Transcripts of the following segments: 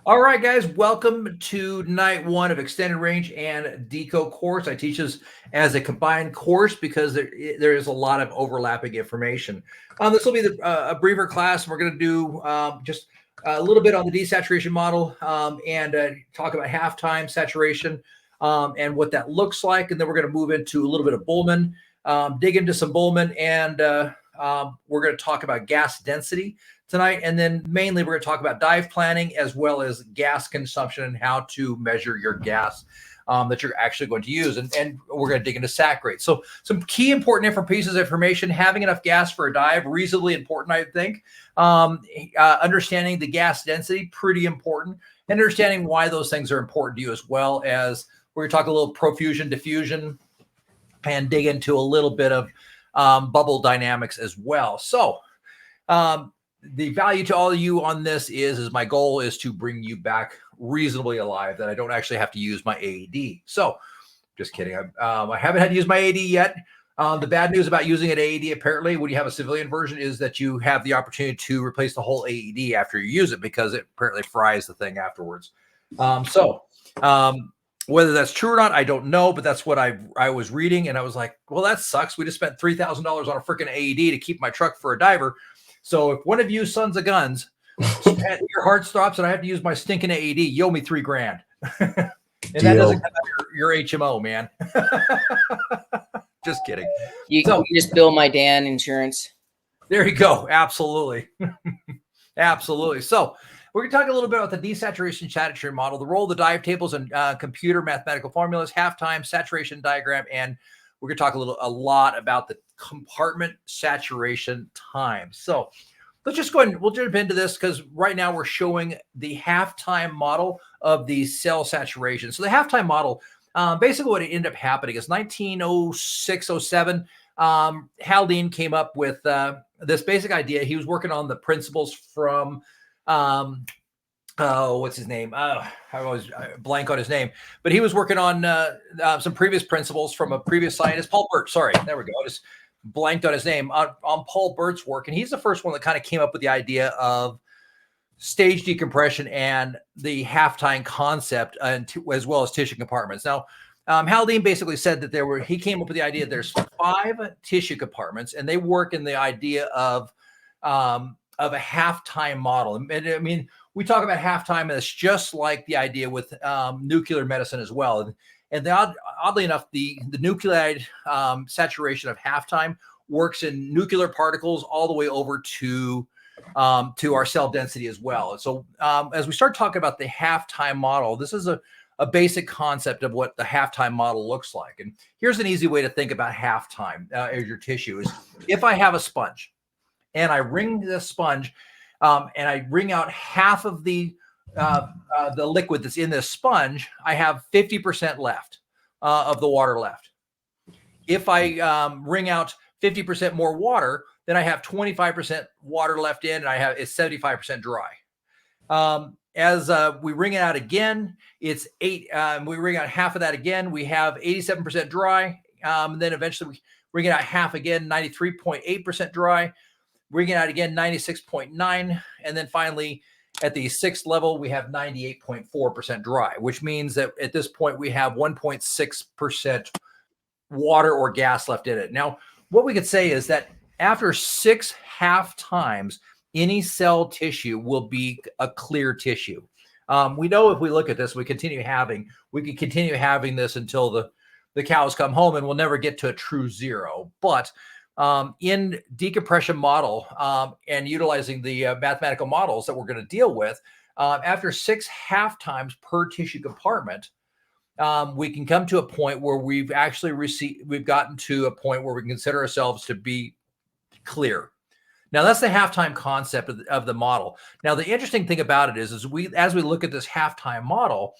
All right, guys, welcome to night one of Extended Range and Deco course. I teach this as a combined course because there is a lot of overlapping information. This will be a briefer class. We're going to do just a little bit on the desaturation model and talk about halftime saturation and what that looks like. And then we're going to move into a little bit of Bullman, dig into some Bullman, and we're going to talk about gas density tonight. And then mainly we're going to talk about dive planning as well as gas consumption and how to measure your gas that you're actually going to use. And we're going to dig into sac rates. So some key important pieces of information: having enough gas for a dive, reasonably important, I think. Understanding the gas density, pretty important. And understanding why those things are important to you, as well as we're going to talk a little profusion, diffusion, and dig into a little bit of bubble dynamics as well. So the value to all of you on this is my goal is to bring you back reasonably alive, that I don't actually have to use my AED. So just kidding. I haven't had to use my AED yet. The bad news about using an AED, apparently, when you have a civilian version, is that you have the opportunity to replace the whole AED after you use it, because it apparently fries the thing afterwards. Whether that's true or not, I don't know, but that's what I was reading, and I was like, well, that sucks. We just spent $3,000 on a freaking AED to keep my truck for a diver. So if one of you sons of guns, your heart stops and I have to use my stinking AED, you owe me $3,000. And that doesn't come out of your HMO, man. Just kidding. You just bill my Dan insurance. There you go. Absolutely. Absolutely. So we're going to talk a little bit about the desaturation saturation model, the role of the dive tables and computer mathematical formulas, halftime saturation diagram, and we're going to talk a lot about the compartment saturation time. So let's just go ahead and we'll jump into this, because right now we're showing the halftime model of the cell saturation. So the halftime model, basically what ended up happening is 1906-07, Haldane came up with this basic idea. He was working on the principles from what's his name? I always blank on his name, but he was working on some previous principles from a previous scientist, Paul Burt. Sorry, there we go. I just blanked on his name on Paul Burt's work. And he's the first one that kind of came up with the idea of stage decompression and the halftime concept, as well as tissue compartments. Now, Haldane basically said that he came up with the idea that there's 5 tissue compartments, and they work in the idea of a halftime model. And I mean, we talk about halftime, and it's just like the idea with nuclear medicine as well. And oddly enough, the nuclide saturation of halftime works in nuclear particles all the way over to our cell density as well. So as we start talking about the halftime model, this is a basic concept of what the halftime model looks like. And here's an easy way to think about halftime as your tissue is: if I have a sponge and I wring the sponge and I wring out half of the liquid that's in this sponge, I have 50% left of the water left. If I wring out 50% more water, then I have 25% water left in, and it's 75% dry. As we wring it out again, it's we wring out half of that again, we have 87% dry. And then eventually we wring it out half again, 93.8% dry. Wring it out again, 96.9. And then finally, at the 6th level, we have 98.4% dry, which means that at this point we have 1.6% water or gas left in it. Now, what we could say is that after 6 half times, any cell tissue will be a clear tissue. We know if we look at this, we can continue having this until the cows come home, and we'll never get to a true zero. But in decompression model and utilizing the mathematical models that we're going to deal with, after 6 half times per tissue compartment, we can come to a point where we've gotten to a point where we can consider ourselves to be clear. Now, that's the halftime concept of the model. Now, the interesting thing about it is as we look at this halftime model,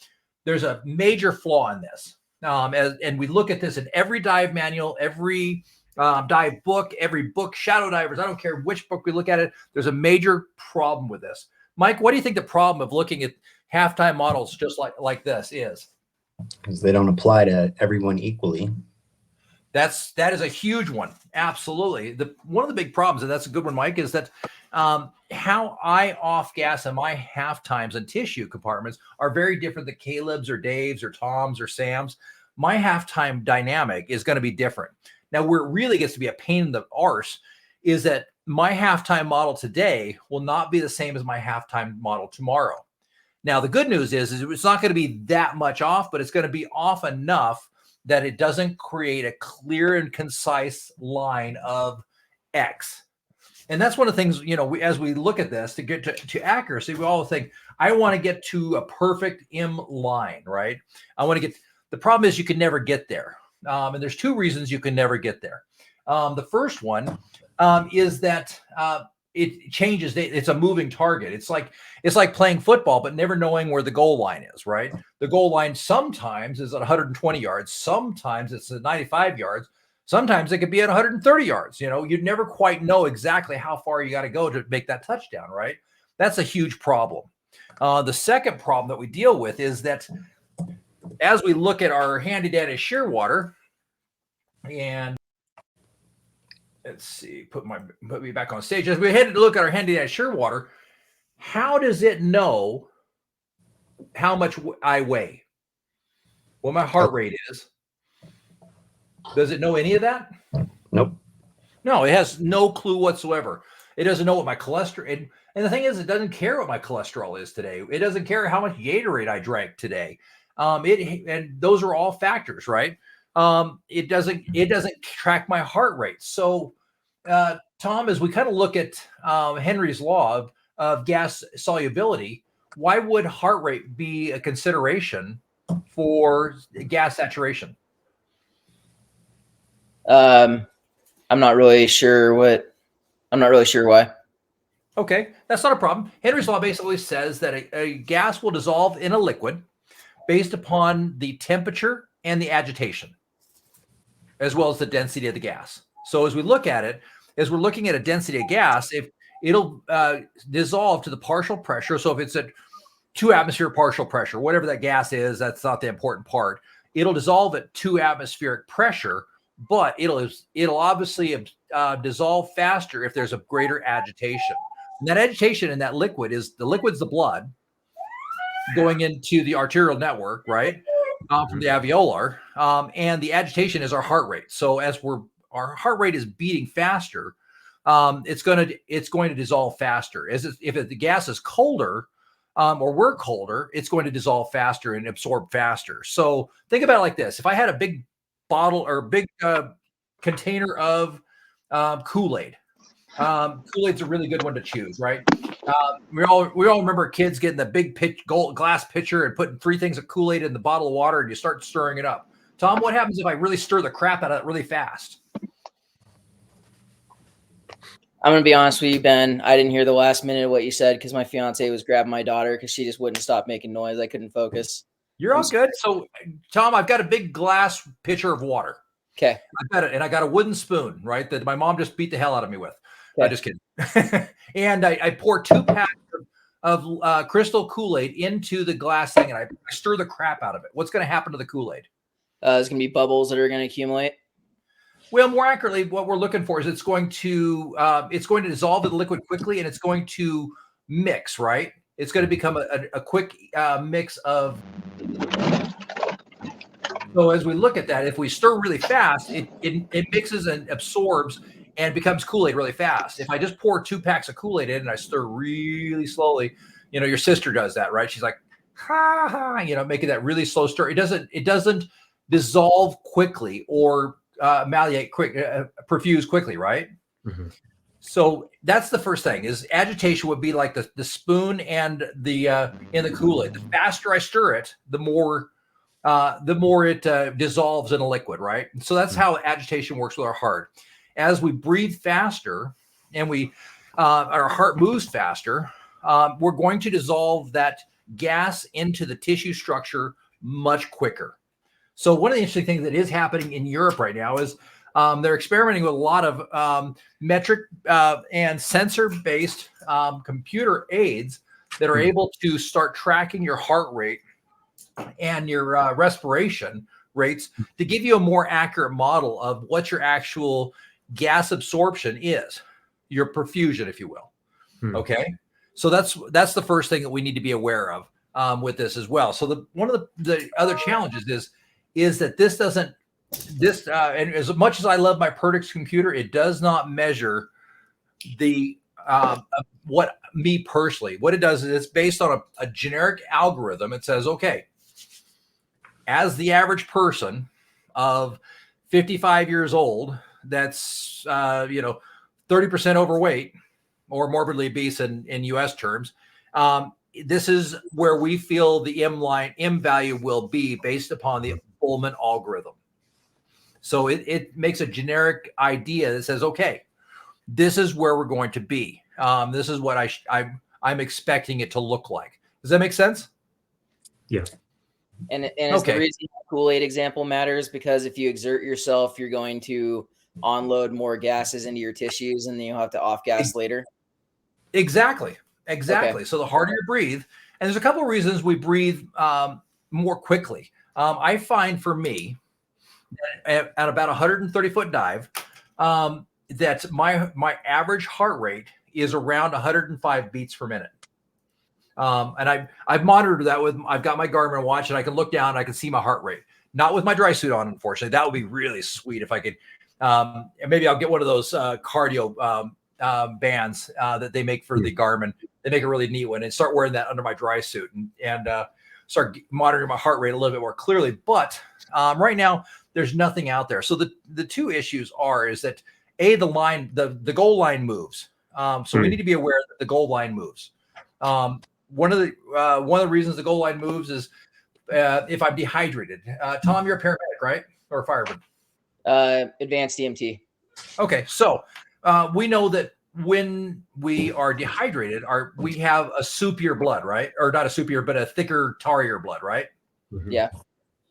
there's a major flaw in this. And we look at this in every dive manual, every dive book, every book, Shadow Divers, I don't care which book we look at it, there's a major problem with this. Mike, what do you think the problem of looking at halftime models just like this is? Because they don't apply to everyone equally. That is a huge one. Absolutely. One of the big problems, and that's a good one, Mike, is that how I off gas in my half times and tissue compartments are very different than Caleb's or Dave's or Tom's or Sam's. My halftime dynamic is going to be different. Now, where it really gets to be a pain in the arse is that my halftime model today will not be the same as my halftime model tomorrow. Now, the good news is it's not going to be that much off, but it's going to be off enough that it doesn't create a clear and concise line of X. And that's one of the things, as we look at this to get to accuracy, we all think, I want to get to a perfect M line, right? The problem is you can never get there. And there's two reasons you can never get there. The first one is that it changes. It's a moving target. It's like playing football, but never knowing where the goal line is, right? The goal line sometimes is at 120 yards. Sometimes it's at 95 yards. Sometimes it could be at 130 yards. You'd never quite know exactly how far you got to go to make that touchdown, right? That's a huge problem. The second problem that we deal with is that as we look at our handy dandy shearwater, and let's see, put me back on stage. As we head to look at our handy dandy shearwater, how does it know how much I weigh? What my heart rate is? Does it know any of that? Nope. No, it has no clue whatsoever. It doesn't know what my cholesterol, and the thing is, it doesn't care what my cholesterol is today. It doesn't care how much Gatorade I drank today. And those are all factors, right? It doesn't track my heart rate. So, Tom, as we kind of look at Henry's law of gas solubility, why would heart rate be a consideration for gas saturation? I'm not really sure why. Okay, that's not a problem. Henry's law basically says that a gas will dissolve in a liquid based upon the temperature and the agitation, as well as the density of the gas. So as we look at it, as we're looking at a density of gas, if it'll dissolve to the partial pressure. So if it's at 2 atmosphere partial pressure, whatever that gas is, that's not the important part. It'll dissolve at 2 atmospheric pressure, but it'll obviously dissolve faster if there's a greater agitation. And that agitation in that liquid's the blood going into the arterial network, right? From the alveolar, and the agitation is our heart rate. So as our heart rate is beating faster, it's going to dissolve faster. If the gas is colder, or we're colder, it's going to dissolve faster and absorb faster. So think about it like this: if I had a big bottle or big container of Kool-Aid. Kool-Aid's a really good one to choose, right? We all remember kids getting the big glass pitcher and putting 3 things of Kool-Aid in the bottle of water, and you start stirring it up. Tom, what happens if I really stir the crap out of it really fast? I'm going to be honest with you, Ben. I didn't hear the last minute of what you said because my fiance was grabbing my daughter because she just wouldn't stop making noise. I couldn't focus. You're all good. So, Tom, I've got a big glass pitcher of water. Okay. I got a wooden spoon, right, that my mom just beat the hell out of me with. Okay. Just kidding. And I pour 2 packs of crystal Kool-Aid into the glass thing, and I stir the crap out of it. What's going to happen to the Kool-Aid? There's going to be bubbles that are going to accumulate. Well, more accurately, what we're looking for is it's going to dissolve in the liquid quickly, and it's going to mix, right? It's going to become a quick mix of. So as we look at that, if we stir really fast, it mixes and absorbs and becomes Kool-Aid really fast. If I just pour 2 packs of Kool-Aid in and I stir really slowly, your sister does that, right? She's like, ha ha, making that really slow stir. It doesn't dissolve quickly or perfuse quickly, right? Mm-hmm. So that's the first thing. Is agitation would be like the spoon and the in the Kool-Aid. The faster I stir it, the more it dissolves in a liquid, right? So that's how agitation works with our heart. As we breathe faster and our heart moves faster, we're going to dissolve that gas into the tissue structure much quicker. So one of the interesting things that is happening in Europe right now is they're experimenting with a lot of metric and sensor-based computer aids that are able to start tracking your heart rate and your respiration rates to give you a more accurate model of what your actual gas absorption is, your perfusion, if you will. Okay. So that's the first thing that we need to be aware of with this as well. So one of the other challenges is that this doesn't, and as much as I love my Perdix computer, it does not measure the, what me personally, what it does is it's based on a generic algorithm. It says, okay, as the average person of 55 years old, that's, 30% overweight or morbidly obese in US terms. This is where we feel the M value will be based upon the Ullman algorithm. So it makes a generic idea that says, okay, this is where we're going to be. This is what I'm expecting it to look like. Does that make sense? Yeah. And it's the reason the Kool-Aid example matters, because if you exert yourself, you're going to onload more gases into your tissues, and then you'll have to off gas later. Exactly. Okay. So the harder you breathe, and there's a couple of reasons we breathe more quickly. I find for me at about 130-foot dive, that my average heart rate is around 105 beats per minute. And I've monitored that I've got my Garmin watch, and I can look down and I can see my heart rate. Not with my dry suit on, unfortunately. That would be really sweet if I could. And maybe I'll get one of those cardio bands that they make for the Garmin. They make a really neat one, and start wearing that under my dry suit and start monitoring my heart rate a little bit more clearly. But right now, there's nothing out there. So the two issues is that the goal line moves. So we need to be aware that the goal line moves. One of the reasons the goal line moves is if I'm dehydrated. Tom, you're a paramedic, right? Or a fireman? Advanced EMT. Okay, so we know that when we are dehydrated, we have a soupier blood, right? Or not a soupier, but a thicker, tarrier blood, right? Yeah.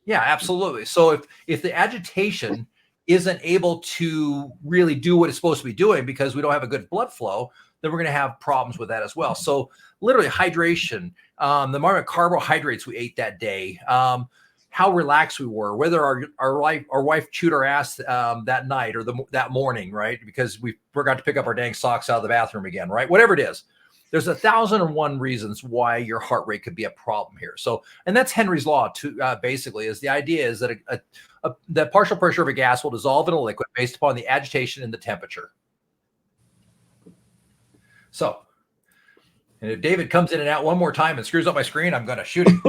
Yeah, absolutely. So if the agitation isn't able to really do what it's supposed to be doing because we don't have a good blood flow, then we're going to have problems with that as well. So literally hydration, the amount of carbohydrates we ate that day, how relaxed we were, whether our wife chewed our ass that night or that morning, right? Because we forgot to pick up our dang socks out of the bathroom again, right? Whatever it is. There's 1,001 reasons why your heart rate could be a problem here. So, and that's Henry's law too, basically, is the idea is that the partial pressure of a gas will dissolve in a liquid based upon the agitation and the temperature. So, and if David comes in and out one more time and screws up my screen, I'm going to shoot him.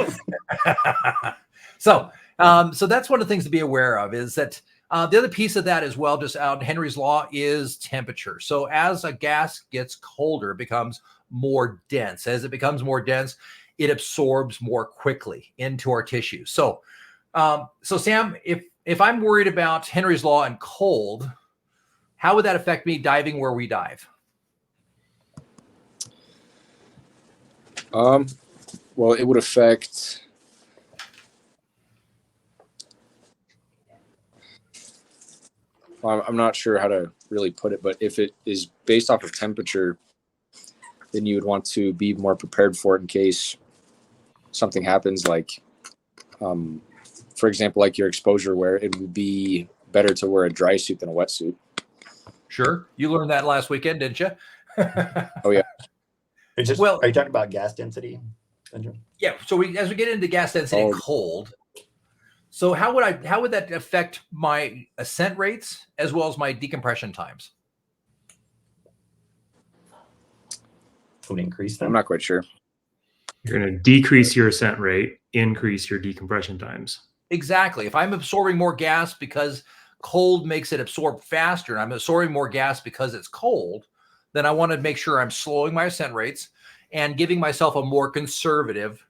So that's one of the things to be aware of, is that the other piece of that as well, just out Henry's law, is temperature. So as a gas gets colder, it becomes more dense. As it becomes more dense, it absorbs more quickly into our tissues. So, Sam, if I'm worried about Henry's law and cold, how would that affect me diving where we dive? Well, it would affect. Well, I'm not sure how to really put it, but if it is based off of temperature, then you would want to be more prepared for it in case something happens, like, for example, like your exposure, where it would be better to wear a dry suit than a wetsuit. Sure. You learned that last weekend, didn't you? Oh, yeah. Are you talking about gas density, Benjamin? Yeah. So as we get into gas density and cold, so how would that affect my ascent rates as well as my decompression times? Would increase them? I'm not quite sure. You're going to decrease your ascent rate, increase your decompression times. Exactly. If I'm absorbing more gas because cold makes it absorb faster, and I'm absorbing more gas because it's cold, then I want to make sure I'm slowing my ascent rates and giving myself a more conservative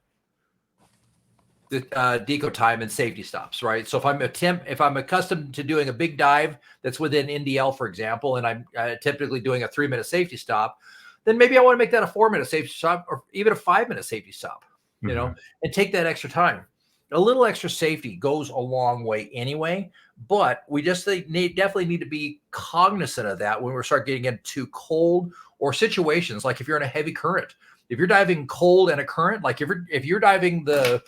deco time and safety stops, right? So if I'm accustomed to doing a big dive that's within NDL, for example, and I'm typically doing a 3-minute safety stop, then maybe I want to make that a 4-minute safety stop, or even a 5-minute safety stop, you know, and take that extra time. A little extra safety goes a long way anyway, but we just definitely need to be cognizant of that when we start getting into cold or situations like if you're in a heavy current. If you're diving cold and a current, like if you're diving the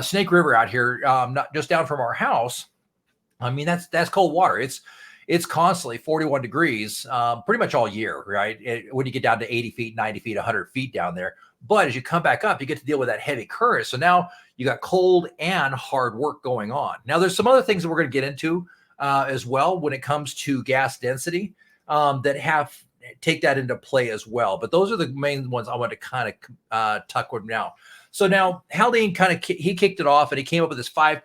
Snake River out here, not just down from our house, I mean, that's cold water. it's constantly 41 degrees pretty much all year, right? When you get down to 80 feet, 90 feet, 100 feet down there. But as you come back up, you get to deal with that heavy current. So now you got cold and hard work going on. Now, there's some other things that we're going to get into as well when it comes to gas density that take that into play as well. But those are the main ones I want to kind of tuck with now. So now Haldane he kicked it off, and he came up with this five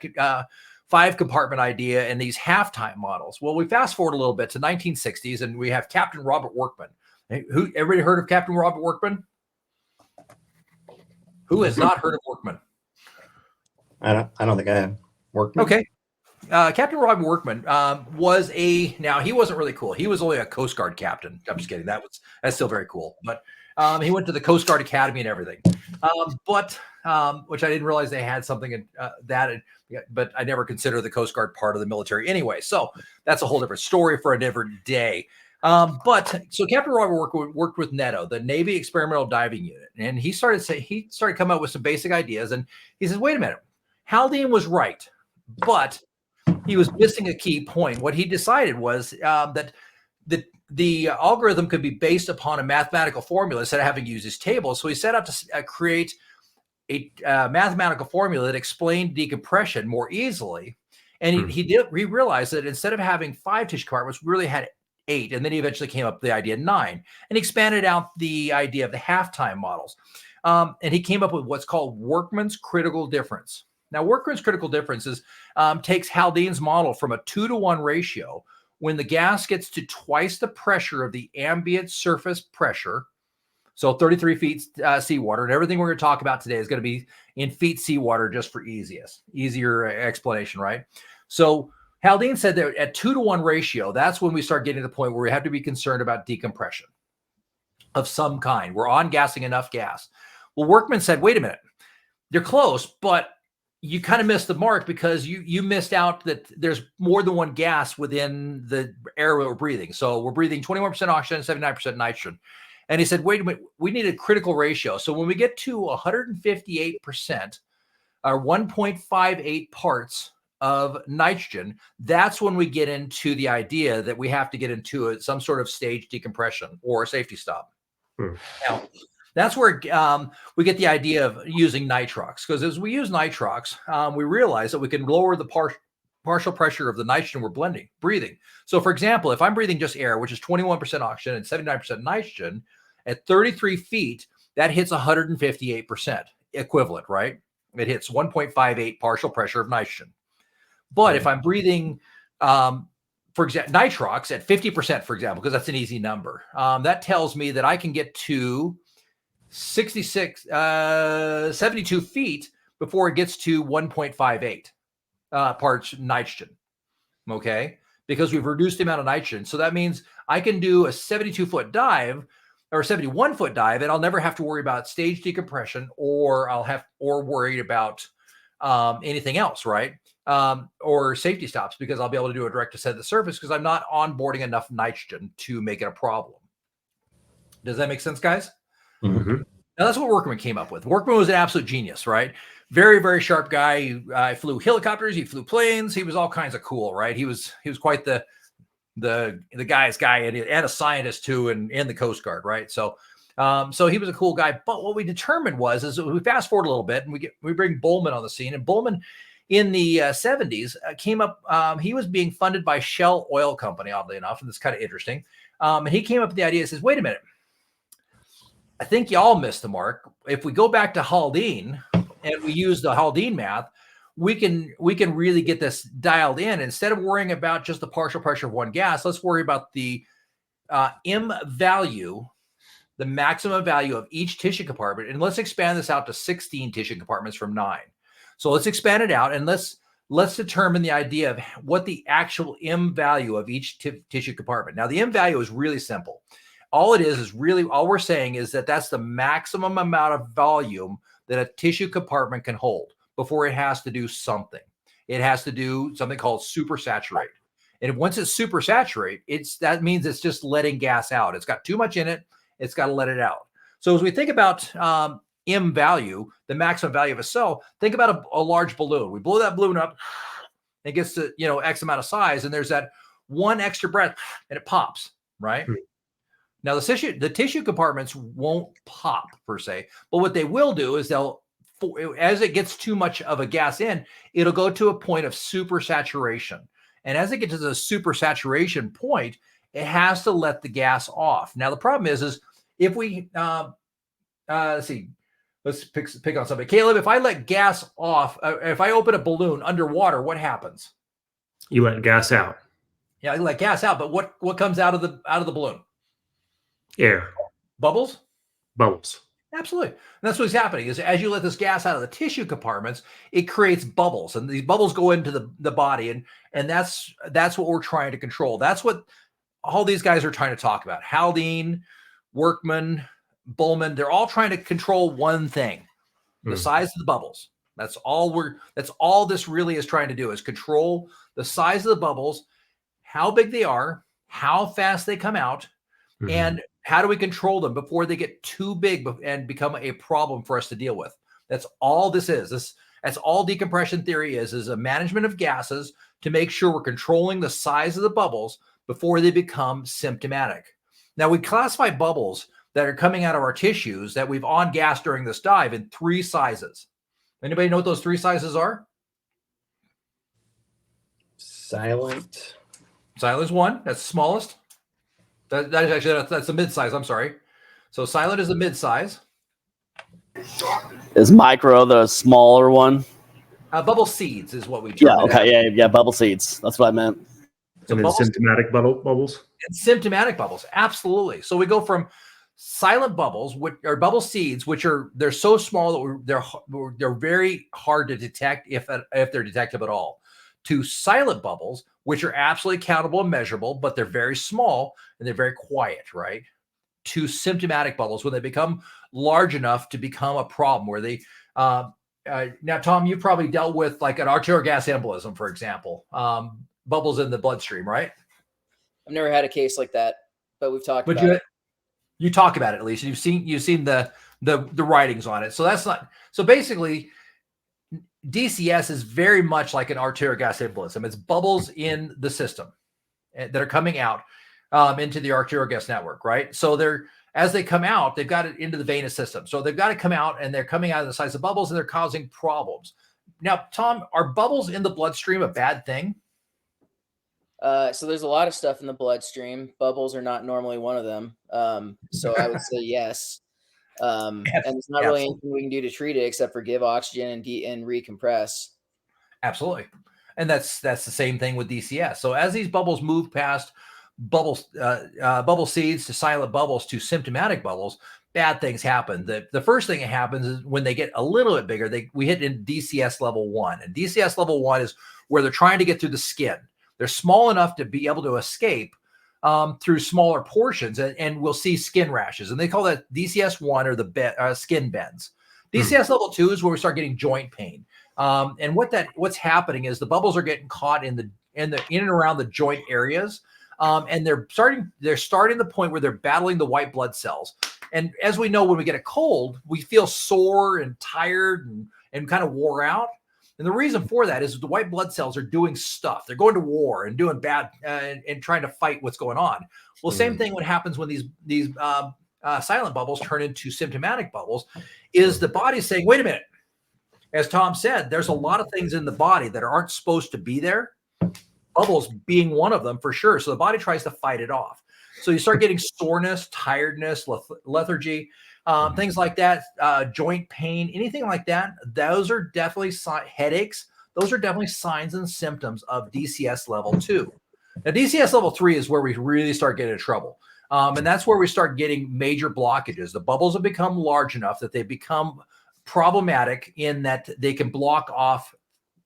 compartment idea and these halftime models. Well, we fast forward a little bit to 1960s, and we have Captain Robert Workman. Everybody heard of Captain Robert Workman? Who has not heard of Workman? I don't think I have. Workman. Okay. Captain Robert Workman now he wasn't really cool. He was only a Coast Guard captain. I'm just kidding. That's still very cool. But he went to the Coast Guard Academy and everything. Which I didn't realize they had something in but I never considered the Coast Guard part of the military anyway. So that's a whole different story for a different day. So Captain Robert worked with NETO, the Navy Experimental Diving Unit, and he started coming up with some basic ideas. And he says, wait a minute, Haldane was right, but he was missing a key point. What he decided was that the algorithm could be based upon a mathematical formula instead of having to use his tables. So he set out to create a mathematical formula that explained decompression more easily. And he realized that instead of having 5 tissue compartments, we really had 8. And then he eventually came up with the idea of 9 and expanded out the idea of the halftime models. And he came up with what's called Workman's critical difference. Now, Workman's critical difference takes Haldane's model from a 2-to-1 ratio. When the gas gets to twice the pressure of the ambient surface pressure, so 33 feet seawater, and everything we're going to talk about today is going to be in feet seawater just for easier explanation, right? So Haldane said that at 2-to-1 ratio, that's when we start getting to the point where we have to be concerned about decompression of some kind. We're on-gassing enough gas. Well, Workman said, wait a minute, they're close, but you kind of missed the mark because you missed out that there's more than one gas within the air we're breathing. So we're breathing 21% oxygen, 79% nitrogen. And he said, wait a minute, we need a critical ratio. So when we get to 158% or 1.58 parts of nitrogen, that's when we get into the idea that we have to get into some sort of stage decompression or a safety stop. Now, that's where we get the idea of using nitrox, because as we use nitrox, we realize that we can lower the partial pressure of the nitrogen we're breathing. So, for example, if I'm breathing just air, which is 21% oxygen and 79% nitrogen, at 33 feet, that hits 158% equivalent, right? It hits 1.58 partial pressure of nitrogen. But if I'm breathing, for example, nitrox at 50%, for example, because that's an easy number, that tells me that I can get to 72 feet before it gets to 1.58 parts nitrogen. Okay, because we've reduced the amount of nitrogen. So that means I can do a 72-foot dive or 71-foot dive, and I'll never have to worry about stage decompression or worried about anything else, right? Or safety stops, because I'll be able to do a direct descent to the surface because I'm not onboarding enough nitrogen to make it a problem. Does that make sense, guys? Mm-hmm. Now, that's what Workman came up with. Workman was an absolute genius, right? Very, very sharp guy. He flew helicopters. He flew planes. He was all kinds of cool, right? He was quite the guy's guy and a scientist too, and in the Coast Guard, right? So he was a cool guy. But what we determined is we fast forward a little bit and we bring Bowman on the scene. And Bowman in the 70s came up. He was being funded by Shell Oil Company, oddly enough, and it's kind of interesting. And he came up with the idea. He says, "Wait a minute, I think y'all missed the mark. If we go back to Haldane and we use the Haldane math, we can really get this dialed in. Instead of worrying about just the partial pressure of one gas, let's worry about the M value, the maximum value of each tissue compartment, and let's expand this out to 16 tissue compartments from 9. So let's expand it out, and let's determine the idea of what the actual M value of each tissue compartment. Now, the M value is really simple. All it is really, all we're saying is that that's the maximum amount of volume that a tissue compartment can hold before it has to do something. It has to do something called supersaturate. And once it's supersaturate, that means it's just letting gas out. It's got too much in it. It's got to let it out. So as we think about M value, the maximum value of a cell, think about a large balloon. We blow that balloon up, it gets to X amount of size, and there's that one extra breath and it pops, right? Now the tissue compartments won't pop per se, but what they will do is as it gets too much of a gas in, it'll go to a point of super saturation. And as it gets to the super saturation point, it has to let the gas off. Now the problem is if we let's see, let's pick on something. Caleb, if I let gas off, if I open a balloon underwater, what happens? You let gas out. Yeah, I let gas out, but what comes out of the balloon? Air. Bubbles? Bubbles. Absolutely. And that's what's happening is as you let this gas out of the tissue compartments, it creates bubbles, and these bubbles go into the body, and that's what we're trying to control. That's what all these guys are trying to talk about. Haldane, Workman, Bullman, they're all trying to control one thing, the size of the bubbles. That's all this really is trying to do is control the size of the bubbles, how big they are, how fast they come out, and how do we control them before they get too big and become a problem for us to deal with? That's all this is. That's all decompression theory is a management of gases to make sure we're controlling the size of the bubbles before they become symptomatic. Now, we classify bubbles that are coming out of our tissues that we've on-gassed during this dive in 3 sizes. Anybody know what those 3 sizes are? Silent. Silent is 1. That's the smallest. That's the mid-size. I'm sorry. So silent is the mid-size. Is micro the smaller one? Bubble seeds is what we Yeah. Okay. Yeah. Bubble seeds. That's what I meant. So and then symptomatic bubbles. And symptomatic bubbles, absolutely. So we go from silent bubbles, which are bubble seeds, they're so small that they're very hard to detect if they're detectable at all, to silent bubbles, which are absolutely countable and measurable, but they're very small and they're very quiet, right? To symptomatic bubbles when they become large enough to become a problem where they, now, Tom, you've probably dealt with like an arterial gas embolism, for example, bubbles in the bloodstream, right? I've never had a case like that, but we've talked about it. You talk about it at least. You've seen the writings on it. So that's not, so basically DCS is very much like an arterial gas embolism. It's bubbles in the system that are coming out into the arterial gas network, right? So as they come out, they've got it into the venous system. So they've got to come out, and they're coming out of the size of bubbles, and they're causing problems. Now, Tom, are bubbles in the bloodstream a bad thing? So there's a lot of stuff in the bloodstream. Bubbles are not normally one of them. So I would say yes. And it's not really anything we can do to treat it except for give oxygen and recompress. Absolutely. And that's the same thing with DCS. So as these bubbles move past bubble seeds to silent bubbles to symptomatic bubbles, bad things happen. The first thing that happens is when they get a little bit bigger, we hit in DCS level 1. And DCS level 1 is where they're trying to get through the skin. They're small enough to be able to escape through smaller portions, and we'll see skin rashes. And they call that DCS 1 or the skin bends. DCS level 2 is where we start getting joint pain. And what's happening is the bubbles are getting caught in and around the joint areas. And they're starting the point where they're battling the white blood cells. And as we know, when we get a cold, we feel sore and tired and kind of wore out. And the reason for that is the white blood cells are doing stuff. They're going to war and doing bad and trying to fight what's going on. Well, same thing what happens when these silent bubbles turn into symptomatic bubbles is the body saying, wait a minute. As Tom said, there's a lot of things in the body that aren't supposed to be there. Bubbles being one of them for sure. So the body tries to fight it off. So you start getting soreness, tiredness, lethargy, things like that, joint pain, anything like that. Those are definitely headaches. Those are definitely signs and symptoms of DCS level 2. Now, DCS level 3 is where we really start getting in trouble. And that's where we start getting major blockages. The bubbles have become large enough that they become problematic in that they can block off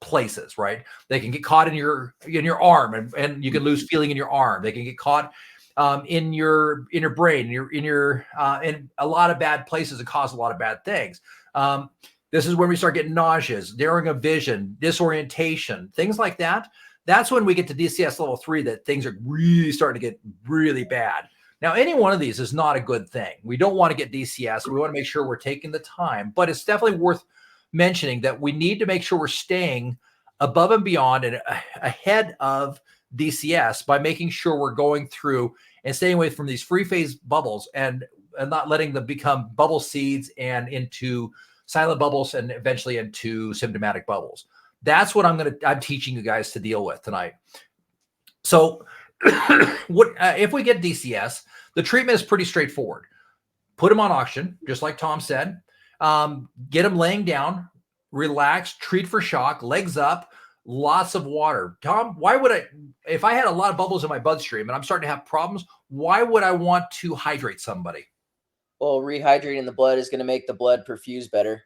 places, right? They can get caught in your arm and you can lose feeling in your arm. They can get caught in your brain, in a lot of bad places and cause a lot of bad things. This is when we start getting nauseas, narrowing of vision, disorientation, things like that. That's when we get to DCS level 3 that things are really starting to get really bad. Now, any one of these is not a good thing. We don't want to get DCS. We want to make sure we're taking the time, but it's definitely worth mentioning that we need to make sure we're staying above and beyond and ahead of DCS by making sure we're going through and staying away from these free phase bubbles and not letting them become bubble seeds and into silent bubbles and eventually into symptomatic bubbles. That's what I'm teaching you guys to deal with tonight. So if we get DCS, the treatment is pretty straightforward. Put them on oxygen, just like Tom said. Get them laying down, relax, treat for shock, legs up, lots of water. Tom, why would if I had a lot of bubbles in my bloodstream and I'm starting to have problems, why would I want to hydrate somebody? Well, rehydrating the blood is going to make the blood perfuse better.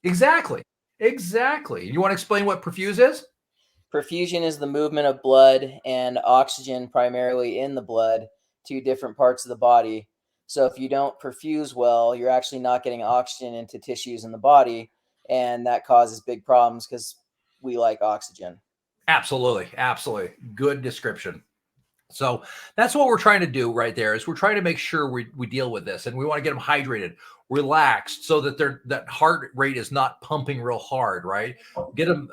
Exactly. You want to explain what perfuse is? Perfusion is the movement of blood and oxygen primarily in the blood to different parts of the body. So if you don't perfuse well, you're actually not getting oxygen into tissues in the body, and that causes big problems because we like oxygen. Absolutely. Good description. So that's what we're trying to do right there is we're trying to make sure we deal with this, and we want to get them hydrated, relaxed, so that that heart rate is not pumping real hard, right? Get them,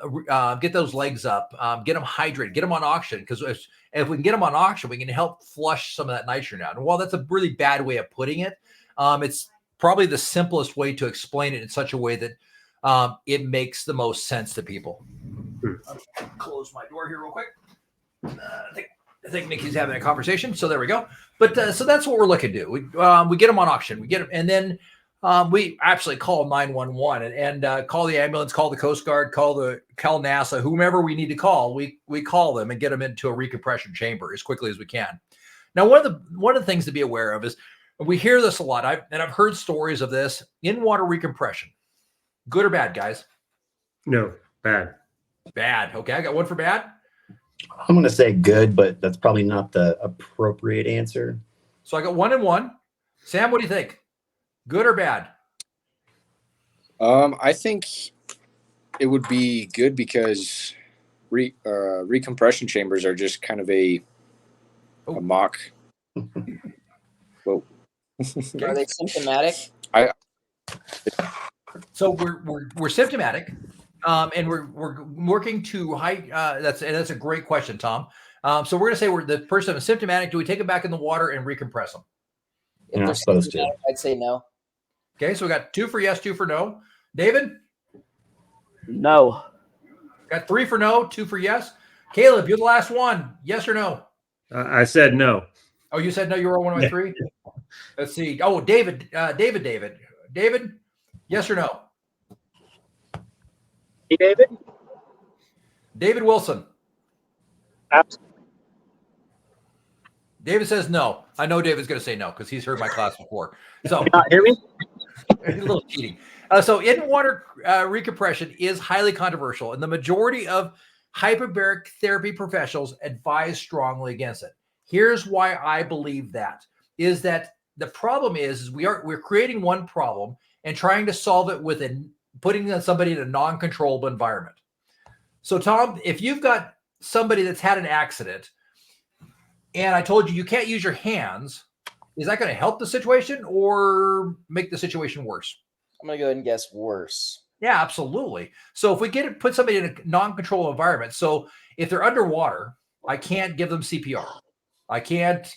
get those legs up, get them hydrated, get them on oxygen, because if we can get them on oxygen, we can help flush some of that nitrogen out. And while that's a really bad way of putting it, it's probably the simplest way to explain it in such a way that it makes the most sense to people. Close my door here real quick. I think Nikki's having a conversation, so there we go. But so that's what we're looking to do. We get them on oxygen, we get them, and then we actually call 911 and call the ambulance, call the Coast Guard, call NASA, whomever we need to call. We call them and get them into a recompression chamber as quickly as we can. Now, one of the things to be aware of is we hear this a lot, I've heard stories of this in water recompression. Good or bad, guys? No, bad. Bad. Okay, I got one for bad. I'm going to say good, but that's probably not the appropriate answer. So I got 1 and 1. Sam, what do you think? Good or bad? I think it would be good because recompression chambers are just kind of a mock. Whoa. Are they symptomatic? So we're symptomatic, and we're working to that's a great question, Tom. So we're going to say the person is symptomatic. Do we take them back in the water and recompress them? If You're they're not supposed to. I'd say no. Okay, so we got 2 for yes, 2 for no. David? No. Got 3 for no, 2 for yes. Caleb, you're the last one. Yes or no? I said no. Oh, you said no, you were 1 by 3? Let's see. Oh, David, yes or no? Hey, David? David Wilson. Absolutely. David says no. I know David's going to say no because he's heard my class before. So Not hear me? a little cheating. So in water recompression is highly controversial, and the majority of hyperbaric therapy professionals advise strongly against it. Here's why I believe that is that the problem is we're creating one problem and trying to solve it with putting somebody in a non-controllable environment. So Tom, if you've got somebody that's had an accident and I told you can't use your hands, is that going to help the situation or make the situation worse? I'm going to go ahead and guess worse. Yeah, absolutely. So if we put somebody in a non-controlled environment, so if they're underwater, I can't give them CPR. I can't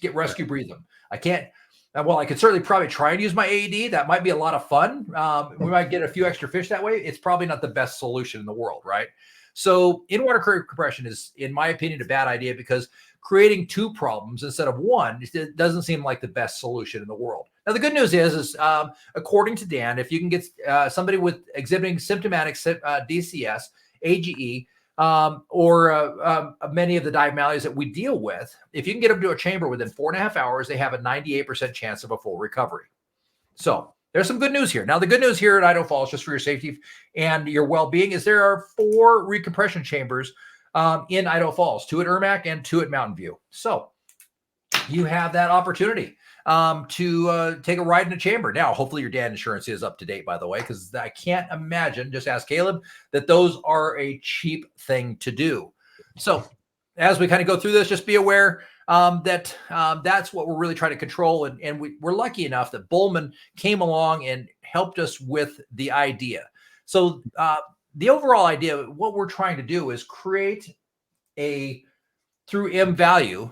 breathe them. I can't. Well, I could certainly probably try and use my AED. That might be a lot of fun. We might get a few extra fish that way. It's probably not the best solution in the world, right? So in water recompression is, in my opinion, a bad idea because creating 2 problems instead of 1, it doesn't seem like the best solution in the world. Now, the good news is according to Dan, if you can get somebody with exhibiting symptomatic DCS, AGE, or many of the dive maladies that we deal with, if you can get them to a chamber within 4.5 hours, they have a 98% chance of a full recovery. So there's some good news here. Now, the good news here at Idaho Falls, just for your safety and your well-being, is there are 4 recompression chambers in Idaho Falls, 2 at Ermac and 2 at Mountain View. So you have that opportunity to take a ride in a chamber. Now, hopefully your dad insurance is up to date, by the way, because I can't imagine, just ask Caleb, that those are a cheap thing to do. So as we kind of go through this, just be aware that that's what we're really trying to control. And we're lucky enough that Bowman came along and helped us with the idea. So the overall idea, what we're trying to do is create a through M value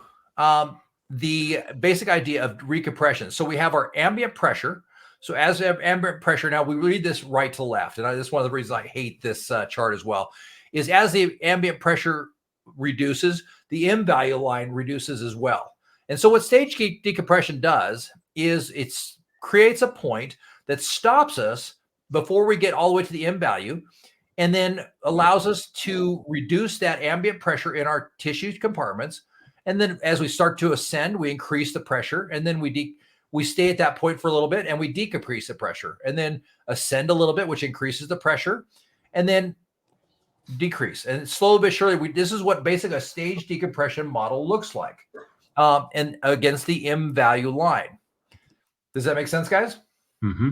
the basic idea of recompression. So we have our ambient pressure. So as ambient pressure, now we read this right to left, and this is one of the reasons I hate this chart as well, is as the ambient pressure reduces, the M value line reduces as well. And so what stage decompression does is it creates a point that stops us before we get all the way to the M value, and then allows us to reduce that ambient pressure in our tissue compartments. And then as we start to ascend, we increase the pressure, and then we stay at that point for a little bit, and we decrease the pressure, and then ascend a little bit, which increases the pressure, and then decrease. And slowly but surely, this is what basically a stage decompression model looks like, and against the M value line. Does that make sense, guys? Mm-hmm.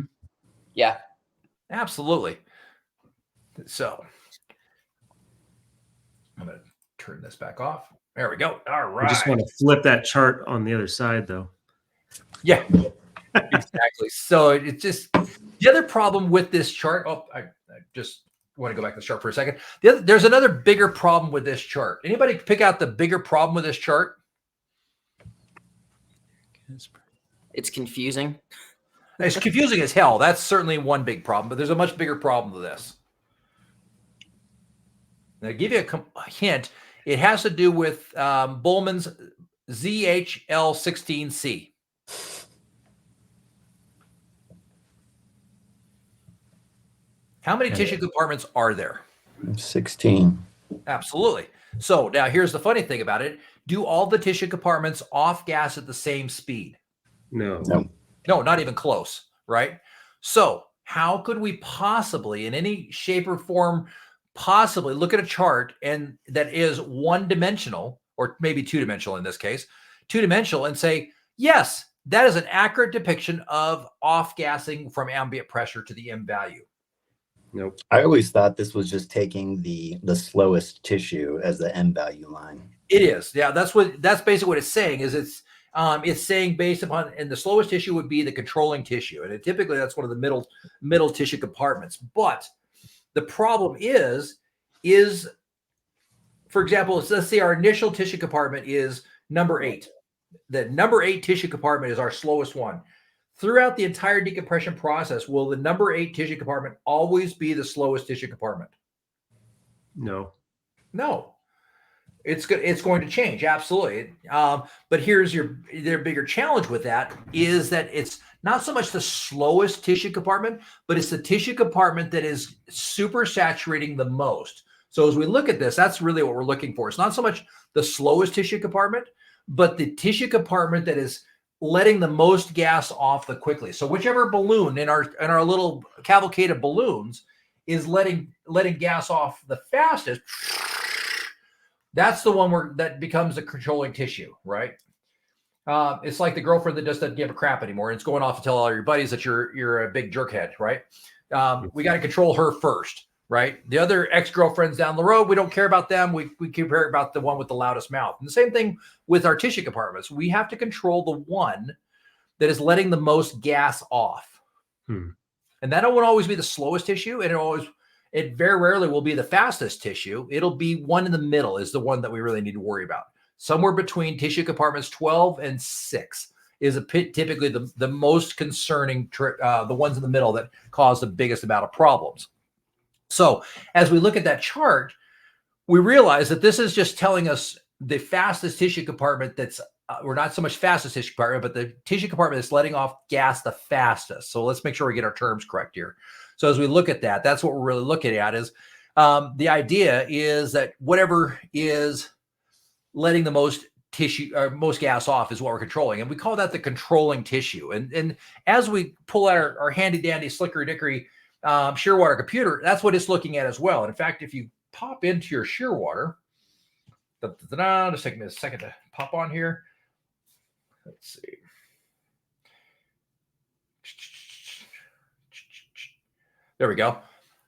Yeah. Absolutely. So I'm going to turn this back off. There we go. All right. I just want to flip that chart on the other side, though. Yeah, exactly. So it's just the other problem with this chart. Oh, I just want to go back to the chart for a second. There's another bigger problem with this chart. Anybody pick out the bigger problem with this chart? It's confusing. It's confusing as hell. That's certainly one big problem, but there's a much bigger problem with this. Now, I'll give you a hint. It has to do with Bowman's ZHL16C. How many tissue compartments are there? 16. Absolutely. So now here's the funny thing about it. Do all the tissue compartments off gas at the same speed? No. No, not even close, right? So how could we possibly, in any shape or form, possibly look at a chart and that is one-dimensional, or maybe two-dimensional in this case, two-dimensional, and say, yes, that is an accurate depiction of off-gassing from ambient pressure to the M value? Nope. I always thought this was just taking the slowest tissue as the M value line. It is. Yeah, that's basically what it's saying, is it's saying based upon, and the slowest tissue would be the controlling tissue. And typically that's one of the middle tissue compartments. But the problem is, for example, let's say our initial tissue compartment is number 8. The number 8 tissue compartment is our slowest one. Throughout the entire decompression process, will the number 8 tissue compartment always be the slowest tissue compartment? No. No. It's going to change, absolutely. But here's their bigger challenge with that is that it's not so much the slowest tissue compartment, but it's the tissue compartment that is super saturating the most. So as we look at this, that's really what we're looking for. It's not so much the slowest tissue compartment, but the tissue compartment that is letting the most gas off the quickly. So whichever balloon in our little cavalcade of balloons is letting gas off the fastest, that's the one that becomes the controlling tissue, right? It's like the girlfriend that just doesn't give a crap anymore. And it's going off to tell all your buddies that you're a big jerkhead, right? We got to control her first, right? The other ex-girlfriends down the road, we don't care about them. We care about the one with the loudest mouth. And the same thing with our tissue compartments. We have to control the one that is letting the most gas off. And that won't always be the slowest tissue, and it very rarely will be the fastest tissue. It'll be one in the middle is the one that we really need to worry about. Somewhere between tissue compartments 12 and 6 is typically the most concerning, the ones in the middle that cause the biggest amount of problems. So as we look at that chart, we realize that this is just telling us the fastest tissue compartment or not so much fastest tissue compartment, but the tissue compartment that's letting off gas the fastest. So let's make sure we get our terms correct here. So as we look at that, that's what we're really looking at is the idea is that whatever is letting the most tissue or most gas off is what we're controlling. And we call that the controlling tissue. And as we pull out our handy dandy slickery dickory Shearwater computer, that's what it's looking at as well. And in fact, if you pop into your Shearwater, just take me a second to pop on here. Let's see. There we go.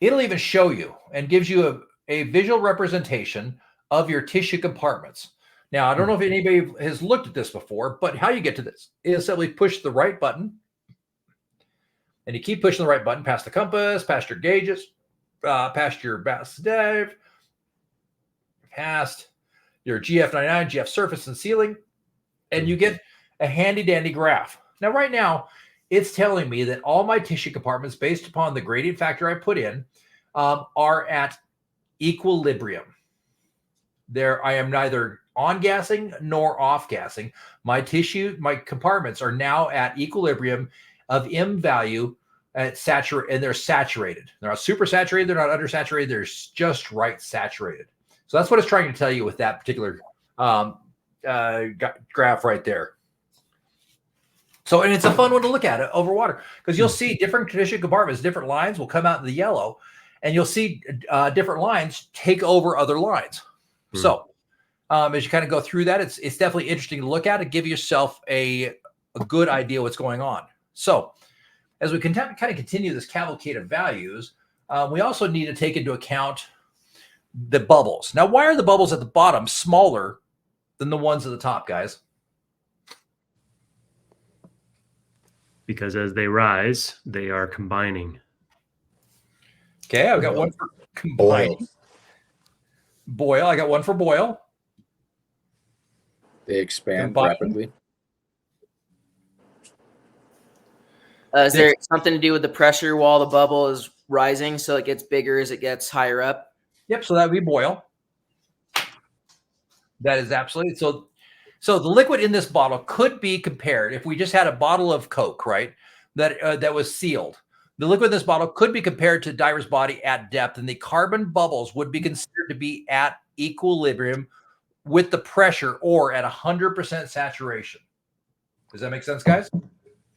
It'll even show you and gives you a visual representation of your tissue compartments. Now, I don't know if anybody has looked at this before, but how you get to this is simply push the right button. And you keep pushing the right button past the compass, past your gauges, past your best dive, past your GF99, GF surface and sealing, and you get a handy dandy graph. Now, right now, it's telling me that all my tissue compartments, based upon the gradient factor I put in, are at equilibrium. I am neither on gassing nor off gassing. My compartments are now at equilibrium of M value at saturate, and they're saturated. They're not super saturated. They're not undersaturated. They're just right saturated. So that's what it's trying to tell you with that particular graph right there. So, and it's a fun one to look at over water, because you'll see different tissue compartments, different lines will come out in the yellow, and you'll see different lines take over other lines. So as you kind of go through that, it's definitely interesting to look at and give yourself a good idea what's going on. So as we kind of continue this cavalcade of values, we also need to take into account the bubbles. Now, why are the bubbles at the bottom smaller than the ones at the top, guys? Because as they rise, they are combining. Okay, I've got one for combining. Boil. I got one for boil. They expand Combine. rapidly. Is there something to do with the pressure while the bubble is rising, so it gets bigger as it gets higher up? Yep. So that would be boil. That is absolutely so. So the liquid in this bottle could be compared, if we just had a bottle of Coke, right, that was sealed. The liquid in this bottle could be compared to diver's body at depth, and the carbon bubbles would be considered to be at equilibrium with the pressure or at 100% saturation. Does that make sense, guys?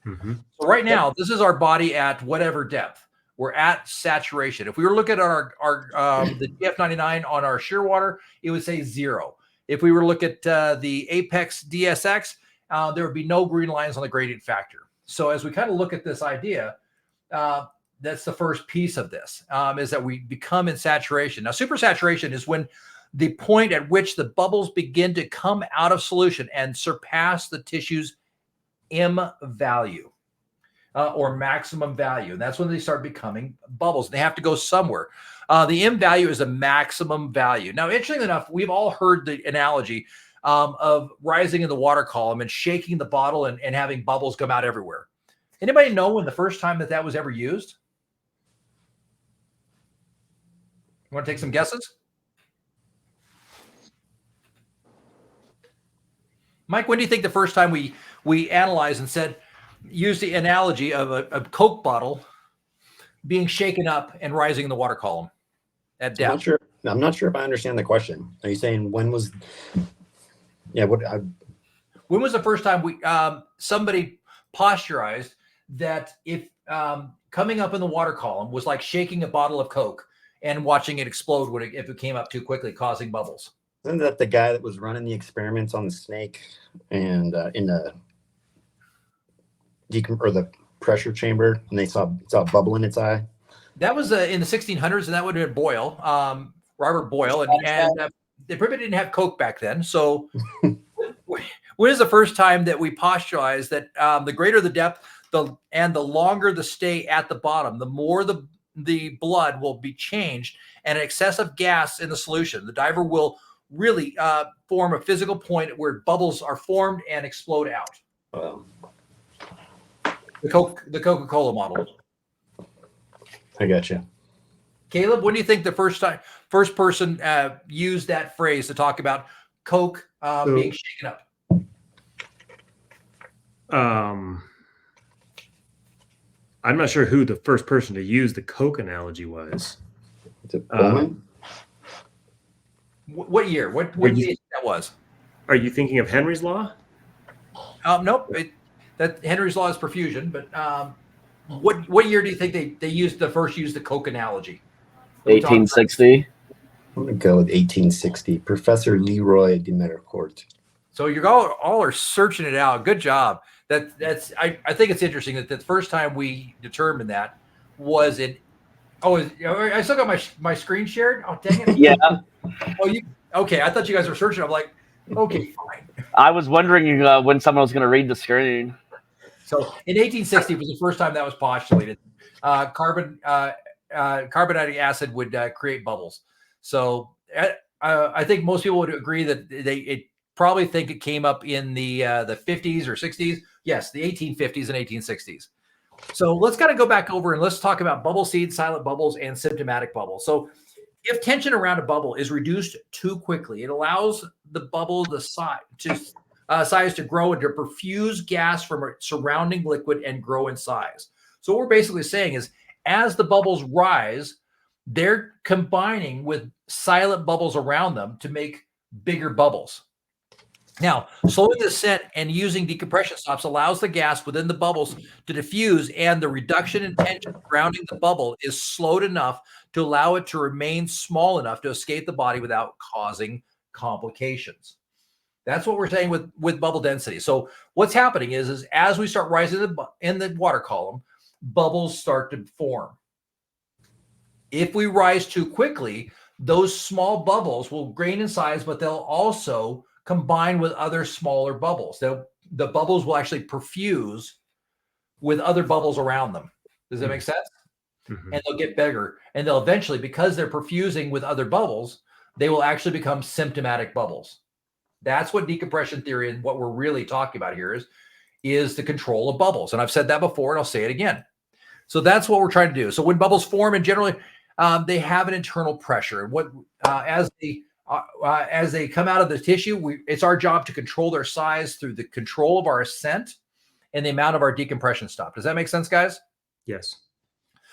Mm-hmm. So right now, this is our body at whatever depth. We're at saturation. If we were looking at the GF99 on our shearwater, it would say 0. If we were to look at the Apex DSX, there would be no green lines on the gradient factor. So as we kind of look at this idea, that's the first piece of this, is that we become in saturation. Now, supersaturation is when the point at which the bubbles begin to come out of solution and surpass the tissue's M value or maximum value. And that's when they start becoming bubbles. They have to go somewhere. The M value is a maximum value. Now, interestingly enough, we've all heard the analogy of rising in the water column and shaking the bottle and having bubbles come out everywhere. Anybody know when the first time that was ever used? You want to take some guesses? Mike, when do you think the first time we analyzed and said, use the analogy of a Coke bottle being shaken up and rising in the water column at depth? I'm not sure if I understand the question. Are you saying when was? Yeah. When was the first time somebody posturized that if coming up in the water column was like shaking a bottle of Coke and watching it explode if it came up too quickly, causing bubbles? Isn't that the guy that was running the experiments on the snake and in the the pressure chamber, and they saw a bubble in its eye? That was in the 1600s, and that would have been Boyle, Robert Boyle, and they probably didn't have Coke back then. So when is the first time that we postularized that the greater the depth and the longer the stay at the bottom, the more the blood will be changed and excessive gas in the solution? The diver will really form a physical point where bubbles are formed and explode out. Well, The Coca-Cola model. I got you. Caleb, when do you think the first person used that phrase to talk about Coke being shaken up? I'm not sure who the first person to use the Coke analogy was. Is it Bowman? What year? What year that was? Are you thinking of Henry's Law? Nope. That Henry's Law is perfusion, but what year do you think they first used the Coke analogy? 1860. I'm going to go with 1860. Professor Leroy de Mericourt. So you all are searching it out. Good job. I think it's interesting that the first time we determined that was in. Oh, I still got my screen shared. Oh, dang it. Yeah. Okay. I thought you guys were searching. I'm like, okay, fine. I was wondering when someone was going to read the screen. So in 1860 was the first time that was postulated. Carbonic acid would create bubbles. So I think most people would agree that it probably think it came up in the 50s or 60s. Yes, the 1850s and 1860s. So let's kind of go back over and let's talk about bubble seeds, silent bubbles, and symptomatic bubbles. So if tension around a bubble is reduced too quickly, it allows the bubble size to grow and to perfuse gas from a surrounding liquid and grow in size. So what we're basically saying is, as the bubbles rise, they're combining with silent bubbles around them to make bigger bubbles. Now, slowing the descent and using decompression stops allows the gas within the bubbles to diffuse, and the reduction in tension surrounding the bubble is slowed enough to allow it to remain small enough to escape the body without causing complications. That's what we're saying with bubble density. So what's happening is as we start rising in the water column, bubbles start to form. If we rise too quickly, those small bubbles will gain in size, but they'll also combine with other smaller bubbles. The bubbles will actually perfuse with other bubbles around them. Does that make sense? Mm-hmm. And they'll get bigger. And they'll eventually, because they're perfusing with other bubbles, they will actually become symptomatic bubbles. That's what decompression theory and what we're really talking about here is the control of bubbles. And I've said that before, and I'll say it again. So that's what we're trying to do. So when bubbles form, and generally they have an internal pressure. And as they come out of the tissue, it's our job to control their size through the control of our ascent and the amount of our decompression stop. Does that make sense, guys? Yes.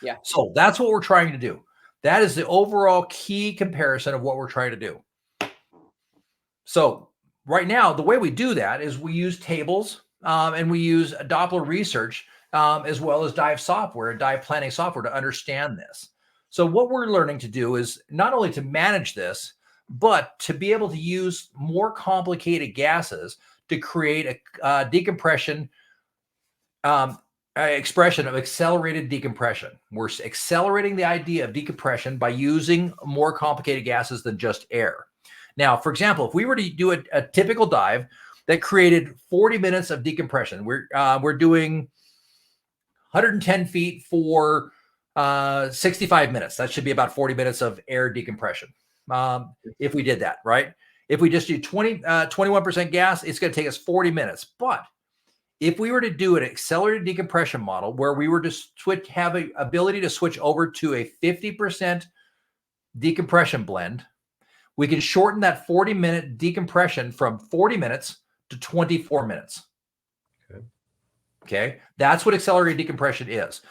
Yeah. So that's what we're trying to do. That is the overall key comparison of what we're trying to do. So right now, the way we do that is we use tables and we use Doppler research as well as dive software, dive planning software to understand this. So what we're learning to do is not only to manage this, but to be able to use more complicated gases to create a decompression expression of accelerated decompression. We're accelerating the idea of decompression by using more complicated gases than just air. Now, for example, if we were to do a typical dive that created 40 minutes of decompression, we're doing 110 feet for 65 minutes. That should be about 40 minutes of air decompression. If we did that, right? If we just do 21% gas, it's going to take us 40 minutes. But if we were to do an accelerated decompression model where we were to have an ability to switch over to a 50% decompression blend, we can shorten that 40-minute decompression from 40 minutes to 24 minutes. Okay. That's what accelerated decompression is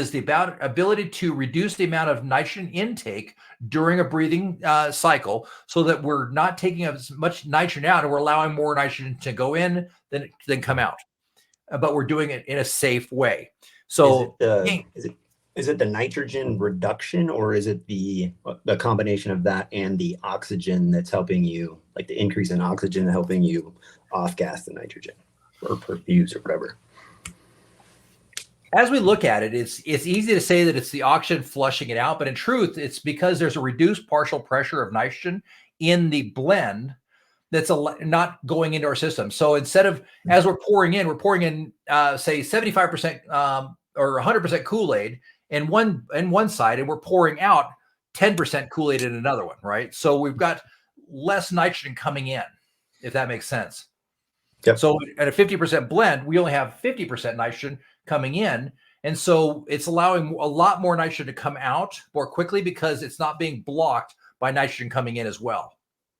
the ability to reduce the amount of nitrogen intake during a breathing cycle so that we're not taking as much nitrogen out and we're allowing more nitrogen to go in than come out. But we're doing it in a safe way. So is it the nitrogen reduction, or is it the combination of that and the oxygen that's helping you, like the increase in oxygen helping you off gas the nitrogen or perfuse or whatever? As we look at it, it's easy to say that it's the oxygen flushing it out, but in truth, it's because there's a reduced partial pressure of nitrogen in the blend that's not going into our system. So instead of, as we're pouring in say 75% or 100% Kool-Aid in one side, and we're pouring out 10% Kool-Aid in another one, right? So we've got less nitrogen coming in, if that makes sense. Yep. So at a 50% blend, we only have 50% nitrogen coming in. And so it's allowing a lot more nitrogen to come out more quickly because it's not being blocked by nitrogen coming in as well.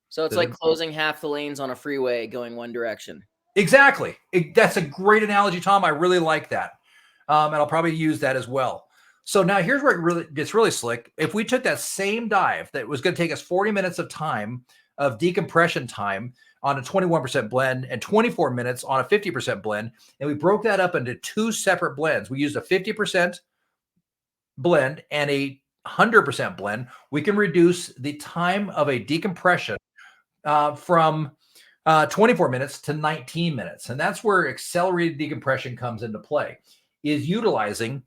So it's like closing half the lanes on a freeway going one direction. Exactly. That's a great analogy, Tom. I really like that. And I'll probably use that as well. So now here's where it really gets really slick. If we took that same dive that was going to take us 40 minutes of time of decompression time on a 21% blend and 24 minutes on a 50% blend, and we broke that up into two separate blends. We used a 50% blend and a 100% blend. We can reduce the time of a decompression from 24 minutes to 19 minutes. And that's where accelerated decompression comes into play, is utilizing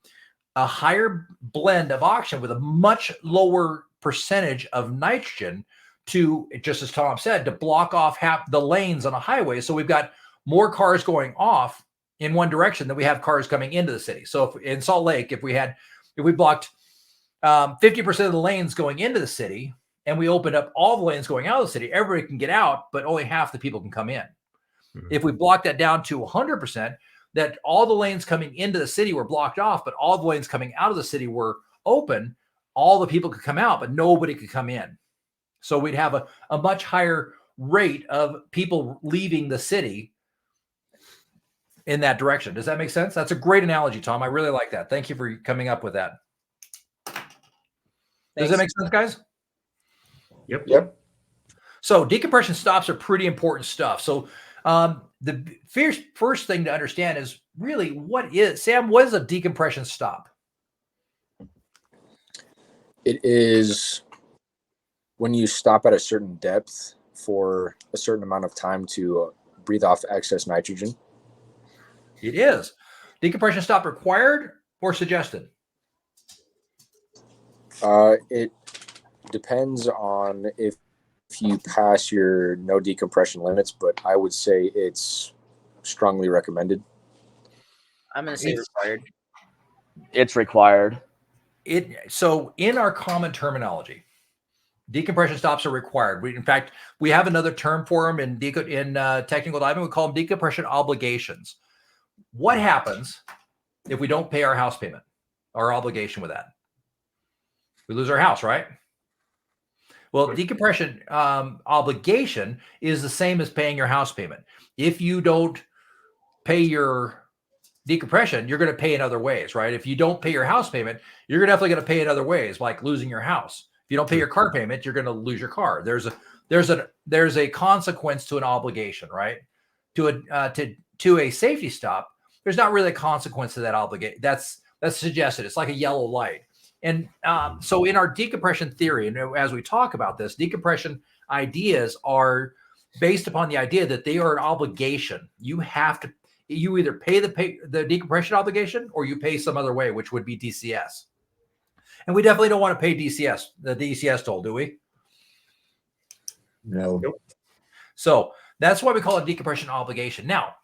a higher blend of oxygen with a much lower percentage of nitrogen to, just as Tom said, to block off half the lanes on a highway. So we've got more cars going off in one direction than we have cars coming into the city. So if in Salt Lake, if we blocked 50% of the lanes going into the city and we open up all the lanes going out of the city, everybody can get out, but only half the people can come in. If we block that down to 100%, that all the lanes coming into the city were blocked off, but all the lanes coming out of the city were open, all the people could come out, but nobody could come in. So we'd have a much higher rate of people leaving the city in that direction. Does that make sense? That's a great analogy, Tom. I really like that. Thank you for coming up with that. Does that make sense, guys? Yep. So decompression stops are pretty important stuff. So the first thing to understand is really what is a decompression stop? It is when you stop at a certain depth for a certain amount of time to breathe off excess nitrogen. It is. Decompression stop required or suggested? It depends on if you pass your no decompression limits, but I would say it's strongly recommended. I'm going to say required. It's required. So in our common terminology, decompression stops are required. In fact, we have another term for them in technical diving. We call them decompression obligations. What happens if we don't pay our house payment, our obligation with that? We lose our house, right? Well, decompression obligation is the same as paying your house payment. If you don't pay your decompression, you're going to pay in other ways, right? If you don't pay your house payment, you're definitely going to pay in other ways, like losing your house. If you don't pay your car payment, you're going to lose your car. There's a consequence to an obligation, right? To a safety stop, there's not really a consequence to that obligation. That's suggested. It's like a yellow light. And so in our decompression theory, and as we talk about this, decompression ideas are based upon the idea that they are an obligation. You either pay the decompression obligation or you pay some other way, which would be DCS. And we definitely don't want to pay the DCS toll, do we? No. Nope. So that's why we call it decompression obligation. Now,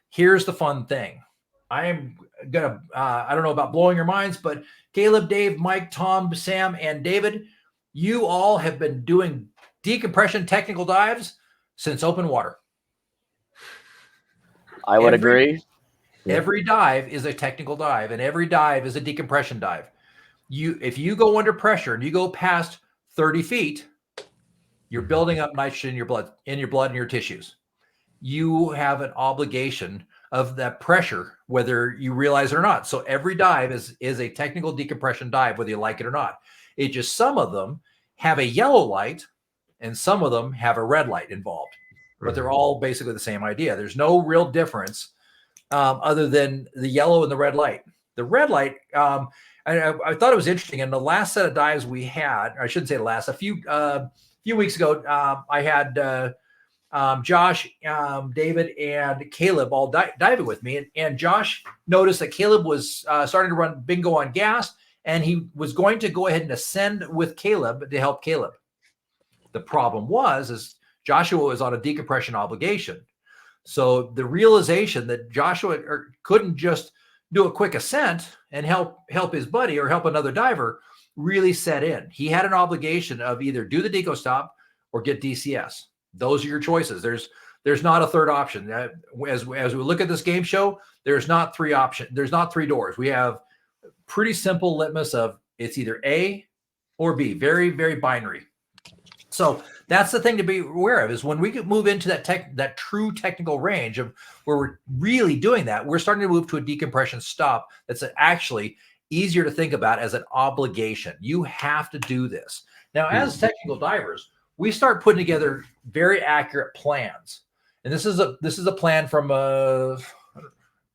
here's the fun thing. I am going to, I don't know about blowing your minds, but Caleb, Dave, Mike, Tom, Sam, and David, you all have been doing decompression technical dives since open water. I would agree. Every dive is a technical dive, and every dive is a decompression dive. If you go under pressure and you go past 30 feet, you're building up nitrogen in your blood and your tissues. You have an obligation of that pressure, whether you realize it or not. So every dive is a technical decompression dive, whether you like it or not. It just, some of them have a yellow light and some of them have a red light involved, but they're all basically the same idea. There's no real difference other than the yellow and the red light. The red light, I thought it was interesting. In the last set of dives we had, I shouldn't say the last, a few weeks ago, I had Josh, David, and Caleb all diving with me. And Josh noticed that Caleb was starting to run bingo on gas, and he was going to go ahead and ascend with Caleb to help Caleb. The problem is Joshua was on a decompression obligation. So the realization that Joshua couldn't just do a quick ascent and help his buddy or help another diver really set in. He had an obligation of either do the deco stop or get DCS. Those are your choices. There's not a third option. As we look at this game show, there's not three options. There's not three doors. We have pretty simple litmus of it's either A or B. Very, very binary. So that's the thing to be aware of, is when we move into that true technical range of where we're really doing that, we're starting to move to a decompression stop that's actually easier to think about as an obligation. You have to do this. Now, as technical divers, we start putting together very accurate plans. And this is a plan from I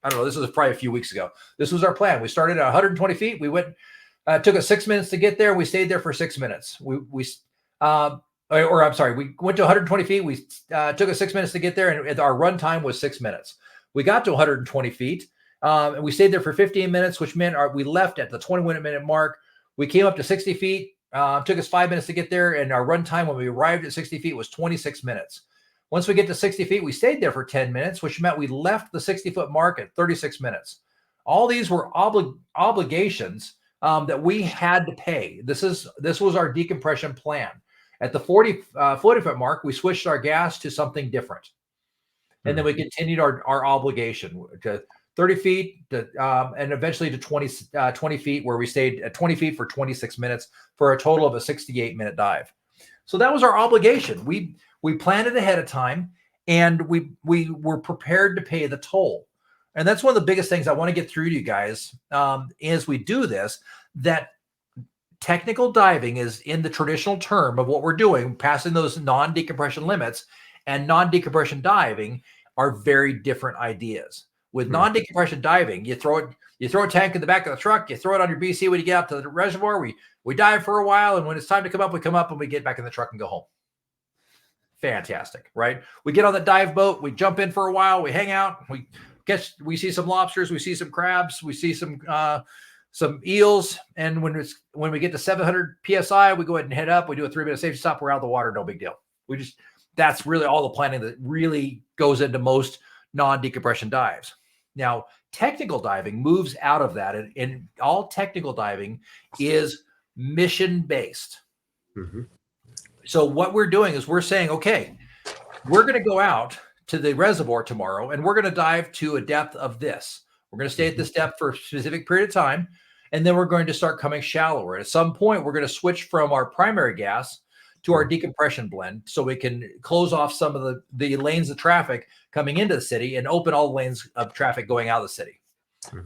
don't know, this was probably a few weeks ago. This was our plan. We started at 120 feet. We went, took us 6 minutes to get there. We stayed there for 6 minutes. We went to 120 feet. We took us 6 minutes to get there, and our run time was 6 minutes. We got to 120 feet, and we stayed there for 15 minutes, which meant we left at the 21-minute mark. We came up to 60 feet. Took us 5 minutes to get there, and our run time when we arrived at 60 feet was 26 minutes. Once we get to 60 feet, we stayed there for 10 minutes, which meant we left the 60-foot mark at 36 minutes. All these were obligations that we had to pay. This was our decompression plan. At the 40 foot mark, we switched our gas to something different. And then we continued our obligation to 30 feet to, and eventually to 20 feet, where we stayed at 20 feet for 26 minutes for a total of a 68-minute dive. So that was our obligation. We planned it ahead of time, and we were prepared to pay the toll. And that's one of the biggest things I want to get through to you guys as we do this, that technical diving is, in the traditional term of what we're doing, passing those non-decompression limits, and non-decompression diving are very different ideas. With non-decompression diving, you throw a tank in the back of the truck, you throw it on your BC when you get out to the reservoir, we dive for a while, and when it's time to come up, we come up and we get back in the truck and go home. Fantastic, right? We get on the dive boat, we jump in for a while, we hang out, we see some lobsters, we see some crabs, we see some eels, and when we get to 700 psi, we go ahead and head up, we do a 3-minute safety stop, we're out of the water, no big deal. That's really all the planning that really goes into most non-decompression dives. Now, technical diving moves out of that, and all technical diving is mission-based. So what we're doing is we're saying, okay, we're going to go out to the reservoir tomorrow, and we're going to dive to a depth of this. We're going to stay at this depth for a specific period of time, and then we're going to start coming shallower. At some point, we're going to switch from our primary gas to our decompression blend, so we can close off some of the lanes of traffic coming into the city and open all the lanes of traffic going out of the city.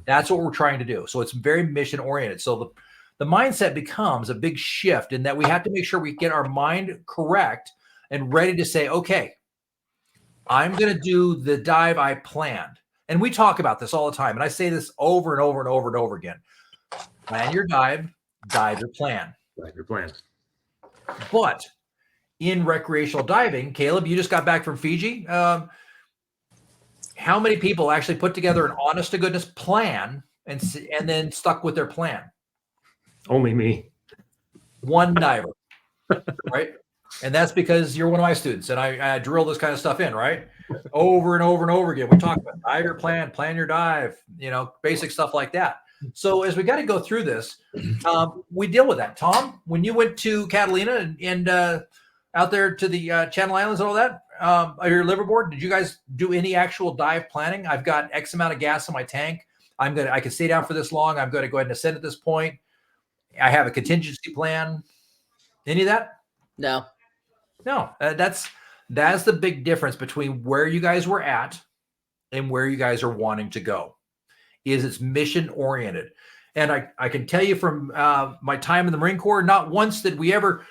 That's what we're trying to do. So it's very mission oriented. So the mindset becomes a big shift in that we have to make sure we get our mind correct and ready to say, okay, I'm going to do the dive I planned. And we talk about this all the time. And I say this over and over and over and over again. Plan your dive your plan. Dive your plan. But in recreational diving, Caleb, you just got back from Fiji. How many people actually put together an honest to goodness plan and then stuck with their plan? Only me. One diver, right? And that's because you're one of my students, and I drill this kind of stuff in, right? Over and over and over again. We talk about dive your plan your dive, basic stuff like that. So as we got to go through this, we deal with that. Tom, when you went to Catalina and out there to the Channel Islands and all that, your liveaboard, did you guys do any actual dive planning? I've got X amount of gas in my tank. I can stay down for this long. I'm going to go ahead and ascend at this point. I have a contingency plan. Any of that? No. That's the big difference between where you guys were at and where you guys are wanting to go. Is it's mission oriented. And I can tell you from my time in the Marine Corps, not once did we ever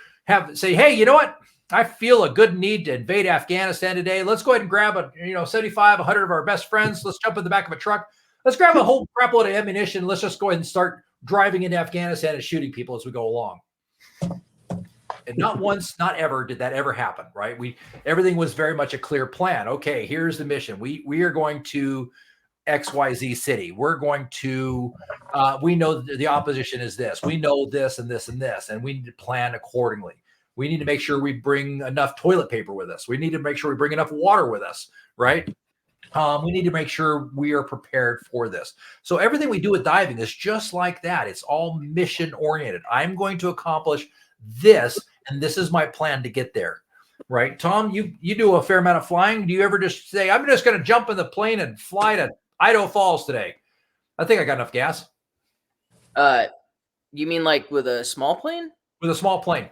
say, hey, you know what? I feel a good need to invade Afghanistan today. Let's go ahead and grab 75, 100 of our best friends. Let's jump in the back of a truck. Let's grab a whole crap load of ammunition. Let's just go ahead and start driving into Afghanistan and shooting people as we go along. And not once, not ever did that ever happen, right? Everything was very much a clear plan. Okay, here's the mission. We are going to XYZ city. We're going to, we know the opposition is this. We know this and this and this, and we need to plan accordingly. We need to make sure we bring enough toilet paper with us. We need to make sure we bring enough water with us, right? We need to make sure we are prepared for this. So everything we do with diving is just like that. It's all mission oriented. I'm going to accomplish this, and this is my plan to get there, right? Tom, you do a fair amount of flying. Do you ever just say, I'm just going to jump in the plane and fly to Idaho Falls today? I think I got enough gas. You mean like with a small plane? With a small plane.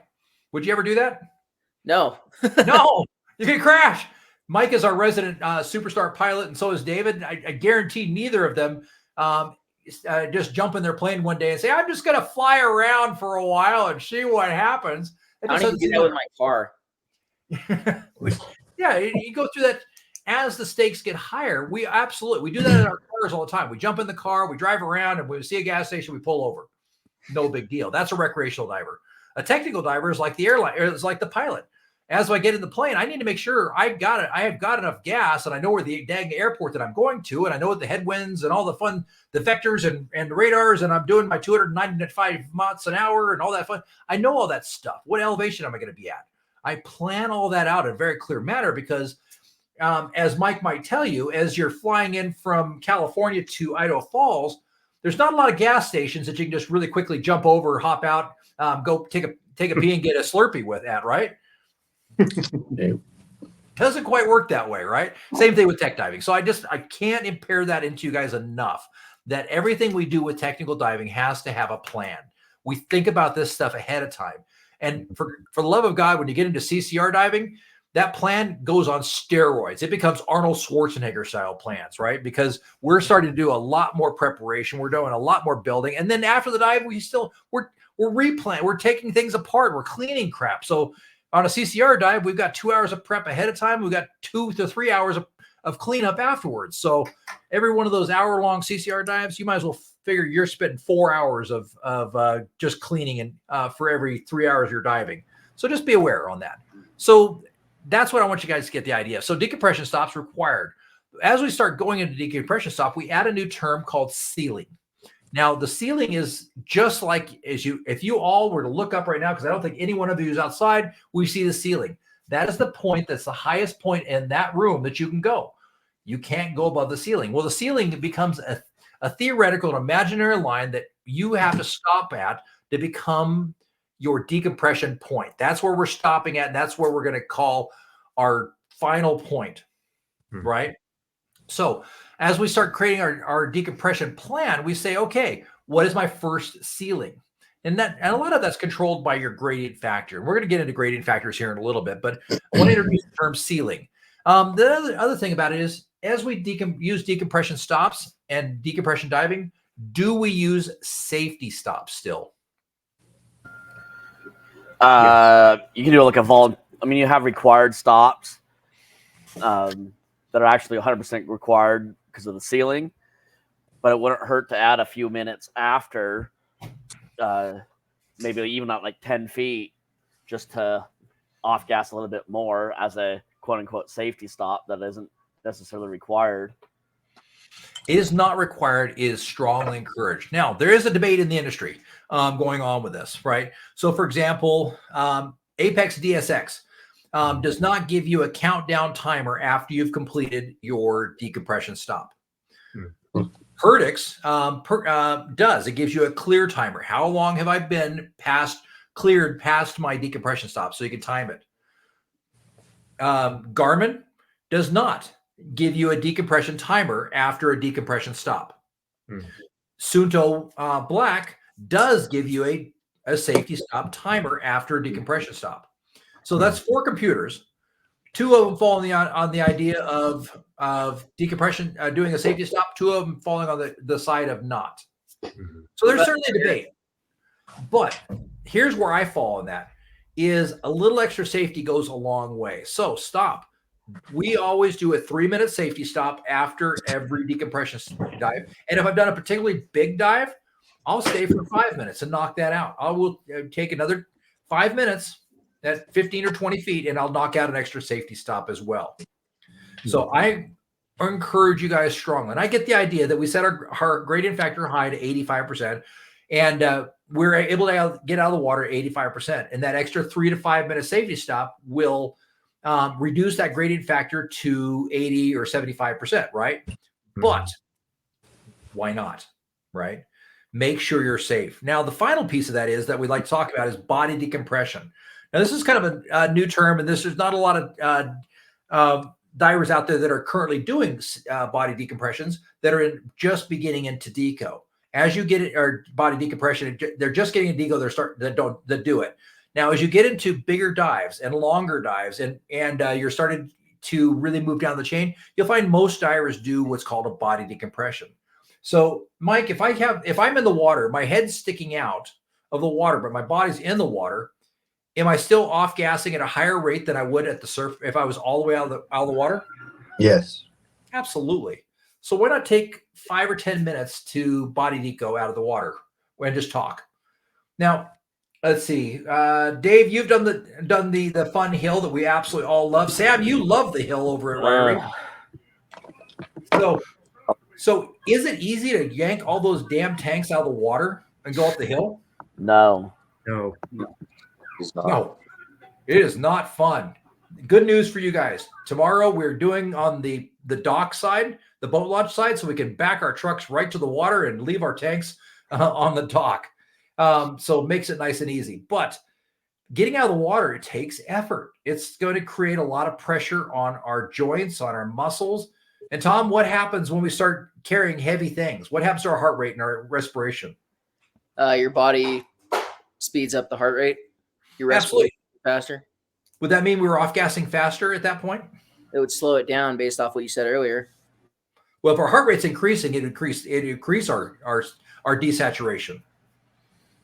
Would you ever do that? No. No, you can crash. Mike is our resident superstar pilot, and so is David. I guarantee neither of them just jump in their plane one day and say, I'm just going to fly around for a while and see what happens. I don't even do that with my car. Yeah, you go through that. As the stakes get higher, we do that in our cars all the time. We jump in the car, we drive around, and we see a gas station, we pull over. No big deal. That's a recreational diver. A technical diver is like the airline, it's like the pilot. As I get in the plane, I need to make sure I have got enough gas, and I know where the dang airport that I'm going to, and I know what the headwinds and all the fun, the vectors and the radars, and I'm doing my 295 knots an hour and all that fun. I know all that stuff. What elevation am I going to be at? I plan all that out in a very clear manner because as Mike might tell you, as you're flying in from California to Idaho Falls, there's not a lot of gas stations that you can just really quickly jump over, hop out, go take take a pee and get a Slurpee with at, right? Doesn't quite work that way, right? Same thing with tech diving. So I can't impair that into you guys enough, that everything we do with technical diving has to have a plan. We think about this stuff ahead of time. And for the love of God, when you get into CCR diving, that plan goes on steroids. It becomes Arnold Schwarzenegger style plans, right? Because we're starting to do a lot more preparation. We're doing a lot more building. And then after the dive, we're replanning. We're taking things apart. We're cleaning crap. So on a CCR dive, we've got 2 hours of prep ahead of time. We've got 2 to 3 hours of cleanup afterwards. So every one of those hour-long CCR dives, you might as well figure you're spending 4 hours of just cleaning and for every 3 hours you're diving. So just be aware on that. So that's what I want you guys to get the idea of. So decompression stops required. As we start going into decompression stop, we add a new term called sealing. Now, the sealing is just like if you all were to look up right now, because I don't think any one of you is outside, we see the sealing. That is the point that's the highest point in that room that you can go. You can't go above the ceiling. Well, the ceiling becomes a theoretical, imaginary line that you have to stop at to become your decompression point. That's where we're stopping at, and that's where we're going to call our final point, right? So as we start creating our decompression plan, we say, okay, what is my first sealing? And a lot of that's controlled by your gradient factor. We're going to get into gradient factors here in a little bit, but I want to introduce the term sealing. The other thing about it is, as we use decompression stops and decompression diving, do we use safety stops still? You can do like you have required stops that are actually 100% required because of the sealing, but it wouldn't hurt to add a few minutes after, maybe even at like 10 feet, just to off gas a little bit more as a quote unquote safety stop that isn't necessarily required. It is not required, it is strongly encouraged. Now, there is a debate in the industry going on with this, right? So, for example, Apex DSX does not give you a countdown timer after you've completed your decompression stop. Perdix does. It gives you a clear timer. How long have I been cleared past my decompression stop, so you can time it. Garmin does not give you a decompression timer after a decompression stop. Suunto Black does give you a safety stop timer after a decompression stop. So that's 4 computers. 2 of them fall on the idea of decompression, doing a safety stop. 2 of them falling on the side of not. So there's certainly a debate. But here's where I fall on that, is a little extra safety goes a long way. So stop. We always do a 3-minute safety stop after every decompression dive. And if I've done a particularly big dive, I'll stay for 5 minutes and knock that out. I will take another 5 minutes at 15 or 20 feet, and I'll knock out an extra safety stop as well. So I encourage you guys strongly. And I get the idea that we set our gradient factor high to 85%, and we're able to get out of the water 85%. And that extra 3 to 5 minute safety stop will reduce that gradient factor to 80 or 75%, right? But why not, right? Make sure you're safe. Now, the final piece of that is that we'd like to talk about is body decompression. Now, this is kind of a new term, and there's not a lot of divers out there that are currently doing body decompressions that are just beginning into deco. As you get it, or body decompression, they're just getting a deco. That do it. Now, as you get into bigger dives and longer dives, and you're starting to really move down the chain, you'll find most divers do what's called a body decompression. So, Mike, if I'm in the water, my head's sticking out of the water, but my body's in the water, am I still off gassing at a higher rate than I would at the surf if I was all the way out of the water? Yes. Absolutely. So why not take 5 or 10 minutes to body deco out of the water and just talk? Now, let's see. Dave, you've done the fun hill that we absolutely all love. Sam, you love the hill over at Ryrie. So is it easy to yank all those damn tanks out of the water and go up the hill? No. No, it is not fun. Good news for you guys. Tomorrow we're doing on the dock side, the boat launch side, so we can back our trucks right to the water and leave our tanks on the dock. So it makes it nice and easy. But getting out of the water, it takes effort. It's going to create a lot of pressure on our joints, on our muscles. And Tom, what happens when we start carrying heavy things? What happens to our heart rate and our respiration? Your body speeds up the heart rate. Your respiration faster. Would that mean we were off-gassing faster at that point? It would slow it down based off what you said earlier. Well, if our heart rate's increasing, it increase our desaturation.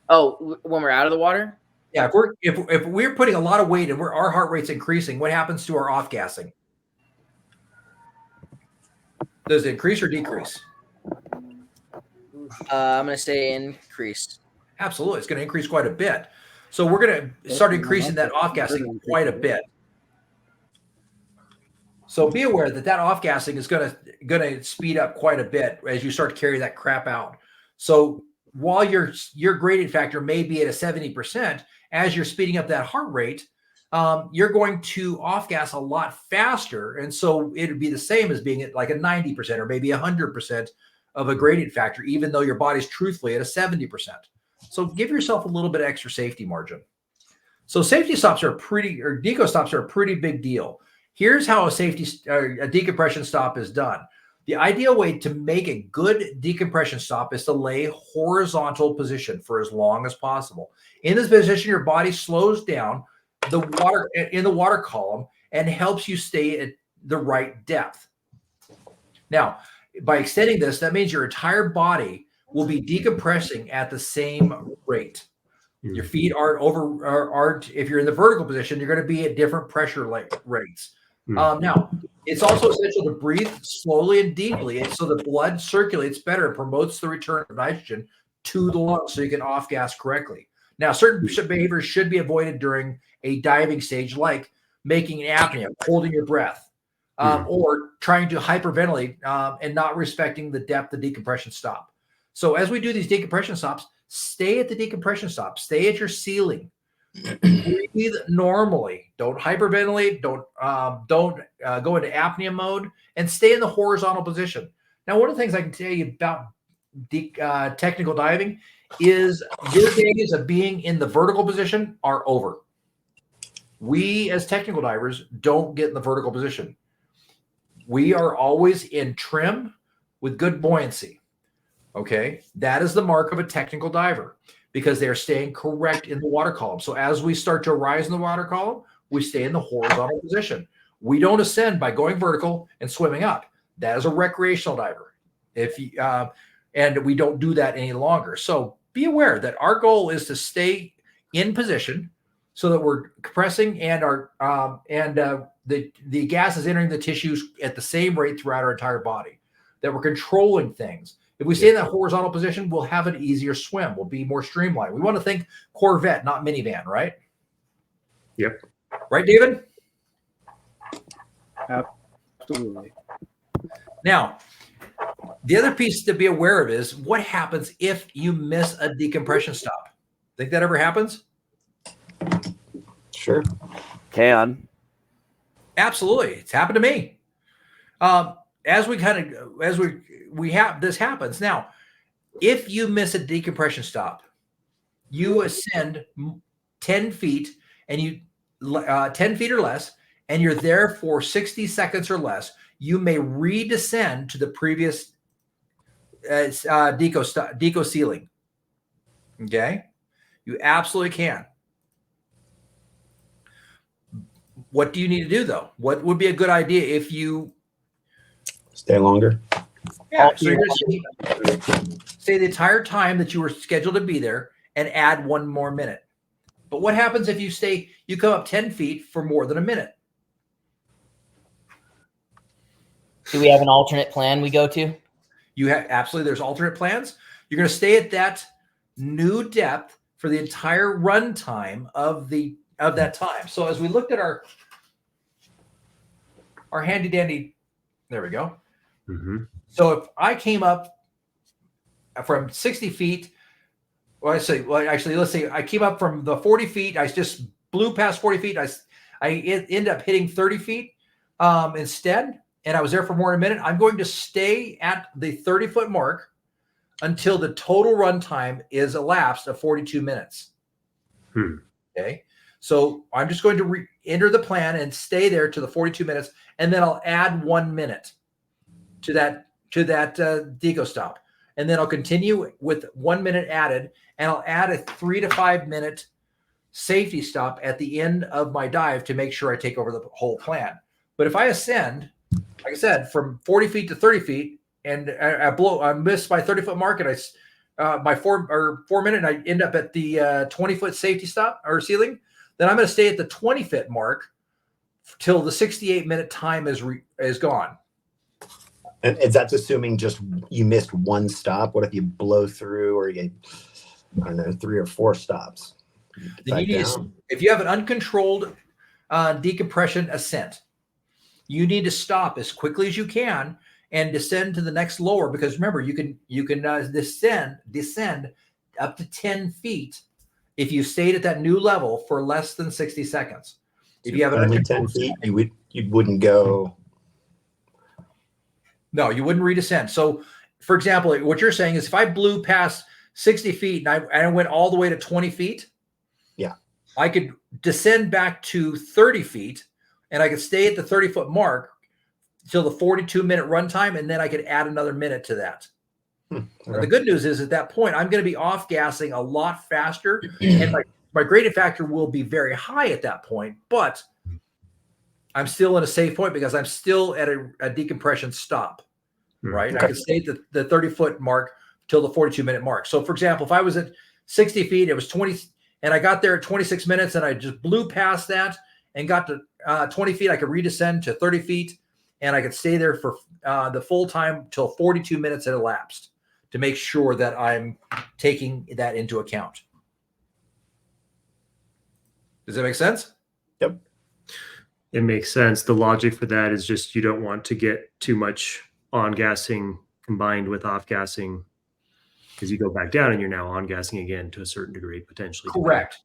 Oh, when we're out of the water? Yeah, if we're putting a lot of weight and our heart rate's increasing, what happens to our off-gassing? Does it increase or decrease? I'm going to say increase. Absolutely. It's going to increase quite a bit. So we're going to start increasing that off-gassing quite a bit. So be aware that off-gassing is going to speed up quite a bit as you start to carry that crap out. So while your gradient factor may be at a 70%, as you're speeding up that heart rate, you're going to off-gas a lot faster. And so it would be the same as being at like a 90% or maybe 100% of a gradient factor, even though your body's truthfully at a 70%. So give yourself a little bit of extra safety margin. So safety stops deco stops are a pretty big deal. Here's how a decompression stop is done. The ideal way to make a good decompression stop is to lay horizontal position for as long as possible. In this position, your body slows down the water column and helps you stay at the right depth. Now, by extending this, that means your entire body will be decompressing at the same rate. Your feet aren't if you're in the vertical position, you're going to be at different pressure rates. Now, it's also essential to breathe slowly and deeply so the blood circulates better and promotes the return of nitrogen to the lungs so you can off-gas correctly. Now, certain behaviors should be avoided during a diving stage, like making an apnea, holding your breath, or trying to hyperventilate and not respecting the depth of decompression stop. So as we do these decompression stops, stay at the decompression stop, stay at your ceiling. Breathe normally. Don't hyperventilate. Don't go into apnea mode, and stay in the horizontal position. Now, one of the things I can tell you about technical diving is your days of being in the vertical position are over. We, as technical divers, don't get in the vertical position. We are always in trim with good buoyancy. Okay, that is the mark of a technical diver, because they're staying correct in the water column. So as we start to rise in the water column, we stay in the horizontal position. We don't ascend by going vertical and swimming up. That is a recreational diver. And we don't do that any longer. So be aware that our goal is to stay in position so that we're compressing and the gas is entering the tissues at the same rate throughout our entire body, that we're controlling things. If we stay in that horizontal position, we'll have an easier swim. We'll be more streamlined. We want to think Corvette, not minivan, right? Yep. Right, David? Absolutely. Now, the other piece to be aware of is what happens if you miss a decompression stop. Think that ever happens? Sure. Can. Absolutely. It's happened to me. This happens. Now, if you miss a decompression stop, you ascend 10 feet and 10 feet or less, and you're there for 60 seconds or less, you may redescend to the previous deco ceiling. Okay? You absolutely can. What do you need to do, though? What would be a good idea if you Stay longer. Yeah, so you're going to stay the entire time that you were scheduled to be there and add 1 more minute. But what happens if you come up 10 feet for more than a minute? Do we have an alternate plan we go to? You have absolutely. There's alternate plans. You're going to stay at that new depth for the entire run time of that time. So as we looked at our handy dandy, there we go. Mm-hmm. So if I came up from 60 feet, let's say I came up from the 40 feet. I just blew past 40 feet. I ended up hitting 30 feet instead, and I was there for more than a minute. I'm going to stay at the 30-foot mark until the total run time is elapsed of 42 minutes. Okay. So I'm just going to enter the plan and stay there to the 42 minutes, and then I'll add 1 minute to that deco stop, and then I'll continue with 1 minute added, and I'll add a 3 to 5 minute safety stop at the end of my dive to make sure I take over the whole plan. But if I ascend, like I said, from 40 feet to 30 feet, and I miss my 30-foot mark, and my 4 minute, and I end up at the 20-foot safety stop or ceiling, then I'm going to stay at the 20-foot mark till the 68-minute time is gone. And that's assuming just you missed one stop. What if you blow through, or you get, I don't know, 3 or 4 stops? Then you need if you have an uncontrolled decompression ascent, you need to stop as quickly as you can and descend to the next lower, because remember, you can descend up to 10 feet if you stayed at that new level for less than 60 seconds. If you have only 10 feet, you wouldn't go. No, you wouldn't redescend. So, for example, what you're saying is if I blew past 60 feet and I went all the way to 20 feet, yeah, I could descend back to 30 feet, and I could stay at the 30-foot mark till the 42-minute runtime, and then I could add another minute to that. The good news is at that point, I'm going to be off gassing a lot faster, and my gradient factor will be very high at that point, but I'm still in a safe point because I'm still at a decompression stop, right? Okay. I can stay at the 30-foot mark till the 42-minute mark. So, for example, if I was at 60 feet, it was 20, and I got there at 26 minutes, and I just blew past that and got to 20 feet, I could redescend to 30 feet, and I could stay there for the full time till 42 minutes had elapsed to make sure that I'm taking that into account. Does that make sense? Yep. It makes sense. The logic for that is just you don't want to get too much on gassing combined with off gassing, because you go back down and you're now on gassing again to a certain degree, potentially. Correct.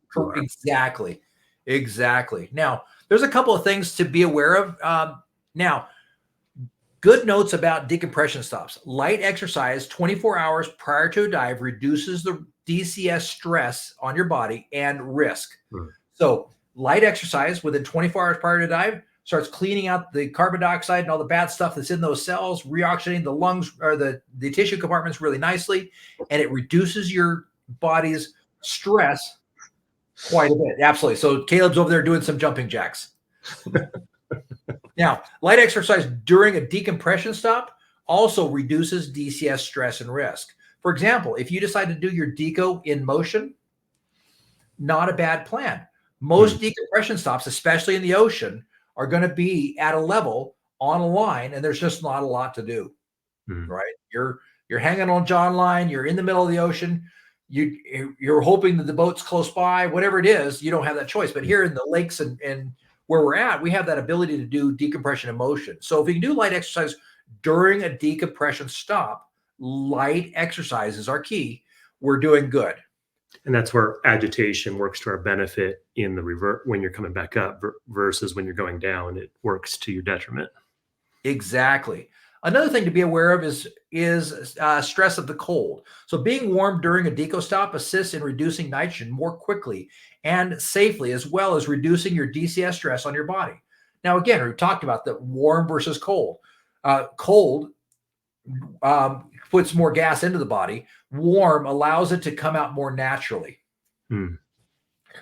Exactly. Now, there's a couple of things to be aware of. Now, good notes about decompression stops. Light exercise 24 hours prior to a dive reduces the DCS stress on your body and risk. So light exercise within 24 hours prior to dive starts cleaning out the carbon dioxide and all the bad stuff that's in those cells, reoxygenating the lungs or the tissue compartments really nicely, and it reduces your body's stress quite a bit. Absolutely. So Caleb's over there doing some jumping jacks. Now, light exercise during a decompression stop also reduces DCS stress and risk. For example, if you decide to do your deco in motion, not a bad plan. Most decompression stops, especially in the ocean, are going to be at a level on a line, and there's just not a lot to do, right? You're hanging on John line. You're in the middle of the ocean. You're hoping that the boat's close by. Whatever it is, you don't have that choice. But here in the lakes and where we're at, we have that ability to do decompression in motion. So if we can do light exercise during a decompression stop, light exercise is our key. We're doing good. And that's where agitation works to our benefit in the revert when you're coming back up versus when you're going down, it works to your detriment. Exactly. Another thing to be aware of is stress of the cold. So being warm during a deco stop assists in reducing nitrogen more quickly and safely, as well as reducing your DCS stress on your body. Now, again, we talked about the warm versus cold. Cold puts more gas into the body. Warm allows it to come out more naturally.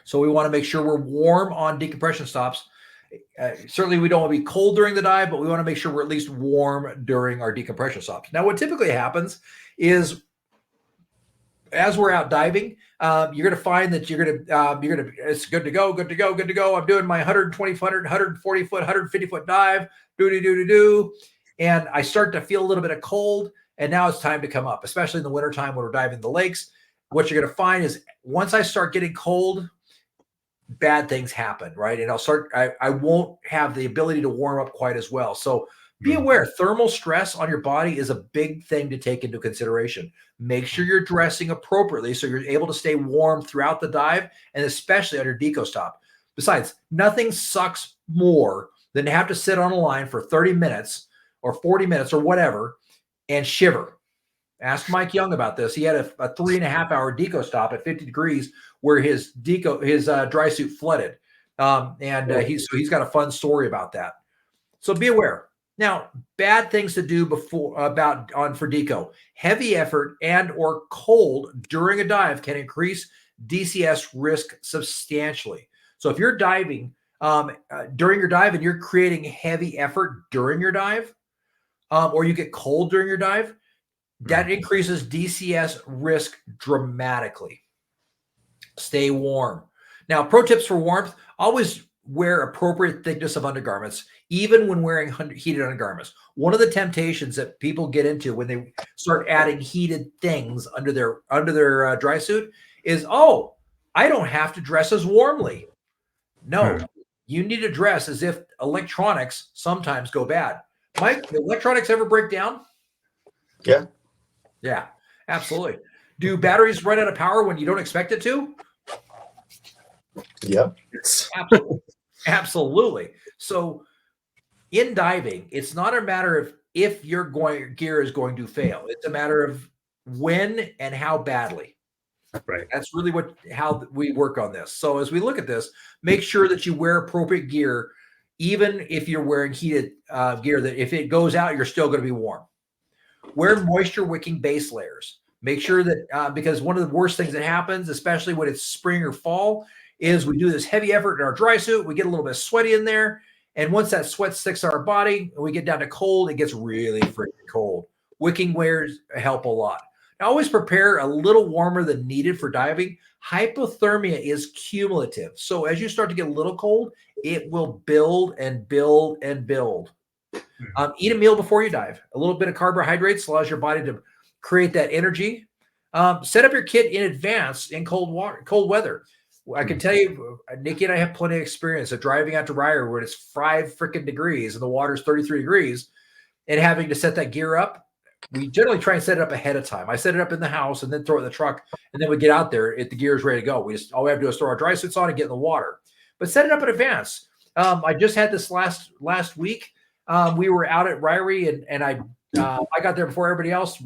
So we want to make sure we're warm on decompression stops. Certainly we don't want to be cold during the dive, but we want to make sure we're at least warm during our decompression stops. Now, what typically happens is as we're out diving, you're going to find that it's good to go. I'm doing my 120 foot, 140 foot, 150 foot dive, and I start to feel a little bit of cold, and now it's time to come up, especially in the wintertime when we're diving the lakes. What you're going to find is once I start getting cold, bad things happen, right? And I won't have the ability to warm up quite as well. So be aware, thermal stress on your body is a big thing to take into consideration. Make sure you're dressing appropriately so you're able to stay warm throughout the dive, and especially on your deco stop. Besides, nothing sucks more than to have to sit on a line for 30 minutes or 40 minutes or whatever and shiver. Ask Mike Young about this. He had a 3.5 hour deco stop at 50 degrees where his dry suit flooded. He's got a fun story about that. So be aware. Now, bad things to do for deco. Heavy effort and or cold during a dive can increase DCS risk substantially. So if you're diving during your dive and you're creating heavy effort during your dive, or you get cold during your dive, that increases DCS risk dramatically. Stay warm. Now, pro tips for warmth: always wear appropriate thickness of undergarments, even when wearing heated undergarments. One of the temptations that people get into when they start adding heated things under their dry suit is, oh, I don't have to dress as warmly. No, you need to dress as if electronics sometimes go bad. Mike, do electronics ever break down? Yeah. Yeah, absolutely. Do batteries run out of power when you don't expect it to? Yep. Absolutely. Absolutely. So in diving, it's not a matter of if your gear is going to fail. It's a matter of when and how badly. Right. That's really how we work on this. So as we look at this, make sure that you wear appropriate gear, even if you're wearing heated gear, that if it goes out, you're still going to be warm. Wear moisture wicking base layers. Make sure that, because one of the worst things that happens, especially when it's spring or fall, is we do this heavy effort in our dry suit. We get a little bit sweaty in there. And once that sweat sticks to our body and we get down to cold, it gets really freaking cold. Wicking layers help a lot. Now, always prepare a little warmer than needed for diving. Hypothermia is cumulative. So as you start to get a little cold, it will build and build and build. Eat a meal before you dive. A little bit of carbohydrates allows your body to create that energy. Set up your kit in advance in cold weather. I can tell you, Nikki and I have plenty of experience of driving out to Ryer where it's 5 freaking degrees and the water's 33 degrees and having to set that gear up. We generally try and set it up ahead of time. I set it up in the house and then throw it in the truck. And then we get out there, the gear is ready to go. All we have to do is throw our dry suits on and get in the water. But set it up in advance. I just had this last week. We were out at Ryrie and I got there before everybody else.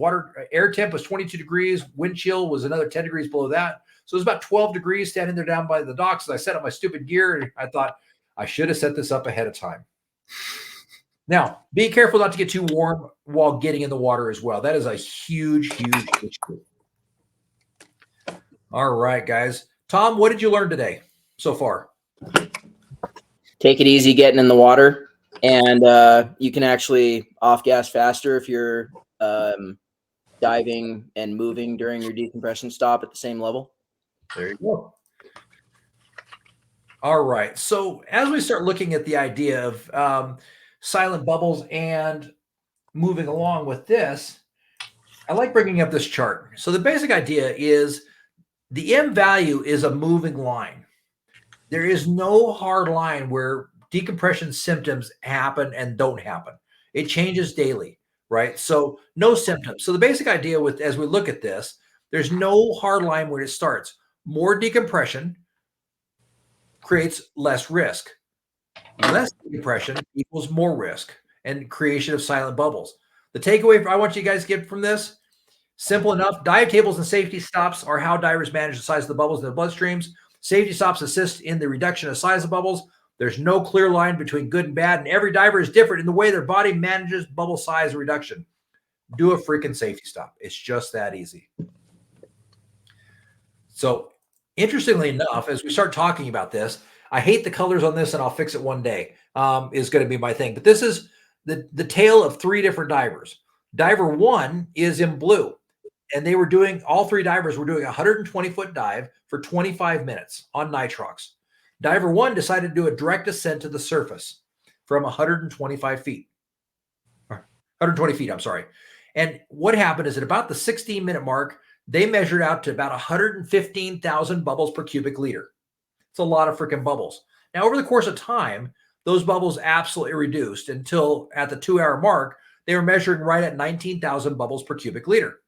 Air temp was 22 degrees. Wind chill was another 10 degrees below that. So it was about 12 degrees standing there down by the docks. I set up my stupid gear and I thought I should have set this up ahead of time. Now, be careful not to get too warm while getting in the water as well. That is a huge, huge issue. All right, guys. Tom, what did you learn today so far? Take it easy getting in the water. And you can actually off gas faster if you're diving and moving during your decompression stop at the same level. There you go. All right. So as we start looking at the idea of silent bubbles and moving along with this, I like bringing up this chart. So the basic idea is the M value is a moving line. There is no hard line where decompression symptoms happen and don't happen. It changes daily, right? So no symptoms. So the basic idea as we look at this, there's no hard line where it starts. More decompression creates less risk. Less decompression equals more risk and creation of silent bubbles. The takeaway I want you guys to get from this, simple enough. Dive tables and safety stops are how divers manage the size of the bubbles in their bloodstreams. Safety stops assist in the reduction of size of bubbles. There's no clear line between good and bad, and every diver is different in the way their body manages bubble size reduction. Do a freaking safety stop. It's just that easy. So interestingly enough, as we start talking about this, I hate the colors on this and I'll fix it one day, is going to be my thing. But this is the tale of 3 different divers. Diver 1 is in blue, and all 3 divers were doing a 120-foot dive for 25 minutes on nitrox. Diver 1 decided to do a direct ascent to the surface from 125 feet. 120 feet, I'm sorry. And what happened is at about the 16-minute mark, they measured out to about 115,000 bubbles per cubic liter. It's a lot of freaking bubbles. Now, over the course of time, those bubbles absolutely reduced until at the 2-hour mark, they were measuring right at 19,000 bubbles per cubic liter.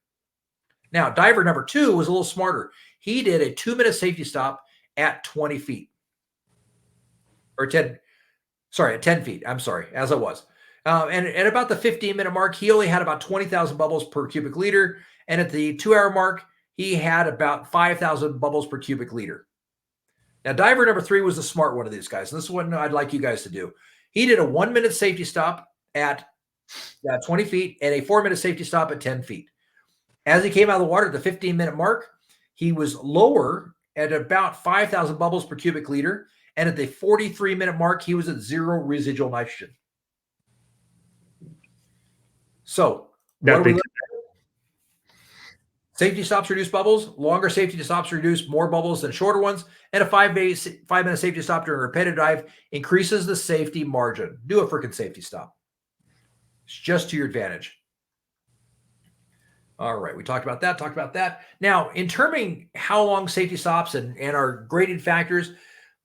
Now, diver number 2 was a little smarter. He did a 2-minute safety stop at 20 feet. Or 10 feet. I'm sorry, as I was. And at about the 15-minute mark, he only had about 20,000 bubbles per cubic liter. And at the 2-hour mark, he had about 5,000 bubbles per cubic liter. Now, diver number 3 was the smart one of these guys. And this is what I'd like you guys to do. He did a 1-minute safety stop at 20 feet and a 4-minute safety stop at 10 feet. As he came out of the water at the 15-minute mark, he was lower at about 5,000 bubbles per cubic liter. And at the 43-minute mark, he was at 0 residual nitrogen. So, safety stops reduce bubbles. Longer safety stops reduce more bubbles than shorter ones. And a 5-minute safety stop during a repetitive dive increases the safety margin. Do a freaking safety stop. It's just to your advantage. All right, we talked about that. Now, in determining how long safety stops and our grading factors,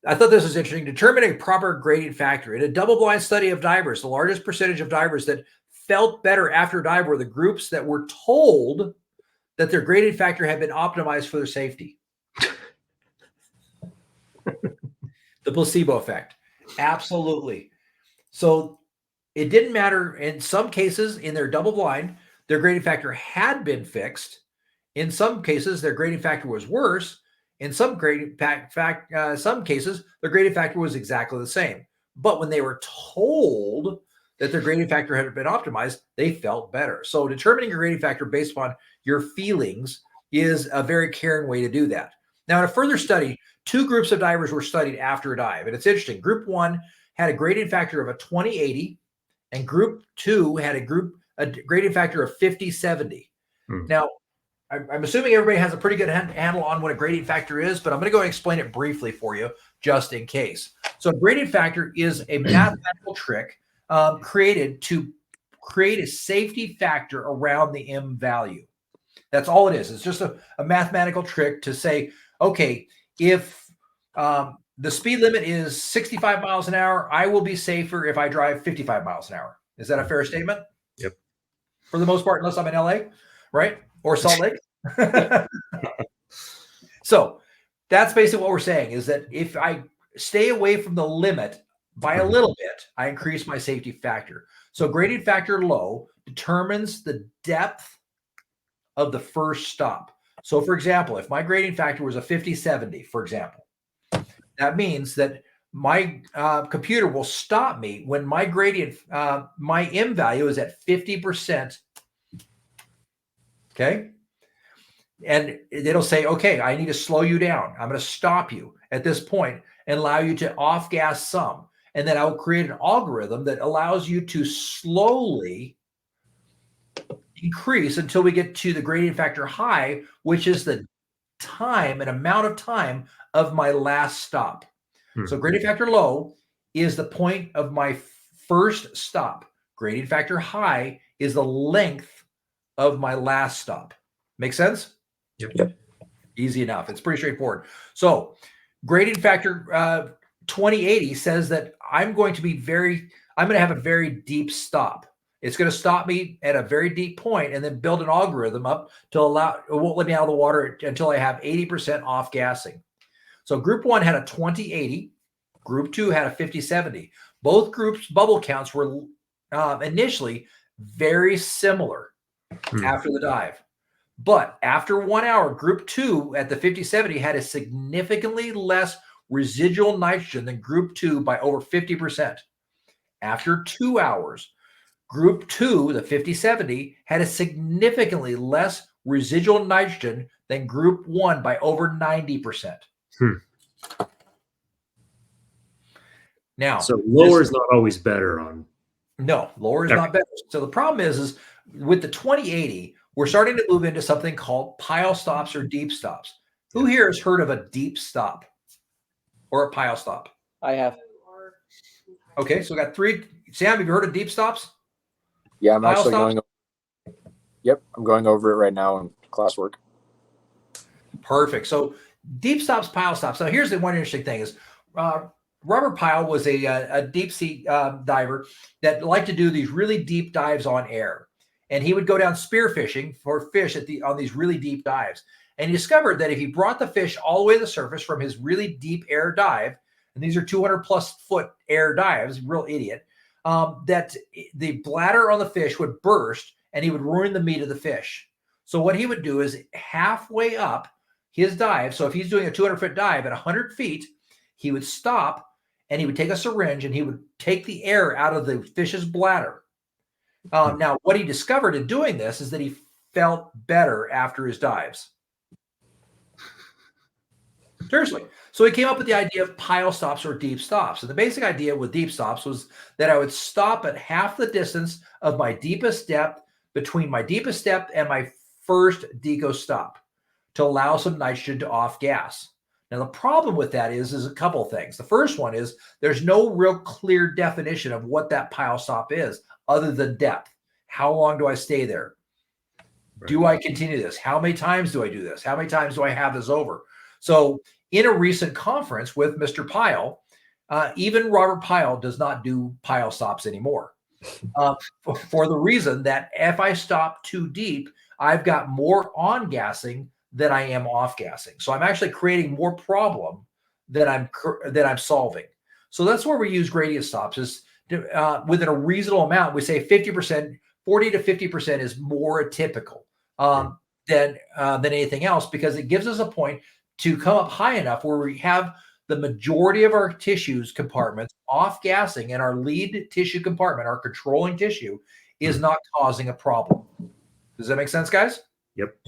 I thought this was interesting. Determining a proper grading factor. In a double-blind study of divers, the largest percentage of divers that felt better after a dive were the groups that were told that their grading factor had been optimized for their safety. The placebo effect. Absolutely. So it didn't matter. In some cases, in their double-blind, their grading factor had been fixed. In some cases, their grading factor was worse. In some some cases, their grading factor was exactly the same. But when they were told that their grading factor had been optimized, they felt better. So determining your grading factor based upon your feelings is a very caring way to do that. Now, in a further study, 2 groups of divers were studied after a dive. And it's interesting. Group 1 had a grading factor of a 20/80, and Group 2 had a grading factor of 50/70. Now, I'm assuming everybody has a pretty good handle on what a grading factor is, but I'm going to go and explain it briefly for you just in case. So a grading factor is a mathematical trick created to create a safety factor around the M value. That's all it is. It's just a mathematical trick to say, okay, if the speed limit is 65 miles an hour, I will be safer if I drive 55 miles an hour. Is that a fair statement? Yep. For the most part, unless I'm in LA, right? Or Salt Lake. So that's basically what we're saying, is that if I stay away from the limit by a little bit, I increase my safety factor. So grading factor low determines the depth of the first stop. So for example, if my grading factor was a 50/70, for example, that means that my computer will stop me when my gradient, my M value is at 50%. Okay. And it'll say, okay, I need to slow you down. I'm going to stop you at this point and allow you to off gas some. And then I'll create an algorithm that allows you to slowly increase until we get to the gradient factor high, which is the time and amount of time of my last stop. So gradient factor low is the point of my first stop. Gradient factor high is the length of my last stop. Make sense? Yep. Easy enough. It's pretty straightforward. So gradient factor 20/80 says that I'm going to have a very deep stop. It's going to stop me at a very deep point and then build an algorithm up to allow, it won't let me out of the water until I have 80% off gassing. So group 1 had a 20/80. Group 2 had a 50/70. Both groups' bubble counts were initially very similar after the dive. But after 1 hour, group 2 at the 50/70 had a significantly less residual nitrogen than group 2 by over 50%. After 2 hours, group 2, the 50/70, had a significantly less residual nitrogen than group 1 by over 90%. Now, so lower is not always better on. No, lower is not better. So the problem is with the 20/80, we're starting to move into something called pile stops or deep stops. Who here has heard of a deep stop or a pile stop? I have. Okay, so we got 3. Sam, have you heard of deep stops? Yeah, I'm Pile actually stops? going. Yep, I'm going over it right now in classwork. Perfect. So deep stops, pile stops. Now here's the one interesting thing is Robert Pyle was a deep sea diver that liked to do these really deep dives on air. And he would go down spearfishing for fish on these really deep dives. And he discovered that if he brought the fish all the way to the surface from his really deep air dive, and these are 200+ foot air dives, real idiot, that the bladder on the fish would burst and he would ruin the meat of the fish. So what he would do is halfway up his dive, so if he's doing a 200-foot dive at 100 feet, he would stop and he would take a syringe and he would take the air out of the fish's bladder. Now, what he discovered in doing this is that he felt better after his dives. Seriously. So he came up with the idea of pile stops or deep stops. And the basic idea with deep stops was that I would stop at half the distance of my deepest depth between my deepest depth and my first deco stop to allow some nitrogen to off gas. Now, the problem with that is a couple of things. The first one is there's no real clear definition of what that pile stop is other than depth. How long do I stay there? Right. Do I continue this? How many times do I do this? How many times do I have this over? So in a recent conference with Mr. Pyle, even Robert Pyle does not do pile stops anymore for the reason that if I stop too deep, I've got more on gassing than I am off gassing. So I'm actually creating more problem than I'm solving. So that's where we use gradient stops is within a reasonable amount. We say 50%, 40 to 50% is more typical than anything else, because it gives us a point to come up high enough where we have the majority of our tissues compartments off gassing, and our lead tissue compartment, our controlling tissue, is not causing a problem. Does that make sense, guys? Yep.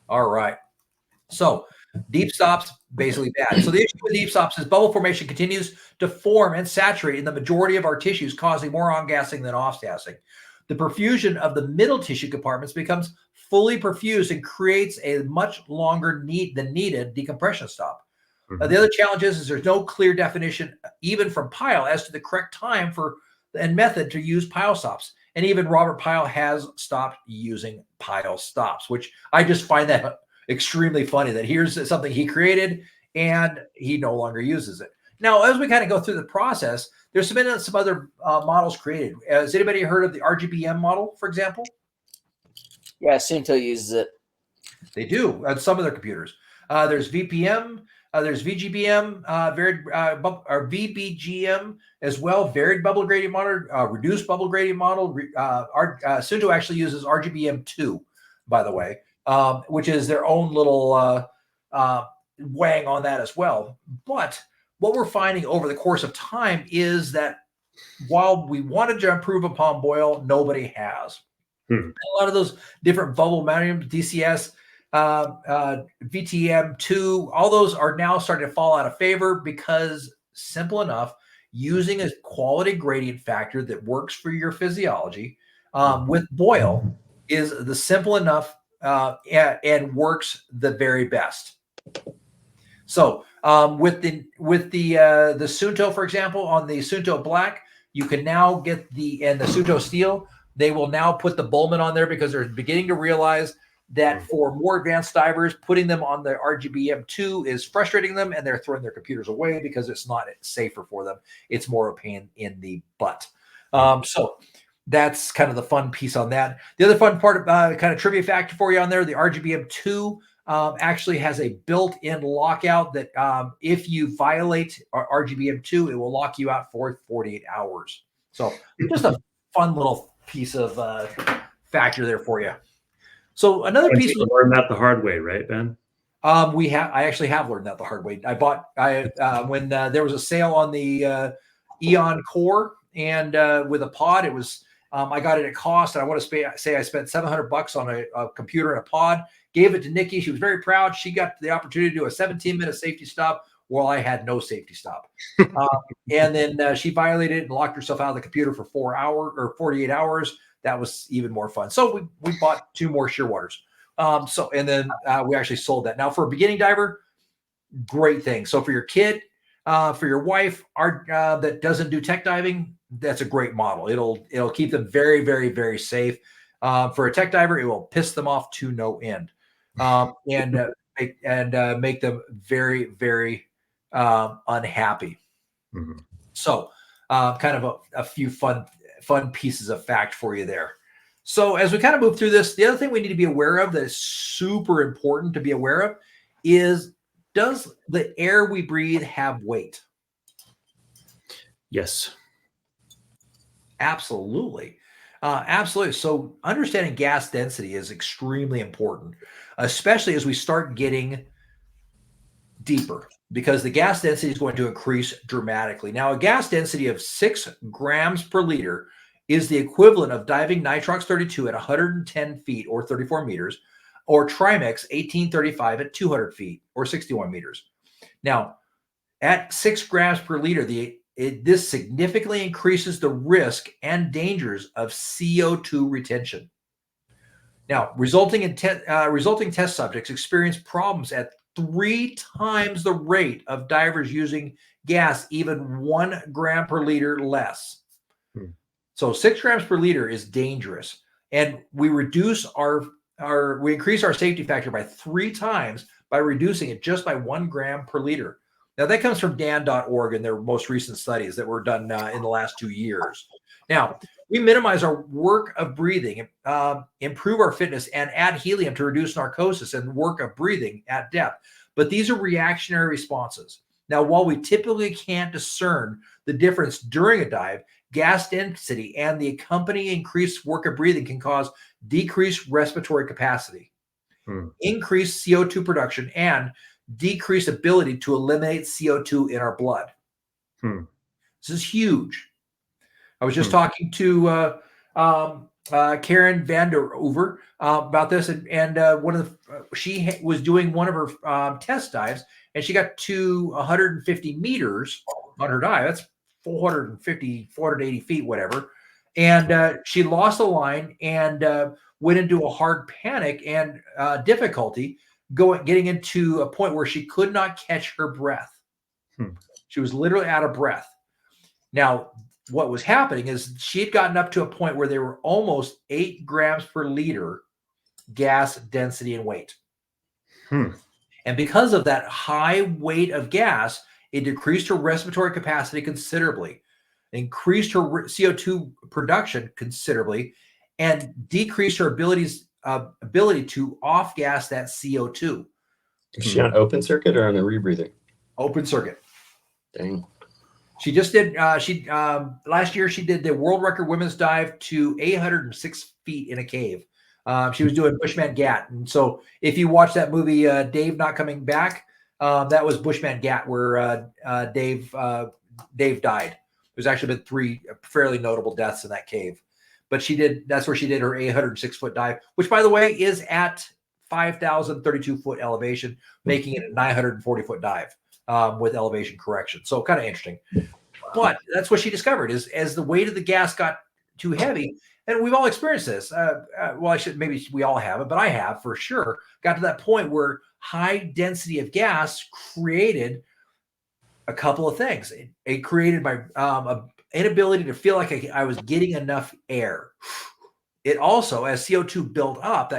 All right. So deep stops, basically bad. So the issue with deep stops is bubble formation continues to form and saturate in the majority of our tissues, causing more on-gassing than off-gassing. The perfusion of the middle tissue compartments becomes fully perfused and creates a much longer than needed decompression stop. The other challenge is there's no clear definition, even from Pyle, as to the correct time and method to use pile stops. And even Robert Pyle has stopped using pile stops, which I just find that extremely funny that here's something he created and he no longer uses it. Now, as we kind of go through the process, there's been some other models created. Has anybody heard of the RGBM model, for example? Yeah, Sunto uses it. They do on some of their computers. There's VPM, there's VGBM, or VBGM as well, varied bubble gradient model, reduced bubble gradient model. Sunto actually uses RGBM2, by the way, which is their own little wang on that as well. But what we're finding over the course of time is that while we wanted to improve upon Boyle, nobody has. A lot of those different bubble mounting, DCS, VTM2, all those are now starting to fall out of favor because, simple enough, using a quality gradient factor that works for your physiology with Boyle is the simple enough and works the very best. So with the Sunto, for example, on the Sunto Black, you can now get the Sunto Steel. They will now put the Bowman on there because they're beginning to realize that for more advanced divers, putting them on the RGBM2 is frustrating them, and they're throwing their computers away because it's not safer for them. It's more a pain in the butt. So that's kind of the fun piece on that. The other fun part, kind of trivia factor for you on there, the RGBM2 actually has a built-in lockout that if you violate RGBM2, it will lock you out for 48 hours. So just a fun little piece of factor there for you. So another piece. You learned that the hard way, right, Ben? I actually have learned that the hard way. When there was a sale on the Eon Core and with a pod, it was I got it at cost, and I want to say I spent $700 on a computer and a pod. Gave it to Nikki. She was very proud. She got the opportunity to do a 17-minute safety stop while I had no safety stop. And then she violated it and locked herself out of the computer for 48 hours. That was even more fun. So we bought 2 more Shearwaters. And then we actually sold that. Now for a beginning diver, great thing. So for your kid, for your wife, that doesn't do tech diving, that's a great model. It'll keep them very, very, very safe. For a tech diver, it will piss them off to no end. And make them very, very unhappy. So kind of a few fun pieces of fact for you there. So as we kind of move through this, the other thing we need to be aware of that is super important to be aware of is, does the air we breathe have weight? Yes. Absolutely. Absolutely. So understanding gas density is extremely important, especially as we start getting deeper. because the gas density is going to increase dramatically. Now, a gas density of 6 grams per liter is the equivalent of diving nitrox 32 at 110 feet or 34 meters, or Trimix 1835 at 200 feet or 61 meters. Now, at 6 grams per liter, this significantly increases the risk and dangers of CO2 retention. Now, resulting test subjects experienced problems at 3 times the rate of divers using gas even 1 gram per liter less. So 6 grams per liter is dangerous, and we increase our safety factor by 3 times by reducing it just by 1 gram per liter. Now, that comes from dan.org and their most recent studies that were done in the last 2 years. Now, we minimize our work of breathing, improve our fitness, and add helium to reduce narcosis and work of breathing at depth. But these are reactionary responses. Now, while we typically can't discern the difference during a dive, gas density and the accompanying increased work of breathing can cause decreased respiratory capacity, increased CO2 production, and decreased ability to eliminate CO2 in our blood. This is huge. I was just talking to Karen Vanderover about this, and she was doing one of her test dives, and she got to 150 meters on her dive. That's 480 feet, whatever. And she lost the line and went into a hard panic and difficulty getting into a point where she could not catch her breath. She was literally out of breath. Now, what was happening is she had gotten up to a point where they were almost 8 grams per liter gas density and weight. And because of that high weight of gas, it decreased her respiratory capacity considerably, increased her CO2 production considerably, and decreased her ability to off-gas that CO2. Is she on open circuit or on a rebreather? Open circuit. Dang. She just did, last year she did the world record women's dive to 806 feet in a cave. She was doing Bushman Gat. And so if you watch that movie, Dave Not Coming Back, that was Bushman Gat, where Dave died. There's actually been 3 fairly notable deaths in that cave. But that's where she did her 806 foot dive, which, by the way, is at 5,032 foot elevation, making it a 940 foot dive with elevation correction. So kind of interesting. But that's what she discovered is as the weight of the gas got too heavy, and we've all experienced this. Maybe we all haven't, but I have for sure, got to that point where high density of gas created a couple of things. It created my inability to feel like I was getting enough air. It also, as CO2 built up,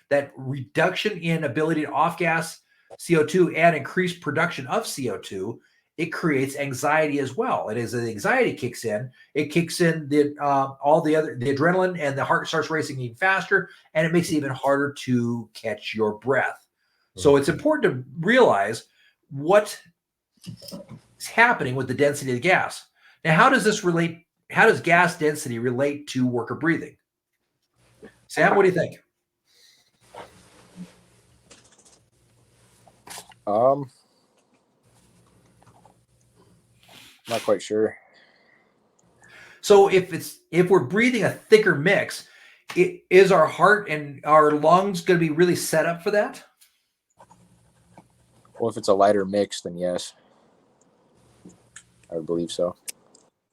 that reduction in ability to off-gas CO2 and increased production of CO2, it creates anxiety as well. And as the anxiety kicks in, it kicks in the adrenaline, and the heart starts racing even faster, and it makes it even harder to catch your breath. So it's important to realize what is happening with the density of the gas. Now, how does gas density relate to worker breathing? Sam, what do you think? Not quite sure. So if we're breathing a thicker mix, is our heart and our lungs going to be really set up for that? Well, if it's a lighter mix, then yes, I would believe so.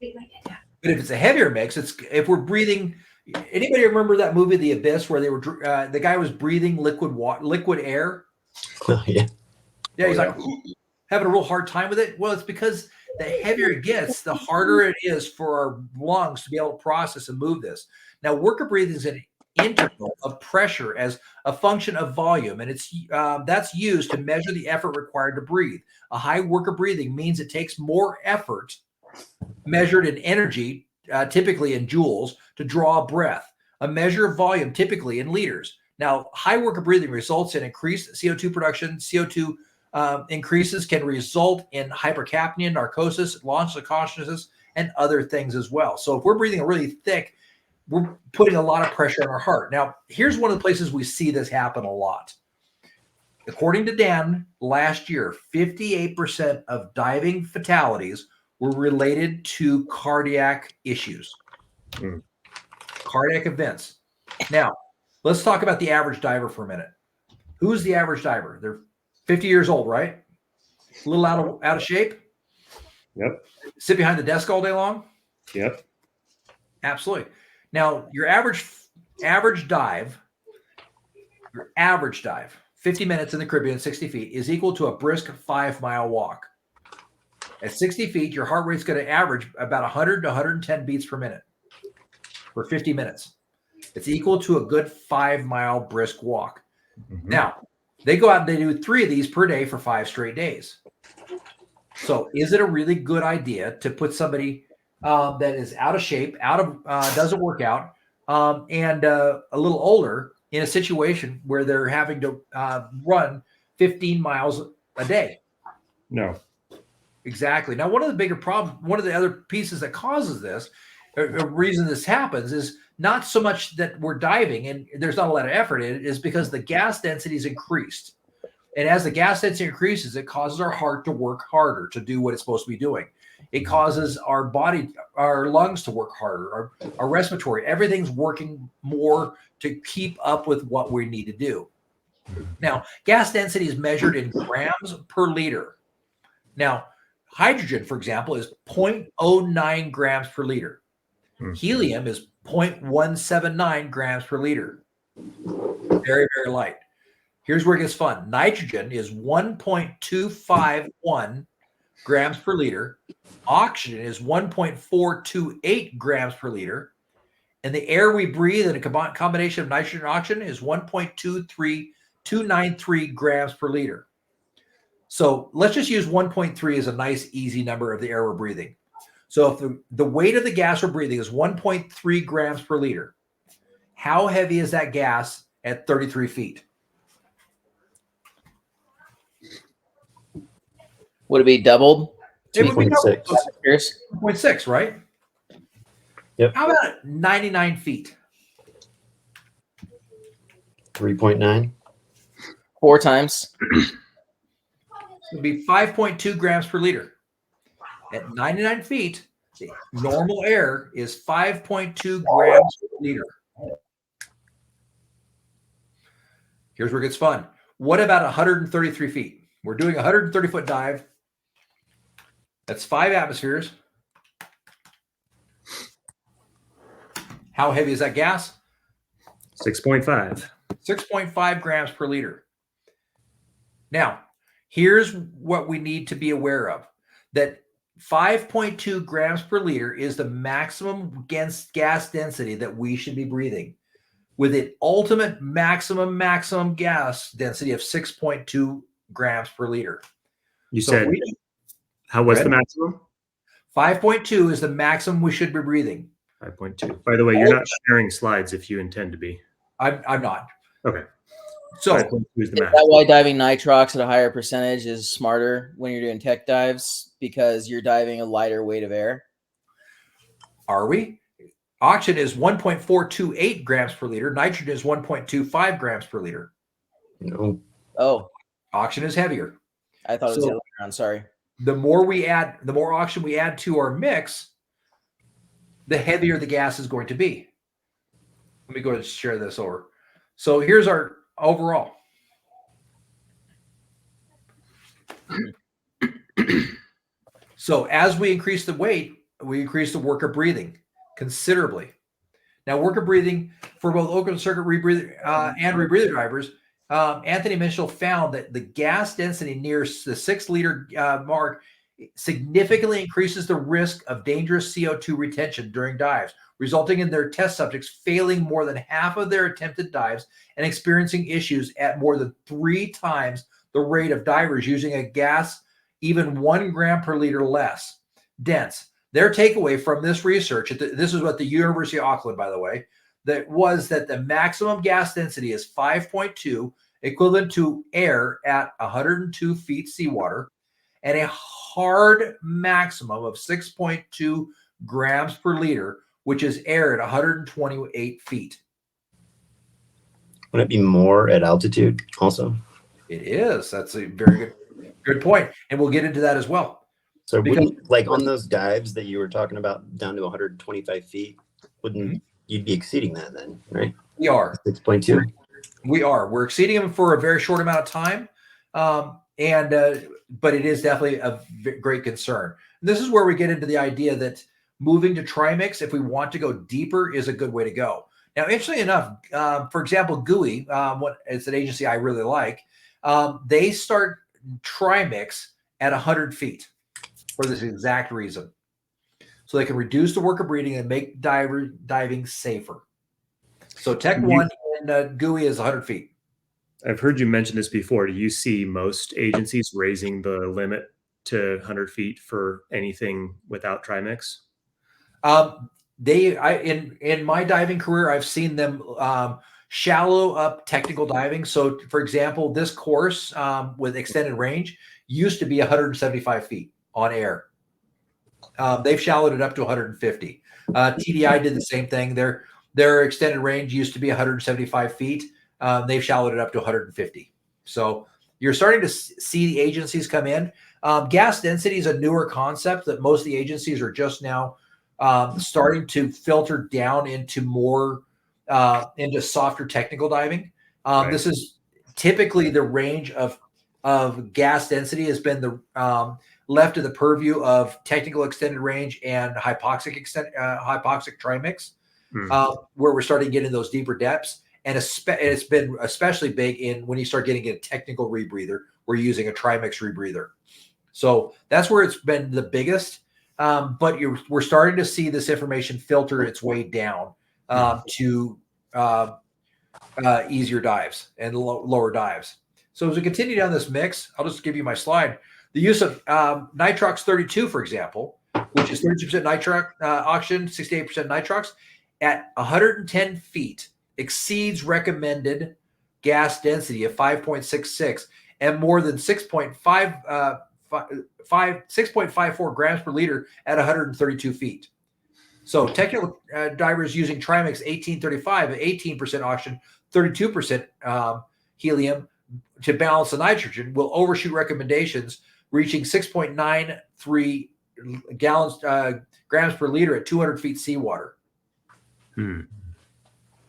But if it's a heavier mix, if we're breathing. Anybody remember that movie, The Abyss, where they were the guy was breathing liquid air? Oh, yeah. Yeah, he's like having a real hard time with it. Well, it's because the heavier it gets, the harder it is for our lungs to be able to process and move this. Now, worker breathing is an integral of pressure as a function of volume, and that's used to measure the effort required to breathe. A high worker breathing means it takes more effort measured in energy, typically in joules, to draw a breath. A measure of volume, typically in liters. Now, high worker breathing results in increased CO2 production. CO2 increases can result in hypercapnia, narcosis, loss of consciousness, and other things as well. So if we're breathing really thick, we're putting a lot of pressure on our heart. Now, here's one of the places we see this happen a lot. According to Dan, last year, 58% of diving fatalities were related to cardiac issues, cardiac events. Now, let's talk about the average diver for a minute. Who's the average diver? They're 50 years old, right? A little out of shape? Yep. Sit behind the desk all day long? Yep. Absolutely. Now, your average dive, 50 minutes in the Caribbean, 60 feet, is equal to a brisk 5-mile walk. At 60 feet, your heart rate's going to average about 100 to 110 beats per minute for 50 minutes. It's equal to a good 5-mile brisk walk. Now, they go out and they do 3 of these per day for 5 straight days. So is it a really good idea to put somebody that is out of shape, doesn't work out, and a little older in a situation where they're having to run 15 miles a day? No. Exactly. Now, one of the other pieces that causes this, a reason this happens, is not so much that we're diving and there's not a lot of effort in it, is because the gas density is increased. And as the gas density increases, it causes our heart to work harder to do what it's supposed to be doing. It causes our lungs to work harder, our respiratory, everything's working more to keep up with what we need to do. Now, gas density is measured in grams per liter. Now, hydrogen, for example, is 0.09 grams per liter. Helium is 0.179 grams per liter. Very, very light. Here's where it gets fun. Nitrogen is 1.251 grams per liter. Oxygen is 1.428 grams per liter. And the air we breathe in a combination of nitrogen and oxygen is 1.293 grams per liter. So let's just use 1.3 as a nice, easy number of the air we're breathing. So if the weight of the gas we're breathing is 1.3 grams per liter, how heavy is that gas at 33 feet? Would it be doubled? It would be 2.6. 2.6, right? Yep. How about 99 feet? 3.9. 4 times. It would be 5.2 grams per liter. At 99 feet, the normal air is 5.2 grams per liter. Here's where it gets fun. What about 133 feet? We're doing a 130-foot dive. That's 5 atmospheres. How heavy is that gas? 6.5. 6.5 grams per liter. Now, here's what we need to be aware of. That 5.2 grams per liter is the maximum gas density that we should be breathing, with an ultimate maximum gas density of 6.2 grams per liter. You said, how was the maximum? 5.2 is the maximum we should be breathing. 5.2. By the way, you're not sharing slides if you intend to be. I'm not. Okay. So 5.2 is the Is max. that why diving nitrox at a higher percentage is smarter when you're doing tech dives? Because you're diving a lighter weight of air? Are we? Oxygen is 1.428 grams per liter. Nitrogen is 1.25 grams per liter. No. Oh, Oxygen is heavier. I thought it was the other way around. Sorry. The more oxygen we add to our mix, the heavier the gas is going to be. Let me go ahead and share this over. So here's our overall. So as we increase the weight, we increase the work of breathing considerably. Now, work of breathing for both open circuit rebreather and rebreather divers, Anthony Mitchell found that the gas density near the 6 liter mark significantly increases the risk of dangerous CO2 retention during dives, resulting in their test subjects failing more than half of their attempted dives and experiencing issues at more than 3 times the rate of divers using a gas even 1 gram per liter less dense. Their takeaway from this research, this is what the University of Auckland, by the way, that was that the maximum gas density is 5.2, equivalent to air at 102 feet seawater, and a hard maximum of 6.2 grams per liter, which is air at 128 feet. Would it be more at altitude also? It is. That's a very good point. And we'll get into that as well. So Because- wouldn't, like on those dives that you were talking about down to 125 feet, wouldn't you'd be exceeding that then, right? We are. 6.2. We are. We're exceeding them for a very short amount of time. But it is definitely a great concern. This is where we get into the idea that moving to trimix, if we want to go deeper, is a good way to go. Now, interestingly enough, for example, GUI, it's an agency I really like. They start trimix at 100 feet for this exact reason. So they can reduce the work of breeding and make diving safer. So Tech 1 and GUI is 100 feet. I've heard you mention this before. Do you see most agencies raising the limit to 100 feet for anything without trimix? In my diving career, I've seen them shallow up technical diving. So, for example, this course with extended range used to be 175 feet on air. They've shallowed it up to 150. TDI did the same thing. Their extended range used to be 175 feet. They've shallowed it up to 150. So you're starting to see the agencies come in. Gas density is a newer concept that most of the agencies are just now starting to filter down into more into softer technical diving. Right. This is typically the range of gas density has been the left of the purview of technical extended range and hypoxic trimix, where we're starting to get in those deeper depths. And it's been especially big in when you start getting a technical rebreather, we're using a trimix rebreather. So that's where it's been the biggest. But we're starting to see this information filter its way down to easier dives and lower dives. So as we continue down this mix, I'll just give you my slide. The use of nitrox 32, for example, which is 32% nitrox oxygen, 68% nitrox, at 110 feet exceeds recommended gas density of 5.66 and more than 6.54 grams per liter at 132 feet. So technical divers using trimix 1835 at 18% oxygen, 32% helium to balance the nitrogen will overshoot recommendations, reaching 6.93 grams per liter at 200 feet seawater.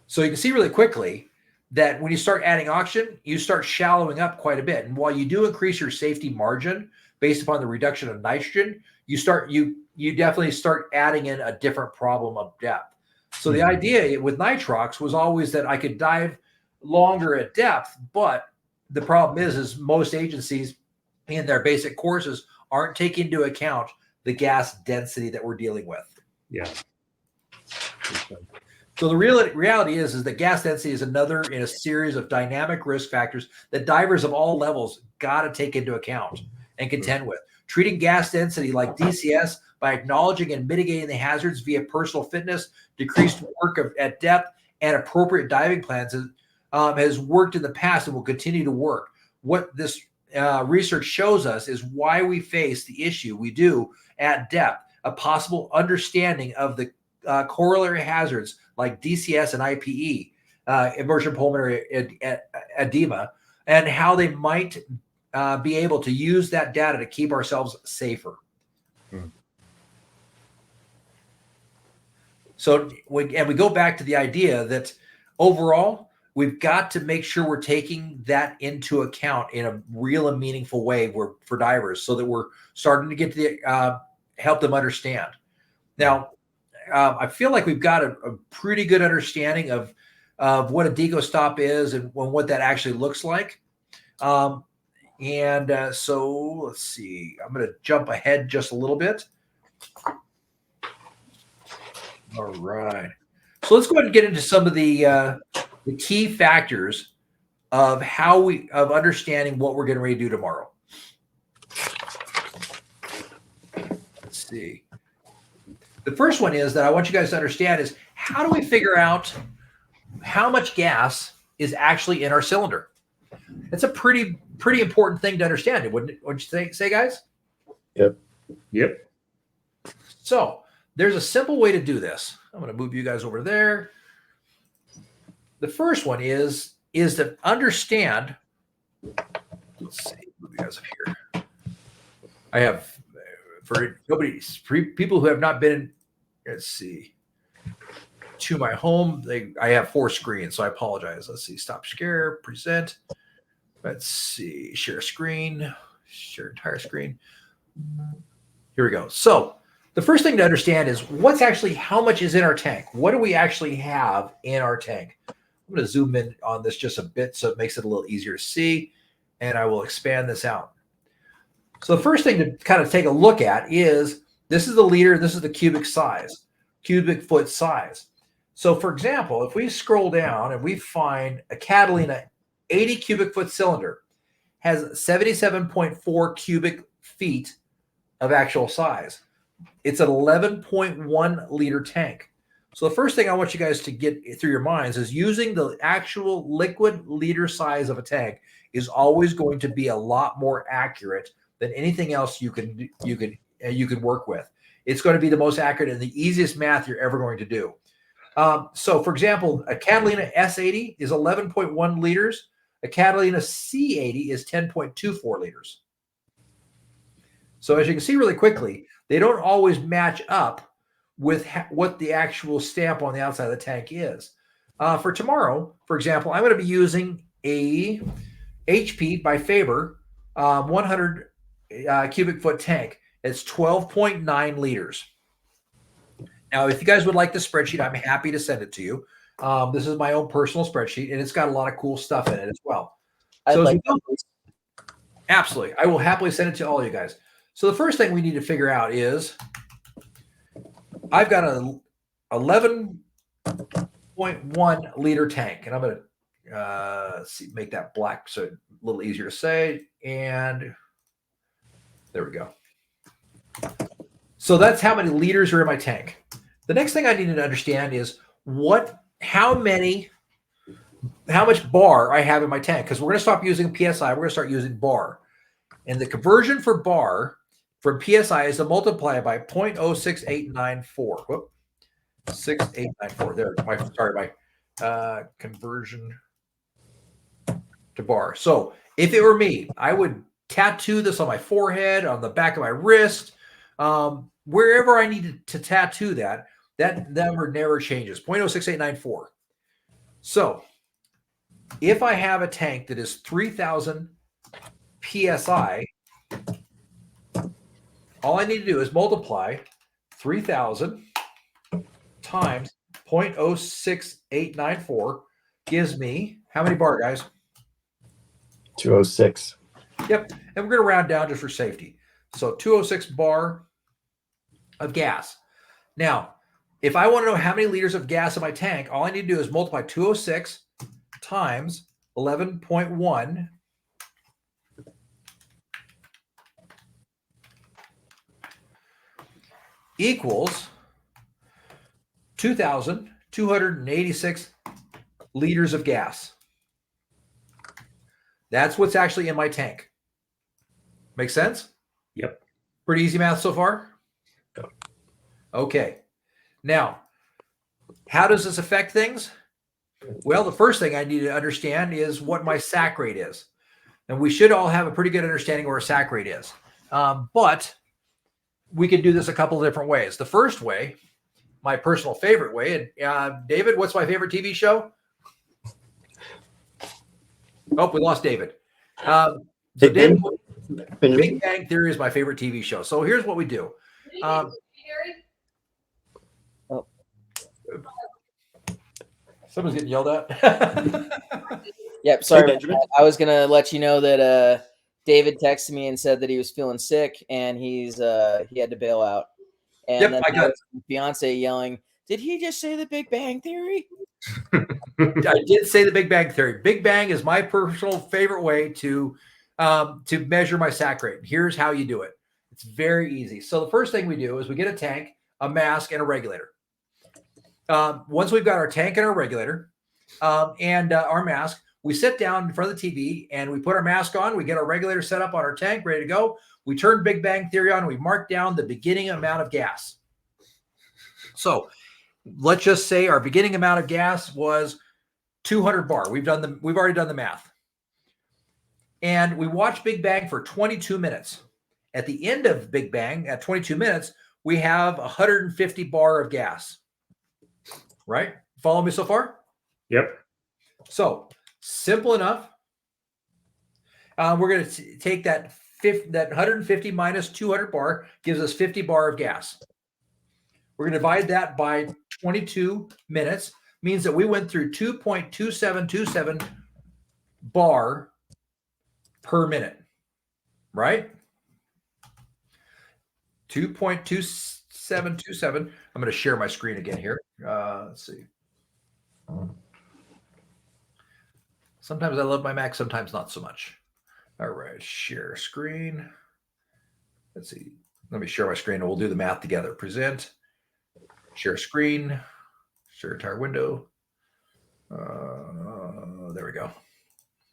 So you can see really quickly that when you start adding oxygen, you start shallowing up quite a bit. And while you do increase your safety margin based upon the reduction of nitrogen, you definitely start adding in a different problem of depth. So the idea with nitrox was always that I could dive longer at depth, but the problem is most agencies in their basic courses aren't taking into account the gas density that we're dealing with. Yeah. So the reality is that gas density is another in a series of dynamic risk factors that divers of all levels got to take into account and contend with. Treating gas density like DCS by acknowledging and mitigating the hazards via personal fitness, decreased work at depth, and appropriate diving plans has worked in the past and will continue to work. What this research shows us is why we face the issue we do at depth, a possible understanding of the corollary hazards like DCS and IPE, immersion pulmonary edema, and how they might be able to use that data to keep ourselves safer. So we go back to the idea that overall, we've got to make sure we're taking that into account in a real and meaningful way for divers so that we're starting to get to help them understand. Now, I feel like we've got a pretty good understanding of what a deco stop is and what that actually looks like. So let's see. I'm going to jump ahead just a little bit. All right. So let's go ahead and get into some of the key factors of understanding what we're getting ready to do tomorrow. Let's see. The first one is that I want you guys to understand is how do we figure out how much gas is actually in our cylinder? It's a pretty important thing to understand. Wouldn't you say, guys? Yep. So there's a simple way to do this. I'm going to move you guys over there. The first one is to understand Let's see, move you guys up here. I have for people who have not been. Let's see. To my home, I have 4 screens, so I apologize. Let's see. Stop share, present. Let's see. Share screen. Share entire screen. Here we go. So the first thing to understand is how much is in our tank? What do we actually have in our tank? I'm going to zoom in on this just a bit so it makes it a little easier to see, and I will expand this out. So the first thing to kind of take a look at is this is the liter, this is the cubic foot size. So for example, if we scroll down and we find a Catalina 80 cubic foot cylinder has 77.4 cubic feet of actual size. It's an 11.1 liter tank. So the first thing I want you guys to get through your minds is using the actual liquid liter size of a tank is always going to be a lot more accurate than anything else you can work with. It's going to be the most accurate and the easiest math you're ever going to do. So for example, a Catalina S80 is 11.1 liters. A Catalina C80 is 10.24 liters. So as you can see really quickly, they don't always match up with what the actual stamp on the outside of the tank is. For tomorrow, for example, I'm going to be using a HP by Faber 100 cubic foot tank. It's 12.9 liters. Now, if you guys would like the spreadsheet, I'm happy to send it to you. This is my own personal spreadsheet, and it's got a lot of cool stuff in it as well. Absolutely. I will happily send it to all you guys. So the first thing we need to figure out is I've got an 11.1 liter tank, and I'm going to make that black so it's a little easier to say. And there we go. So that's how many liters are in my tank. The next thing I need to understand is how much bar I have in my tank, because we're going to stop using PSI. We're going to start using bar. And the conversion for bar from PSI is to multiply by 0.06894. Whoop. 6894. There. My conversion to bar. So if it were me, I would tattoo this on my forehead, on the back of my wrist, wherever I needed to tattoo that number never changes. 0.06894. So if I have a tank that is 3,000 PSI, all I need to do is multiply 3,000 times 0.06894 gives me how many bar, guys? 206. Yep. And we're going to round down just for safety. So 206 bar of gas. Now, if I want to know how many liters of gas in my tank, all I need to do is multiply 206 times 11.1 equals 2,286 liters of gas. That's what's actually in my tank. Make sense? Yep. Pretty easy math so far? Okay. Now, how does this affect things? Well, the first thing I need to understand is what my sack rate is. And we should all have a pretty good understanding where a sack rate is. But we can do this a couple of different ways. The first way, my personal favorite way, and David, what's my favorite TV show? Oh, we lost David. Big Bang Theory is my favorite TV show. So here's what we do. Someone's getting yelled at. Yep. Sorry. I was going to let you know that David texted me and said that he was feeling sick and he had to bail out. And then I got fiance yelling, "Did he just say the Big Bang Theory?" I did say the Big Bang Theory. Big Bang is my personal favorite way to measure my sack rate. Here's how you do it. It's very easy. So the first thing we do is we get a tank, a mask, and a regulator. Once we've got our tank and our regulator and our mask, we sit down in front of the TV and we put our mask on. We get our regulator set up on our tank, ready to go. We turn Big Bang Theory on. And we mark down the beginning amount of gas. So let's just say our beginning amount of gas was 200 bar. We've already done the math. and we watch Big Bang for 22 minutes. At the end of Big Bang, at 22 minutes, we have 150 bar of gas. Right? Follow me so far? Yep. So simple enough. We're going to take that 150 minus 200 bar gives us 50 bar of gas. We're going to divide that by 22 minutes. Means that we went through 2.2727 bar per minute. Right? 2.2727. I'm going to share my screen again here. Let's see. Sometimes I love my Mac, sometimes not so much. All right, share screen. Let's see. Let me share my screen and we'll do the math together. Present, share screen, share entire window. There we go.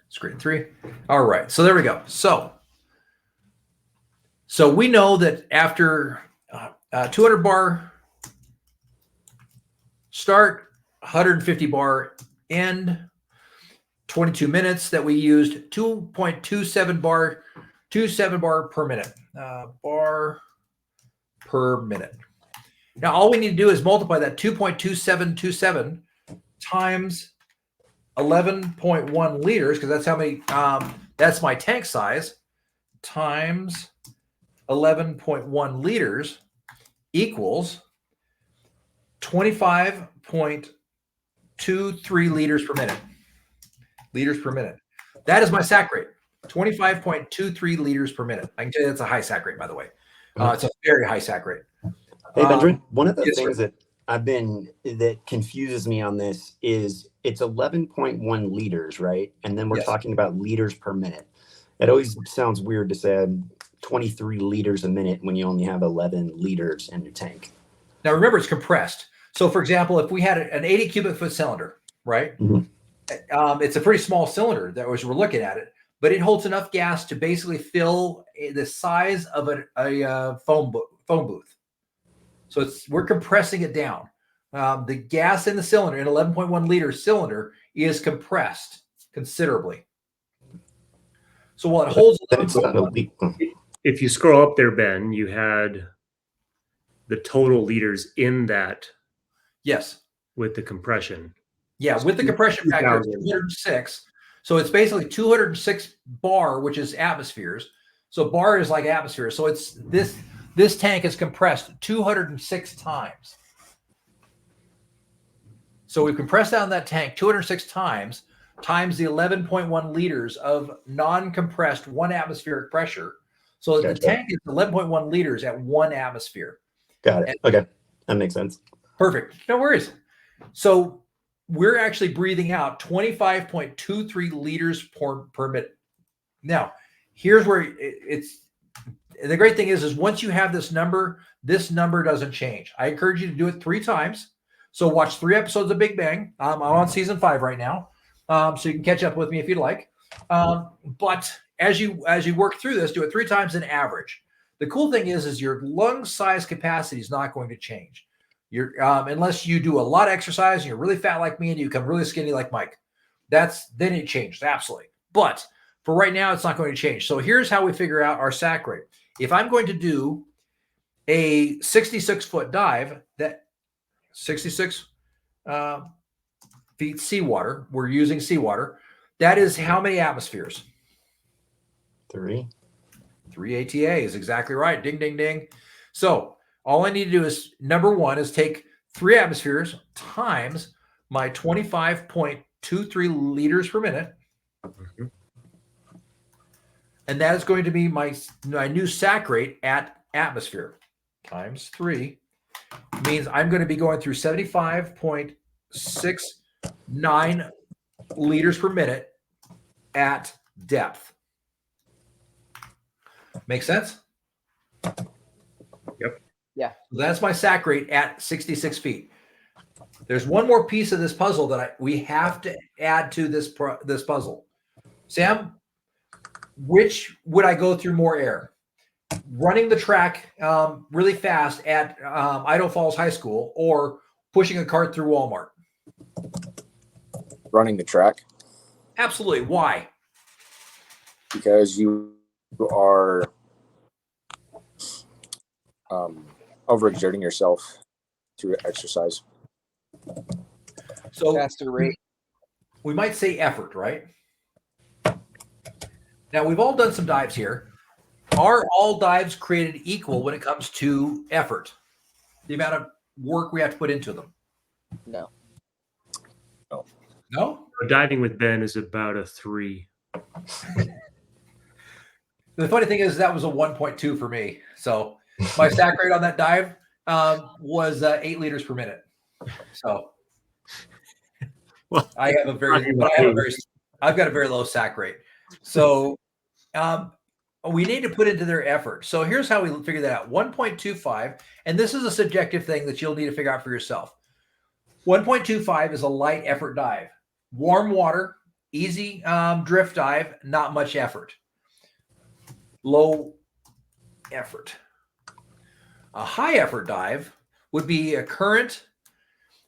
Screen 3. All right, so there we go. So we know that after 200 bar start, 150 bar end, 22 minutes that we used 2.27 bar, 27 bar per minute, bar per minute. Now, all we need to do is multiply that 2.2727 times 11.1 liters, because that's how many, that's my tank size, times 11.1 liters equals 25.23 liters per minute. Liters per minute. That is my sac rate, 25.23 liters per minute. I can tell you that's a high sac rate, by the way. It's a very high sac rate. Hey, Benjamin, one of the yes, things sir. that confuses me on this is it's 11.1 liters, right? And then we're Yes. talking about liters per minute. It always sounds weird to say 23 liters a minute when you only have 11 liters in your tank. Now, remember, it's compressed. So, for example, if we had an 80 cubic foot cylinder, right? Mhm. It's a pretty small cylinder that was, we're looking at it, but it holds enough gas to basically fill the size of a phone booth. So we're compressing it down. The gas in the cylinder, an 11.1 liter cylinder, is compressed considerably. So while it holds It's not a 11.1, If you scroll up there, Ben, you had the total liters in that yes. with the compression. Yeah, with the compression factor, 2,000. 206. So it's basically 206 bar, which is atmospheres. So bar is like atmosphere. So it's this tank is compressed 206 times. So we've compressed down that tank 206 times the 11.1 liters of non-compressed 1 atmospheric pressure. So the tank is 11.1 liters at 1 atmosphere. Got it. Okay, that makes sense. Perfect. No worries. So we're actually breathing out 25.23 liters per minute. Now, here's where it's the great thing is once you have this number doesn't change. I encourage you to do it 3 times. So watch 3 episodes of Big Bang. I'm on season 5 right now, so you can catch up with me if you'd like. But as you work through this, do it 3 times an average. The cool thing is your lung size capacity is not going to change. You're unless you do a lot of exercise and you're really fat like me and you become really skinny like Mike. Then it changes, absolutely. But for right now, it's not going to change. So here's how we figure out our sac rate. If I'm going to do a 66-foot dive, that 66 feet seawater, we're using seawater. That is how many atmospheres? 3. 3 ATA is exactly right. Ding, ding, ding. So all I need to do is, number 1 is take 3 atmospheres times my 25.23 liters per minute. Mm-hmm. And that is going to be my new sac rate at atmosphere times 3. Means I'm going to be going through 75.69 liters per minute at depth. Make sense? Yep. Yeah. So that's my sac rate at 66 feet. There's one more piece of this puzzle that we have to add to this puzzle. Sam, which would I go through more air? Running the track really fast at Idaho Falls High School or pushing a cart through Walmart? Running the track. Absolutely. Why? because you are overexerting yourself through exercise. So Faster rate. we might say effort, right? Now, we've all done some dives here. Are all dives created equal when it comes to effort? The amount of work we have to put into them? No. No? Diving with Ben is about a 3. The funny thing is that was a 1.2 for me. So my stack rate on that dive was 8 liters per minute. So Well, I have a very, but I've got a very low sack rate. So we need to put into their effort. So here's how we figure that out. 1.25, and this is a subjective thing that you'll need to figure out for yourself. 1.25 is a light effort dive. Warm water, easy drift dive, not much effort. Low effort. A high effort dive would be a current,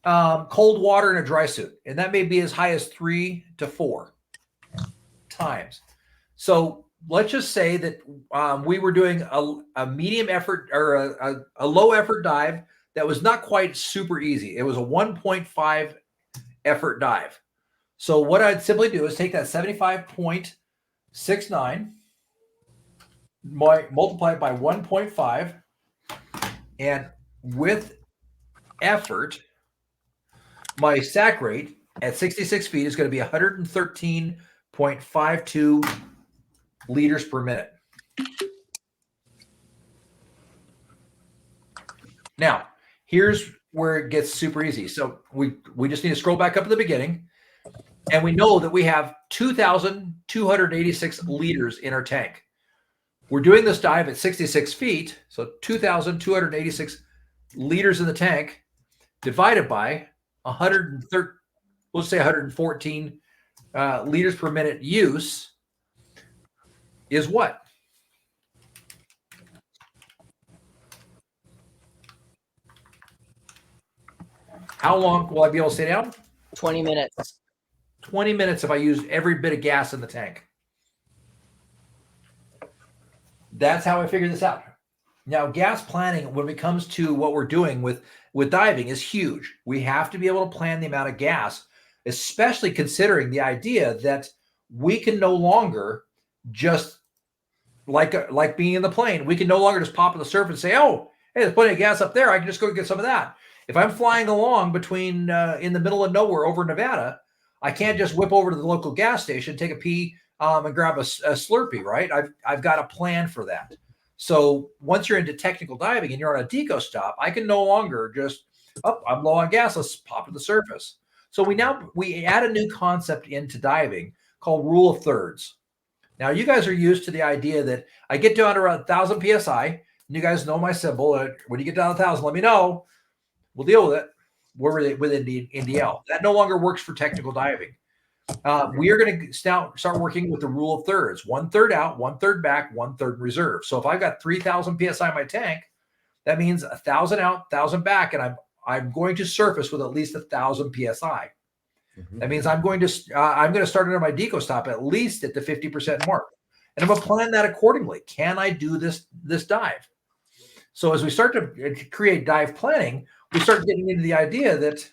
cold water, and a dry suit. And that may be as high as 3 to 4 times. So let's just say that we were doing a medium effort or a low effort dive that was not quite super easy. It was a 1.5 effort dive. So what I'd simply do is take that 75.69, multiply it by 1.5, and with effort, my sack rate at 66 feet is going to be 113.52 liters per minute. Now, here's where it gets super easy. So we just need to scroll back up to the beginning, and we know that we have 2,286 liters in our tank. We're doing this dive at 66 feet, so 2,286 liters in the tank divided by 113, let's say 114 liters per minute use is what? How long will I be able to stay down? 20 minutes. 20 minutes if I use every bit of gas in the tank. That's how I figured this out. Now, gas planning, when it comes to what we're doing with diving, is huge. We have to be able to plan the amount of gas, especially considering the idea that we can no longer just, like being in the plane, we can no longer just pop on the surface and say, oh, hey, there's plenty of gas up there. I can just go get some of that. If I'm flying along between in the middle of nowhere over Nevada, I can't just whip over to the local gas station, take a pee, and grab a Slurpee, right? I've got a plan for that. So once you're into technical diving and you're on a deco stop, I can no longer just, oh, I'm low on gas, let's pop to the surface. So we add a new concept into diving called rule of thirds. Now you guys are used to the idea that I get down to around 1,000 PSI, and you guys know my symbol. When you get down to 1,000, let me know. We'll deal with it. We're within the NDL. That no longer works for technical diving. We are going to start working with the rule of thirds: 1/3 out, 1/3 back, 1/3 reserve. So if I've got 3,000 PSI in my tank, that means 1,000 out, 1,000 back, and I'm going to surface with at least 1,000 PSI. Mm-hmm. That means I'm going to start under my deco stop at least at the 50% mark, and I'm going to plan that accordingly. Can I do this dive? So as we start to create dive planning, we start getting into the idea that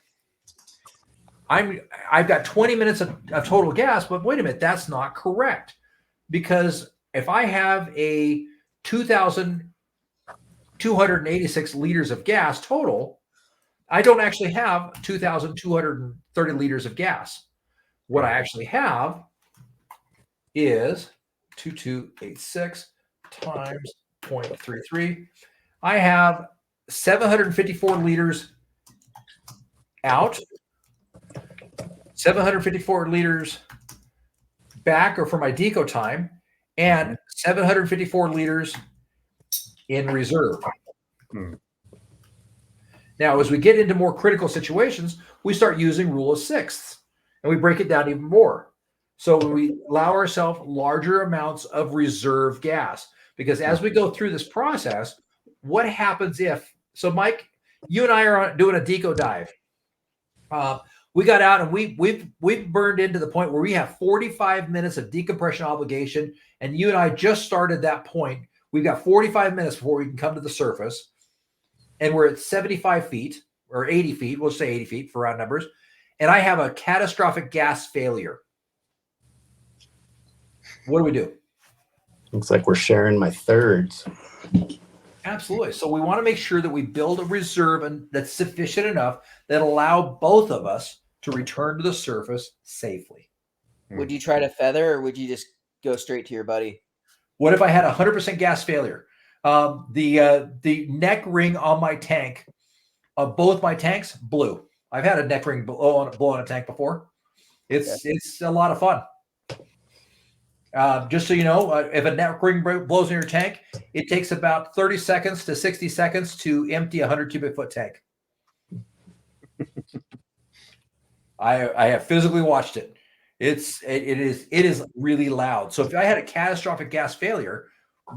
I've got 20 minutes of total gas, but wait a minute, that's not correct. Because if I have a 2,286 liters of gas total, I don't actually have 2,230 liters of gas. What I actually have is 2,286 times 0.33. I have 754 liters out, 754 liters back or for my deco time, and 754 liters in reserve. Now, as we get into more critical situations, we start using rule of sixths, and we break it down even more. So we allow ourselves larger amounts of reserve gas, because as we go through this process, what happens if, so Mike, you and I are doing a deco dive. We got out and we've burned into the point where we have 45 minutes of decompression obligation. And you and I just started that point. We've got 45 minutes before we can come to the surface. And we're at 75 feet or 80 feet. We'll say 80 feet for round numbers. And I have a catastrophic gas failure. What do we do? Looks like we're sharing my thirds. Absolutely. So we want to make sure that we build a reserve and that's sufficient enough that allow both of us to return to the surface safely. Would you try to feather, or would you just go straight to your buddy? What if I had 100% gas failure? The neck ring on my tank, of both my tanks, blew. I've had a neck ring blow on a tank before. It's a lot of fun. Just so you know, if a neck ring blows in your tank, it takes about 30 seconds to 60 seconds to empty a 100 cubic foot tank. I have physically watched it. It is really loud. So if I had a catastrophic gas failure,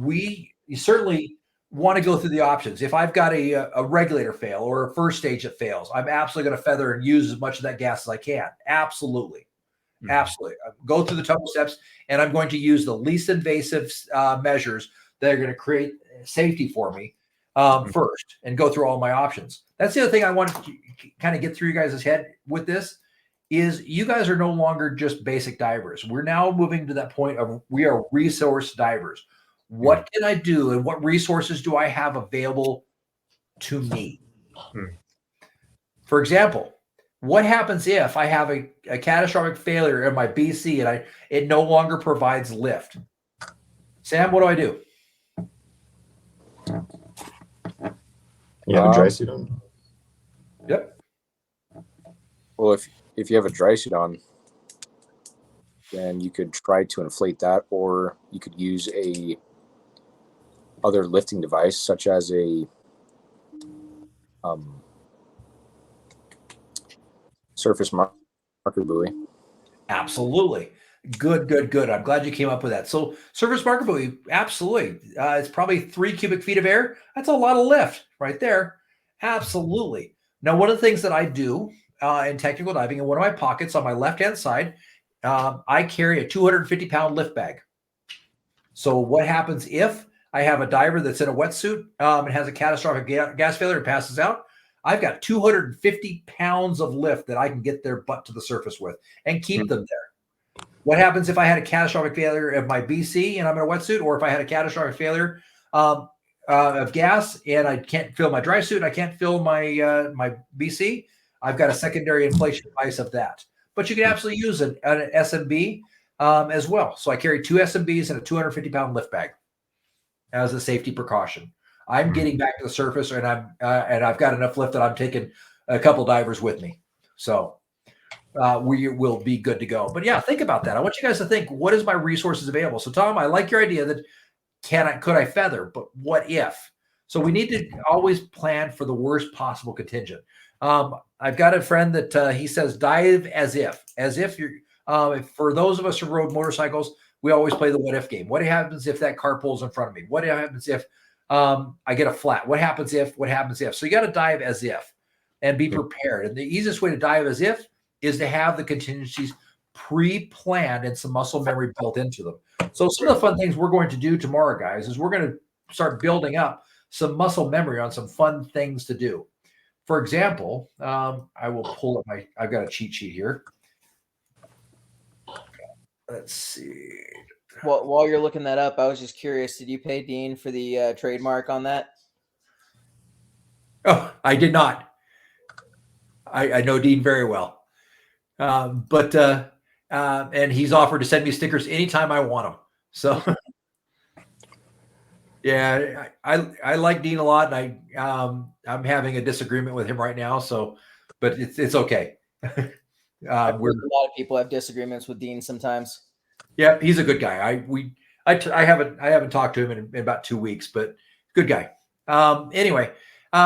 you certainly want to go through the options. If I've got a regulator fail or a first stage that fails, I'm absolutely going to feather and use as much of that gas as I can. Absolutely. Absolutely. Go through the total steps, and I'm going to use the least invasive measures that are going to create safety for me first and go through all my options. That's the other thing I want to kind of get through you guys' head with this is you guys are no longer just basic divers. We're now moving to that point of we are resource divers. What can I do and what resources do I have available to me? For example, what happens if I have a catastrophic failure in my BC and it no longer provides lift? Sam, what do I do? You have a dry suit on? Yep. Well, if you have a dry suit on, then you could try to inflate that, or you could use a other lifting device such as a surface marker buoy. Absolutely. Good. I'm glad you came up with that. So surface marker buoy, absolutely. It's probably 3 cubic feet of air. That's a lot of lift right there. Absolutely. Now, one of the things that I do in technical diving, in one of my pockets on my left-hand side, I carry a 250-pound lift bag. So what happens if I have a diver that's in a wetsuit and has a catastrophic gas failure and passes out? I've got 250 pounds of lift that I can get their butt to the surface with and keep them there. What happens if I had a catastrophic failure of my BC and I'm in a wetsuit, or if I had a catastrophic failure of gas and I can't fill my dry suit and I can't fill my BC? I've got a secondary inflation device of that. But you can absolutely use an SMB as well. So I carry 2 SMBs and a 250-pound lift bag as a safety precaution. I'm getting back to the surface, and I've got enough lift that I'm taking a couple divers with me. So we will be good to go. But yeah, think about that. I want you guys to think, what is my resources available? So Tom, I like your idea that could I feather, but what if? So we need to always plan for the worst possible contingent. I've got a friend that he says dive as if you're for those of us who rode motorcycles, we always play the what if game. What happens if that car pulls in front of me? What happens if I get a flat? What happens if? So you got to dive as if and be prepared. And the easiest way to dive as if is to have the contingencies pre-planned and some muscle memory built into them. So some of the fun things we're going to do tomorrow, guys, is we're going to start building up some muscle memory on some fun things to do. For example, I will pull up I've got a cheat sheet here. Let's see. Well, while you're looking that up, I was just curious, did you pay Dean for the trademark on that? Oh, I did not. I know Dean very well. And he's offered to send me stickers anytime I want them. So yeah, I like Dean a lot, and I'm having a disagreement with him right now. So, but it's okay. A lot of people have disagreements with Dean sometimes. Yeah, he's a good guy. I haven't talked to him in about 2 weeks, but good guy. Anyway,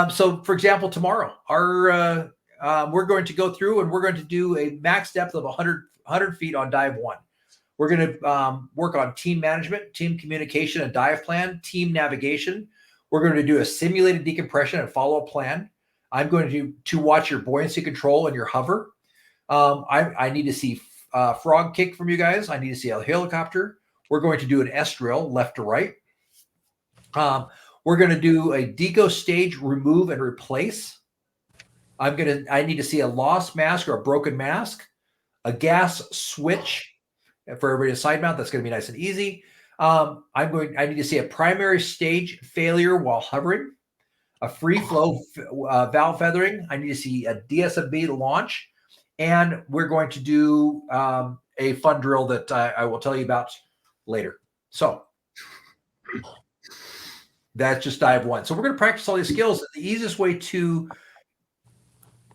so for example, tomorrow we're going to go through and we're going to do a max depth of 100 feet on dive 1. We're going to work on team management, team communication, and dive plan, team navigation. We're going to do a simulated decompression and follow-up plan. I'm going to watch your buoyancy control and your hover. I need to see frog kick from you guys. I need to see a helicopter. We're going to do an S drill left to right. We're going to do a deco stage remove and replace. I need to see a lost mask or a broken mask, a gas switch for everybody to side mount. That's going to be nice and easy. I need to see a primary stage failure while hovering, a free flow valve feathering. I need to see a DSMB launch, and we're going to do a fun drill that I will tell you about later. So that's just dive one. So we're going to practice all these skills. The easiest way to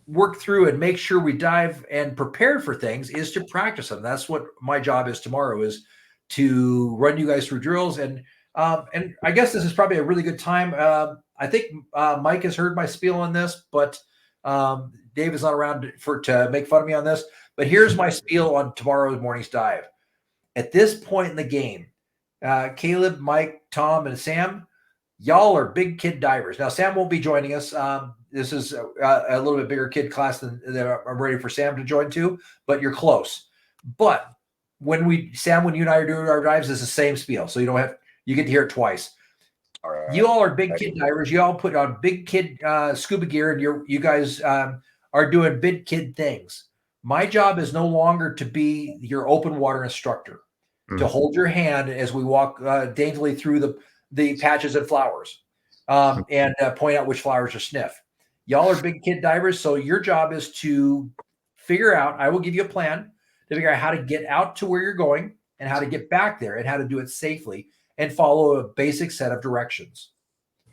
work through and make sure we dive and prepare for things is to practice them. That's what my job is tomorrow, is to run you guys through drills. And I guess this is probably a really good time. I think Mike has heard my spiel on this, but Dave is not around to make fun of me on this. But here's my spiel on tomorrow morning's dive. At this point in the game, Caleb, Mike, Tom, and Sam, y'all are big kid divers. Now, Sam won't be joining us. This is a little bit bigger kid class than I'm ready for Sam to join too, but you're close. But Sam, when you and I are doing our dives, it's the same spiel. So you get to hear it twice. All right. You all are big kid divers. You all put on big kid scuba gear, and you guys are doing big kid things. My job is no longer to be your open water instructor, to hold your hand as we walk daintily through the patches and flowers, and point out which flowers to sniff. Y'all are big kid divers, so your job is to figure out, I will give you a plan to figure out how to get out to where you're going and how to get back there and how to do it safely and follow a basic set of directions.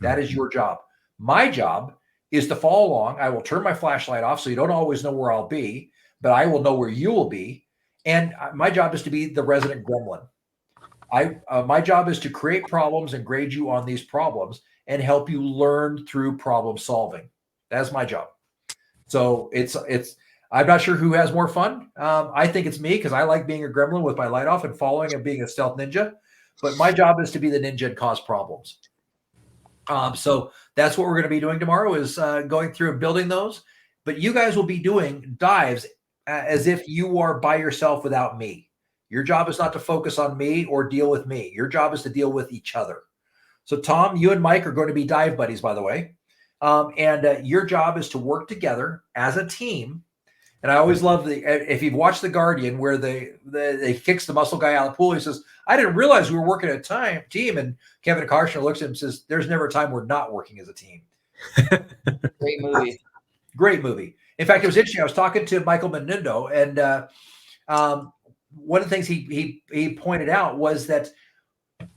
That is your job. My job is to follow along. I will turn my flashlight off so you don't always know where I'll be, but I will know where you will be. And my job is to be the resident gremlin. My job is to create problems and grade you on these problems and help you learn through problem solving. That's my job. So I'm not sure who has more fun. I think it's me because I like being a gremlin with my light off and following and being a stealth ninja. But my job is to be the ninja and cause problems. So that's what we're going to be doing tomorrow, is going through and building those. But you guys will be doing dives as if you are by yourself without me. Your job is not to focus on me or deal with me. Your job is to deal with each other. So Tom, you and Mike are going to be dive buddies, by the way. And your job is to work together as a team. And I always love if you've watched The Guardian, where they kicks the muscle guy out of the pool, he says, I didn't realize we were working as a team. And Kevin Karshner looks at him and says, there's never a time we're not working as a team. Great movie. Great movie. In fact, it was interesting. I was talking to Michael Menendo, and one of the things he pointed out was that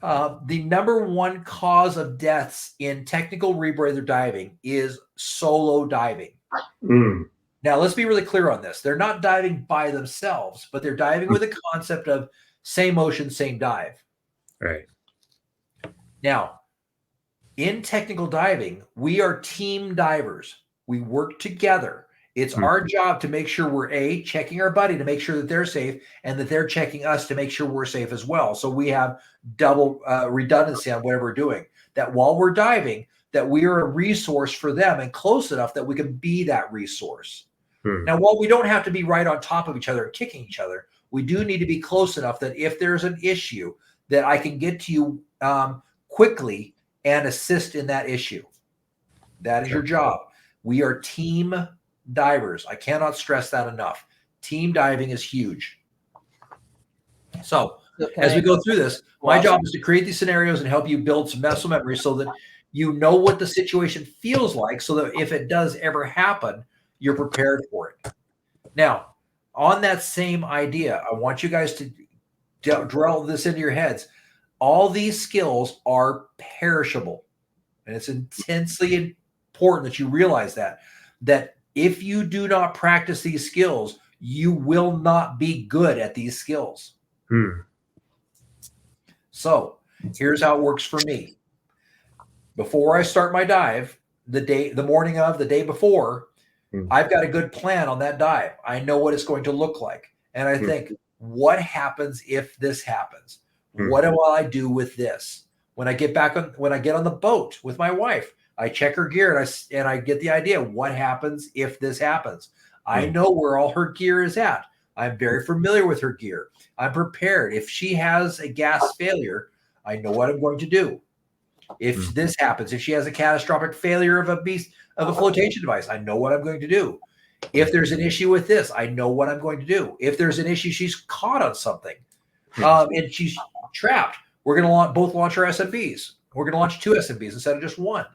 the number one cause of deaths in technical rebreather diving is solo diving. Now, let's be really clear on this. They're not diving by themselves, but they're diving with a concept of same ocean, same dive. Right. Now, in technical diving, we are team divers. We work together. It's our job to make sure we're checking our buddy to make sure that they're safe, and that they're checking us to make sure we're safe as well. So we have double redundancy on whatever we're doing. That while we're diving, that we are a resource for them and close enough that we can be that resource. Now, while we don't have to be right on top of each other and kicking each other, we do need to be close enough that if there's an issue, that I can get to you quickly and assist in that issue. That is your job. We are team divers. I cannot stress that enough. Team diving is huge. So as we go through this, my job is to create these scenarios and help you build some muscle memory so that you know what the situation feels like, so that if it does ever happen, you're prepared for it. Now, on that same idea, I want you guys to drill this into your heads. All these skills are perishable. And it's intensely important that you realize that if you do not practice these skills, you will not be good at these skills. So here's how it works for me. Before I start my dive, the morning of, the day before, I've got a good plan on that dive. I know what it's going to look like. And I think, what happens if this happens? What do I do with this? When I get on the boat with my wife, I check her gear and I get the idea. What happens if this happens? I know where all her gear is at. I'm very familiar with her gear. I'm prepared. If she has a gas failure, I know what I'm going to do. If this happens, if she has a catastrophic failure of a flotation device, I know what I'm going to do. If there's an issue with this, I know what I'm going to do. If there's an issue, she's caught on something and she's trapped, we're going to both launch our SMBs. We're going to launch 2 SMBs instead of just 1.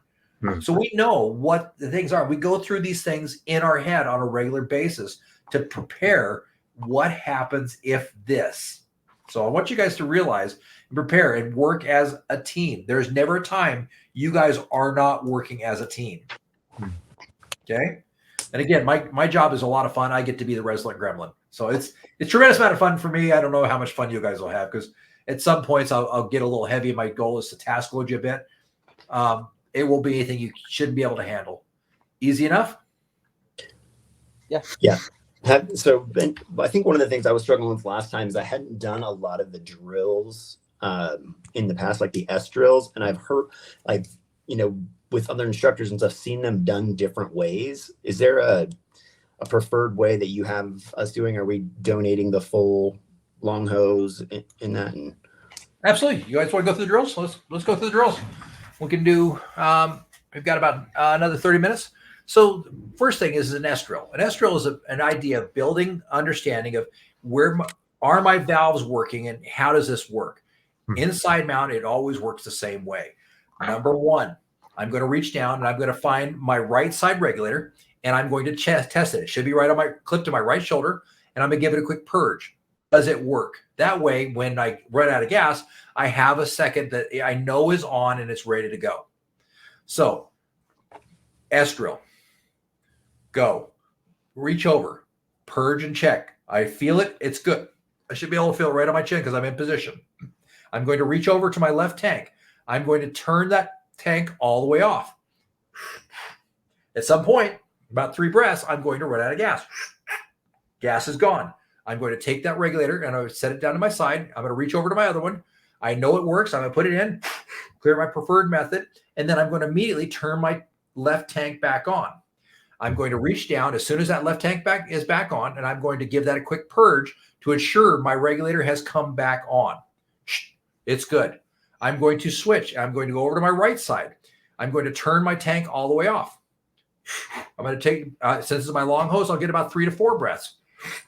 So we know what the things are. We go through these things in our head on a regular basis to prepare what happens if this. So I want you guys to realize and prepare and work as a team. There's never a time you guys are not working as a team. Okay. And again, my job is a lot of fun. I get to be the resident gremlin. So it's a tremendous amount of fun for me. I don't know how much fun you guys will have because at some points I'll get a little heavy. My goal is to task load you a bit. It will be anything you shouldn't be able to handle. Easy enough? Yeah. Yeah. So I think one of the things I was struggling with last time is I hadn't done a lot of the drills in the past, like the S drills. And I've heard, like, with other instructors and stuff, seen them done different ways. Is there a preferred way that you have us doing? Are we donating the full long hose in that? Absolutely. You guys want to go through the drills? Let's go through the drills. We can do, we've got about another 30 minutes. So first thing is an S drill. An S drill is an idea of building understanding of where are my valves working and how does this work? Inside mount, it always works the same way. Number 1, I'm going to reach down and I'm going to find my right side regulator and I'm going to test it. It should be right on my clip to my right shoulder and I'm going to give it a quick purge. Does it work? That way, when I run out of gas, I have a second that I know is on and it's ready to go. So S drill. Go. Reach over. Purge and check. I feel it. It's good. I should be able to feel it right on my chin because I'm in position. I'm going to reach over to my left tank. I'm going to turn that tank all the way off. At some point, about 3 breaths, I'm going to run out of gas. Gas is gone. I'm going to take that regulator and I'm going to set it down to my side. I'm going to reach over to my other one. I know it works. I'm going to put it in, clear my preferred method, and then I'm going to immediately turn my left tank back on. I'm going to reach down as soon as that left tank is back on, and I'm going to give that a quick purge to ensure my regulator has come back on. It's good. I'm going to switch. I'm going to go over to my right side. I'm going to turn my tank all the way off. I'm going to take, since it's my long hose, I'll get about 3 to 4 breaths.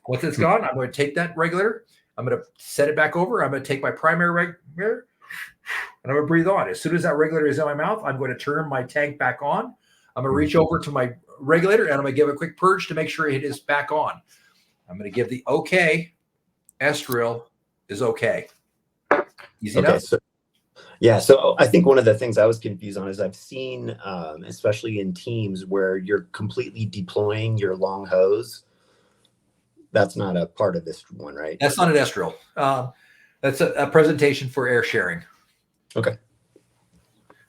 Once it's gone, I'm going to take that regulator. I'm going to set it back over. I'm going to take my primary regulator and I'm going to breathe on. As soon as that regulator is in my mouth, I'm going to turn my tank back on. I'm going to reach over to my regulator and I'm going to give a quick purge to make sure it is back on. I'm going to give the okay. S drill is okay. Easy enough. So I think one of the things I was confused on is I've seen, especially in teams where you're completely deploying your long hose. That's not a part of this one, right? That's not an S drill. That's a presentation for air sharing. Okay.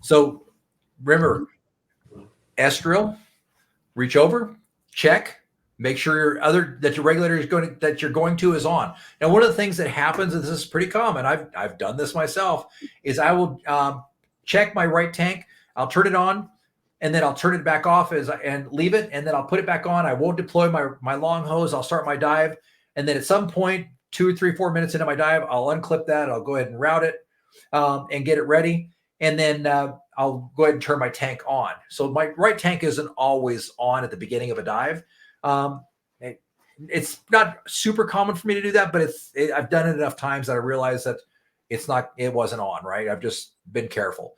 So remember, S drill, reach over, check, make sure that your regulator that you're going to is on. Now, one of the things that happens, and this is pretty common, I've done this myself, is I will check my right tank, I'll turn it on, and then I'll turn it back off and leave it, and then I'll put it back on. I won't deploy my long hose. I'll start my dive, and then at some point, 2, 3, 4 minutes into my dive, I'll unclip that. I'll go ahead and route it and get it ready, and then I'll go ahead and turn my tank on. So my right tank isn't always on at the beginning of a dive. It's not super common for me to do that, but I've done it enough times that I realize that it wasn't on, right? I've just been careful.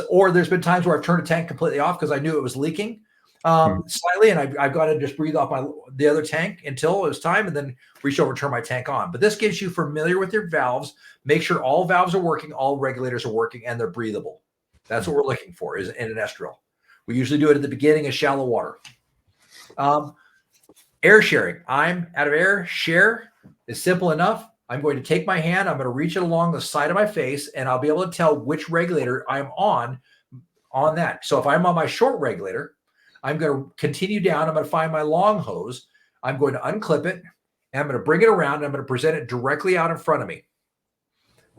Or there's been times where I've turned a tank completely off because I knew it was leaking slightly, and I've got to just breathe off the other tank until it was time, and then reach over and turn my tank on. But this gets you familiar with your valves. Make sure all valves are working, all regulators are working, and they're breathable. That's what we're looking for is in an S drill. We usually do it at the beginning of shallow water. Air sharing. I'm out of air. Share is simple enough. I'm going to take my hand. I'm going to reach it along the side of my face, and I'll be able to tell which regulator I'm on that. So if I'm on my short regulator, I'm going to continue down. I'm going to find my long hose. I'm going to unclip it, and I'm going to bring it around, and I'm going to present it directly out in front of me,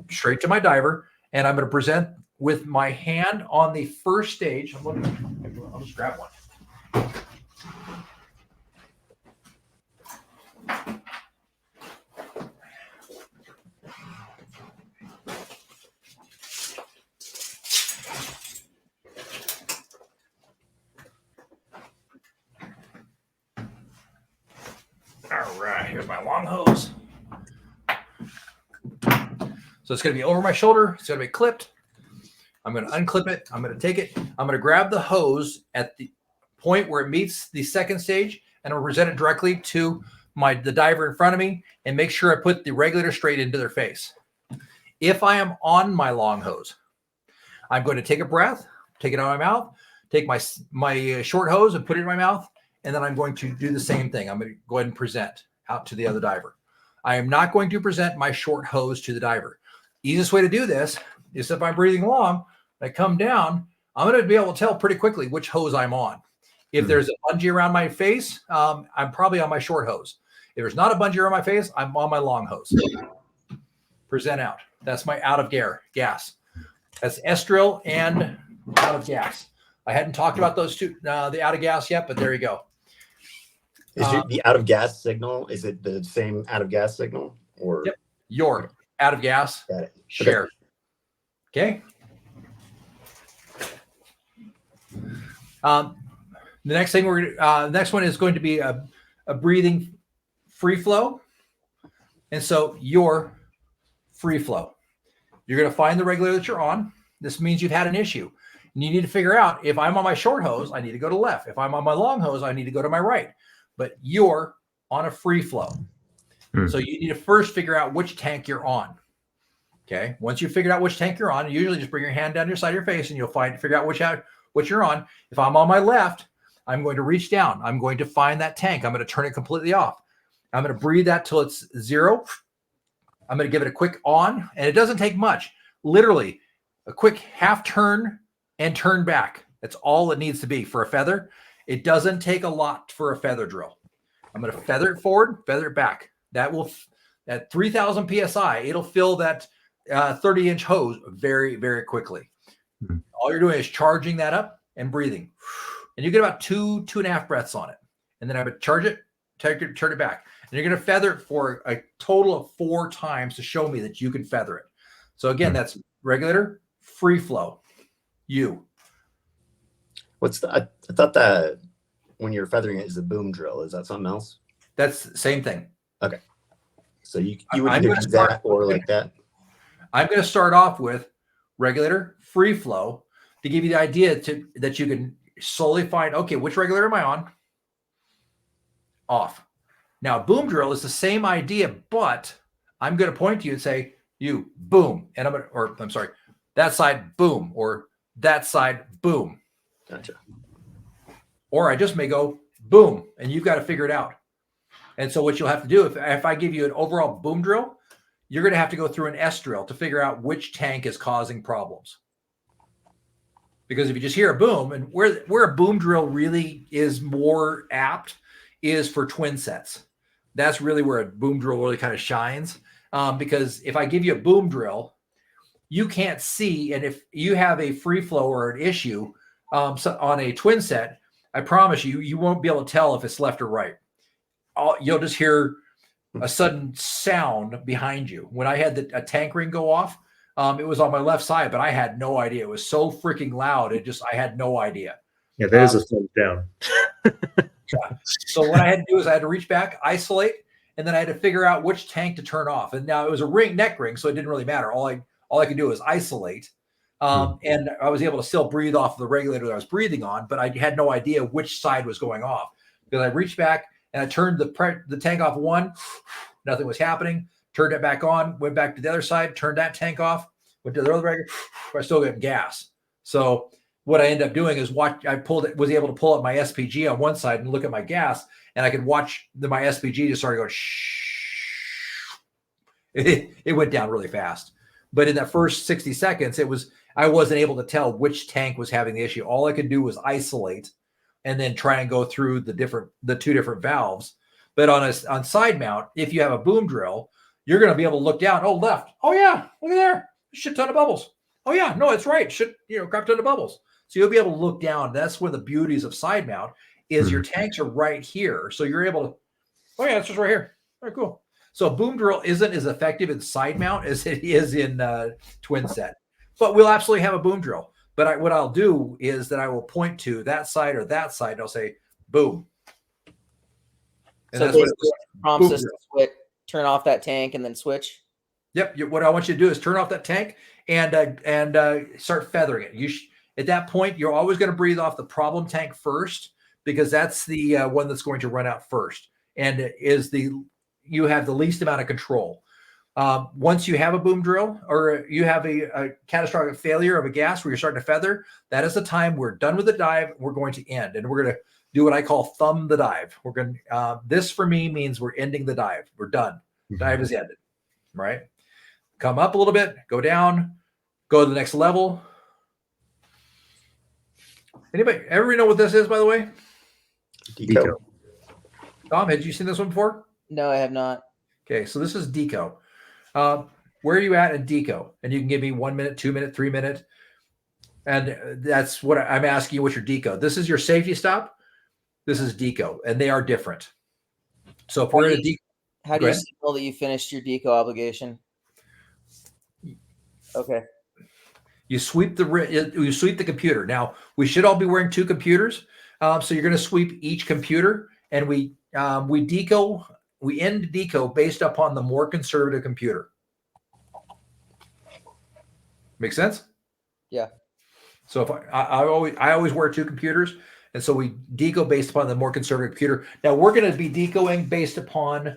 straight to my diver, and I'm going to present with my hand on the first stage. I'll just grab one. Here's my long hose. So it's going to be over my shoulder. It's going to be clipped. I'm going to unclip it. I'm going to take it. I'm going to grab the hose at the point where it meets the second stage, and I'll present it directly to the diver in front of me and make sure I put the regulator straight into their face. If I am on my long hose, I'm going to take a breath, take it out of my mouth, take my short hose and put it in my mouth, and then I'm going to do the same thing. I'm going to go ahead and present out to the other diver. I am not going to present my short hose to the diver. Easiest way to do this is if I'm breathing long, I come down, I'm going to be able to tell pretty quickly which hose I'm on. If there's a bungee around my face, I'm probably on my short hose. If there's not a bungee around my face, I'm on my long hose. Present out. That's my out of gas. That's estriol and out of gas. I hadn't talked about those two, the out of gas yet, but there you go. Is the out of gas signal, is it the same out of gas signal? Or yep. Your out of gas, got it. share. Okay. The next thing next one is going to be a breathing free flow. And so your free flow. You're going to find the regulator that you're on. This means you've had an issue. And you need to figure out, if I'm on my short hose, I need to go to left. If I'm on my long hose, I need to go to my right. But you're on a free flow. So you need to first figure out which tank you're on. Okay. Once you've figured out which tank you're on, you usually just bring your hand down your side of your face and you'll figure out which you're on. If I'm on my left, I'm going to reach down. I'm going to find that tank. I'm going to turn it completely off. I'm going to breathe that till it's 0. I'm going to give it a quick on, and it doesn't take much. Literally a quick half turn and turn back. That's all it needs to be for a feather. It doesn't take a lot for a feather drill. I'm going to feather it forward, feather it back. At 3,000 PSI, it'll fill that 30-inch hose very, very quickly. All you're doing is charging that up and breathing. And you get about 2.5 breaths on it. And then I would charge it, turn it back. And you're going to feather it for a total of 4 times to show me that you can feather it. So again, that's regulator, free flow, you. I thought that when you're feathering it is a boom drill. Is that something else? That's the same thing. Okay. So you would either do that or like that? I'm going to start off with regulator, free flow, to give you the idea that you can slowly find, okay, which regulator am I on? Off. Now, boom drill is the same idea, but I'm going to point to you and say, you, boom. And I'm sorry, that side, boom, or that side, boom. Gotcha. Or I just may go, boom, and you've got to figure it out. And so what you'll have to do, if I give you an overall boom drill, you're going to have to go through an S drill to figure out which tank is causing problems. Because if you just hear a boom, and where a boom drill really is more apt is for twin sets. That's really where a boom drill really kind of shines. Because if I give you a boom drill, you can't see. And if you have a free flow or an issue on a twin set, I promise you won't be able to tell if it's left or right. You'll just hear a sudden sound behind you. When I had a tank ring go off, it was on my left side, but I had no idea. It was so freaking loud. I had no idea. Yeah, that is a thumbs down. Yeah. So what I had to do is I had to reach back, isolate, and then I had to figure out which tank to turn off. And now it was a neck ring, so it didn't really matter. All I could do was isolate. And I was able to still breathe off of the regulator that I was breathing on, but I had no idea which side was going off. Because I reached back and I turned the tank off one, nothing was happening. Turned it back on, went back to the other side, turned that tank off, went to the other regulator, I still got gas. So what I ended up doing is was able to pull up my SPG on one side and look at my gas, and I could watch my SPG just started going shh. It went down really fast. But in that first 60 seconds, I wasn't able to tell which tank was having the issue. All I could do was isolate and then try and go through the 2 different valves. But on side mount, if you have a boom drill, you're going to be able to look down. Oh, left. Oh yeah, look at there. Shit ton of bubbles. Oh yeah, no, it's right. Crap ton of bubbles. So you'll be able to look down. That's one of the beauties of side mount is your tanks are right here. So you're able to, oh yeah, it's just right here. All right, cool. So a boom drill isn't as effective in side mount as it is in twin set, but we'll absolutely have a boom drill. But what I'll do is that I will point to that side or that side, and I'll say, boom. And So that's what it basically was. it prompts Boom us to switch, turn off that tank and then switch. Yep. What I want you to do is turn off that tank and start feathering it. At that point, you're always going to breathe off the problem tank first, because that's the one that's going to run out first, and you have the least amount of control. Once you have a boom drill or you have a catastrophic failure of a gas where you're starting to feather, that is the time we're done with the dive. We're going to end, and we're going to do what I call thumb the dive. We're going to, this for me means we're ending the dive. We're done. Dive is ended, right? Come up a little bit, go down, go to the next level. Everybody know what this is, by the way? Deco. Tom, had you seen this one before? No, I have not. Okay, so this is deco. Where are you at in deco? And you can give me 1 minute, 2 minute, 3 minute. And that's what I'm asking you. What's your deco? This is your safety stop. This is deco, and they are different. So if we're in a deco, how do you signal that you finished your deco obligation? Okay. You sweep the computer. Now we should all be wearing 2 computers. So you're going to sweep each computer, and we end deco based upon the more conservative computer. Make sense? Yeah. So if I always wear 2 computers, and so we deco based upon the more conservative computer. Now we're going to be decoing based upon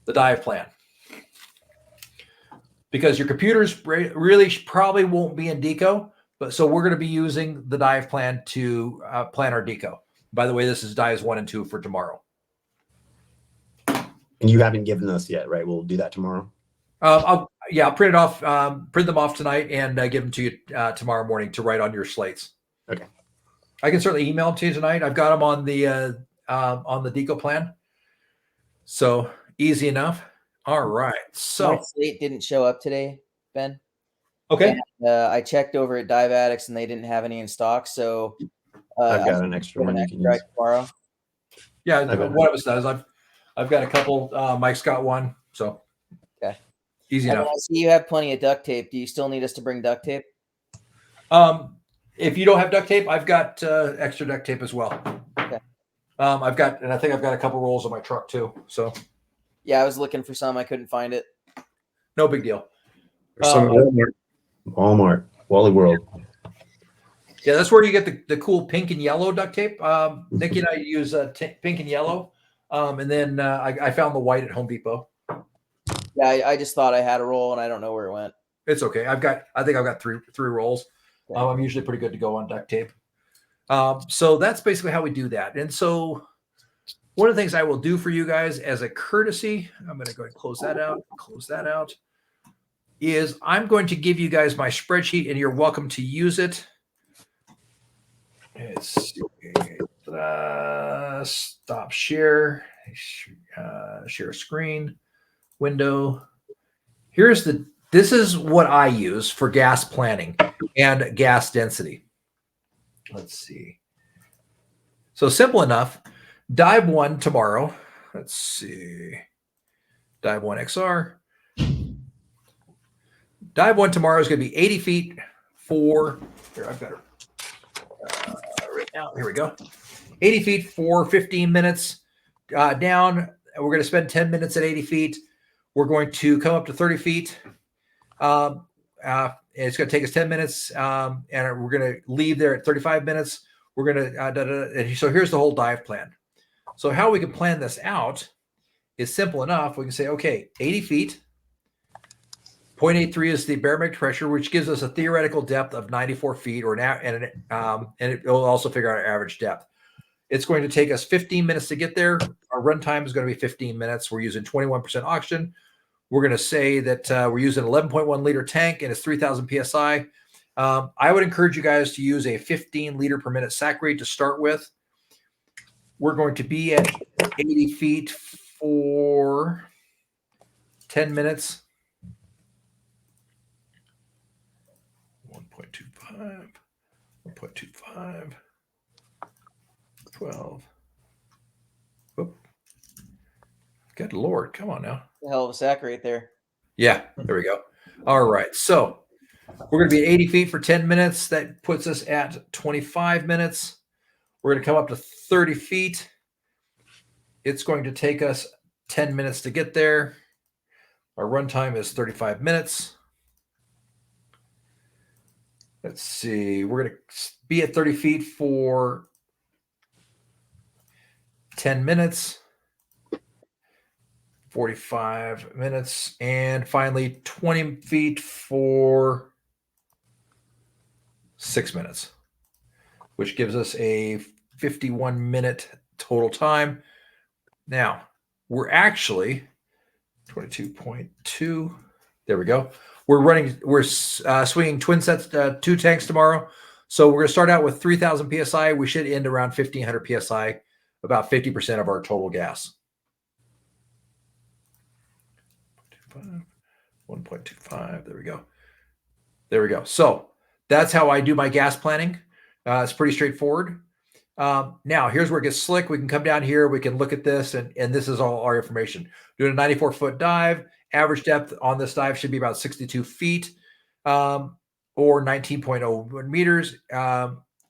the dive plan, because your computers really probably won't be in deco, but so we're going to be using the dive plan to plan our deco. By the way, this is dives 1 and 2 for tomorrow. And you haven't given us yet, right? We'll do that tomorrow. I'll print it off, print them off tonight, and give them to you tomorrow morning to write on your slates. Okay. I can certainly email them to you tonight. I've got them on the deco plan, so easy enough. All right. So my slate didn't show up today, Ben. Okay. And, I checked over at Dive Addicts and they didn't have any in stock. So I've got an extra one you can use tomorrow. Yeah, one of us does. I've got a couple. Mike's got one, so okay, easy enough. I see you have plenty of duct tape. Do you still need us to bring duct tape? If you don't have duct tape, I've got extra duct tape as well. Okay. I think I've got a couple rolls in my truck too. So yeah, I was looking for some. I couldn't find it. No big deal. Walmart, Wally World. Yeah, that's where you get the cool pink and yellow duct tape. Nikki and I use pink and yellow, and then I found the white at Home Depot. Yeah, I just thought I had a roll, and I don't know where it went. It's okay. I think I've got three rolls. Okay. I'm usually pretty good to go on duct tape. So that's basically how we do that. And so one of the things I will do for you guys as a courtesy, I'm going to go ahead and close that out, is I'm going to give you guys my spreadsheet, and you're welcome to use it. It's stop share screen window. This is what I use for gas planning and gas density. Let's see. So simple enough. Dive 1 tomorrow. Let's see. Dive 1 XR. Dive 1 tomorrow is going to be 80 feet for, here, I've got it right now. Here we go. 80 feet for 15 minutes down. We're going to spend 10 minutes at 80 feet. We're going to come up to 30 feet. It's going to take us 10 minutes, and we're going to leave there at 35 minutes. We're going to, so here's the whole dive plan. So how we can plan this out is simple enough. We can say, okay, 80 feet, 0.83 is the barometric pressure, which gives us a theoretical depth of 94 feet, and it will also figure out our average depth. It's going to take us 15 minutes to get there. Our run time is going to be 15 minutes. We're using 21% oxygen. We're going to say that we're using an 11.1 liter tank, and it's 3,000 PSI. I would encourage you guys to use a 15 liter per minute sac rate to start with. We're going to be at 80 feet for 10 minutes. 1.25, 1.25, 12. Whoop. Good Lord, come on now. A hell of a sack right there. Yeah, there we go. All right, so we're going to be at 80 feet for 10 minutes. That puts us at 25 minutes. We're going to come up to 30 feet. it's going to take us 10 minutes to get there. Our runtime is 35 minutes. Let's see. We're going to be at 30 feet for 10 minutes, 45 minutes, and finally 20 feet for 6 minutes, which gives us a 51-minute total time. Now, we're actually 22.2. There we go. We're swinging twin sets, 2 tanks tomorrow. So we're going to start out with 3,000 PSI. We should end around 1,500 PSI, about 50% of our total gas. 1.25. There we go. There we go. So that's how I do my gas planning. It's pretty straightforward. Now, here's where it gets slick. We can come down here. We can look at this, and this is all our information. Doing a 94-foot dive. Average depth on this dive should be about 62 feet or 19.01 meters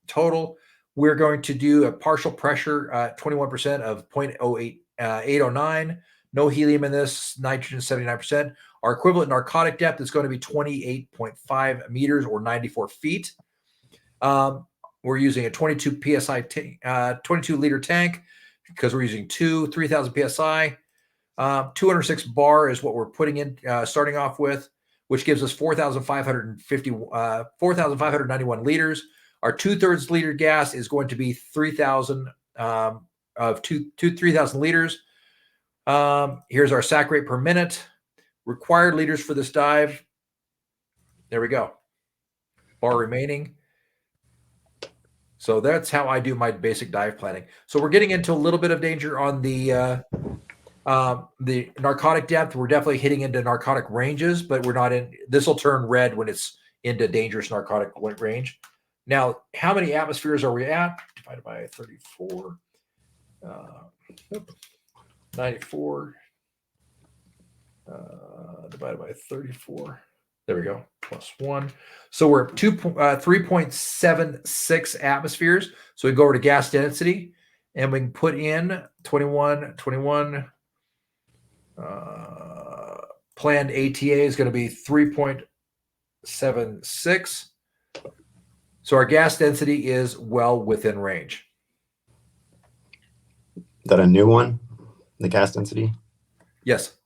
total. We're going to do a partial pressure, 21% of 0.809. No helium in this, nitrogen 79%. Our equivalent narcotic depth is going to be 28.5 meters or 94 feet. We're using a 22 PSI, 22 liter tank because we're using 3,000 PSI. 206 bar is what we're putting in, starting off with, which gives us 4,591 liters. Our 2/3 liter gas is going to be 3,000 of 3,000 liters. Here's our sac rate per minute. Required liters for this dive. There we go. Bar remaining. So that's how I do my basic dive planning. So we're getting into a little bit of danger on the narcotic depth. We're definitely hitting into narcotic ranges, but we're not in. This will turn red when it's into dangerous narcotic range. Now, how many atmospheres are we at? Divided by 34. 94 divided by 34. There we go. Plus 1. So we're at 3.76 atmospheres. So we go over to gas density, and we can put in 21. Planned ATA is going to be 3.76. So our gas density is well within range. Is that a new one? The gas density? Yes.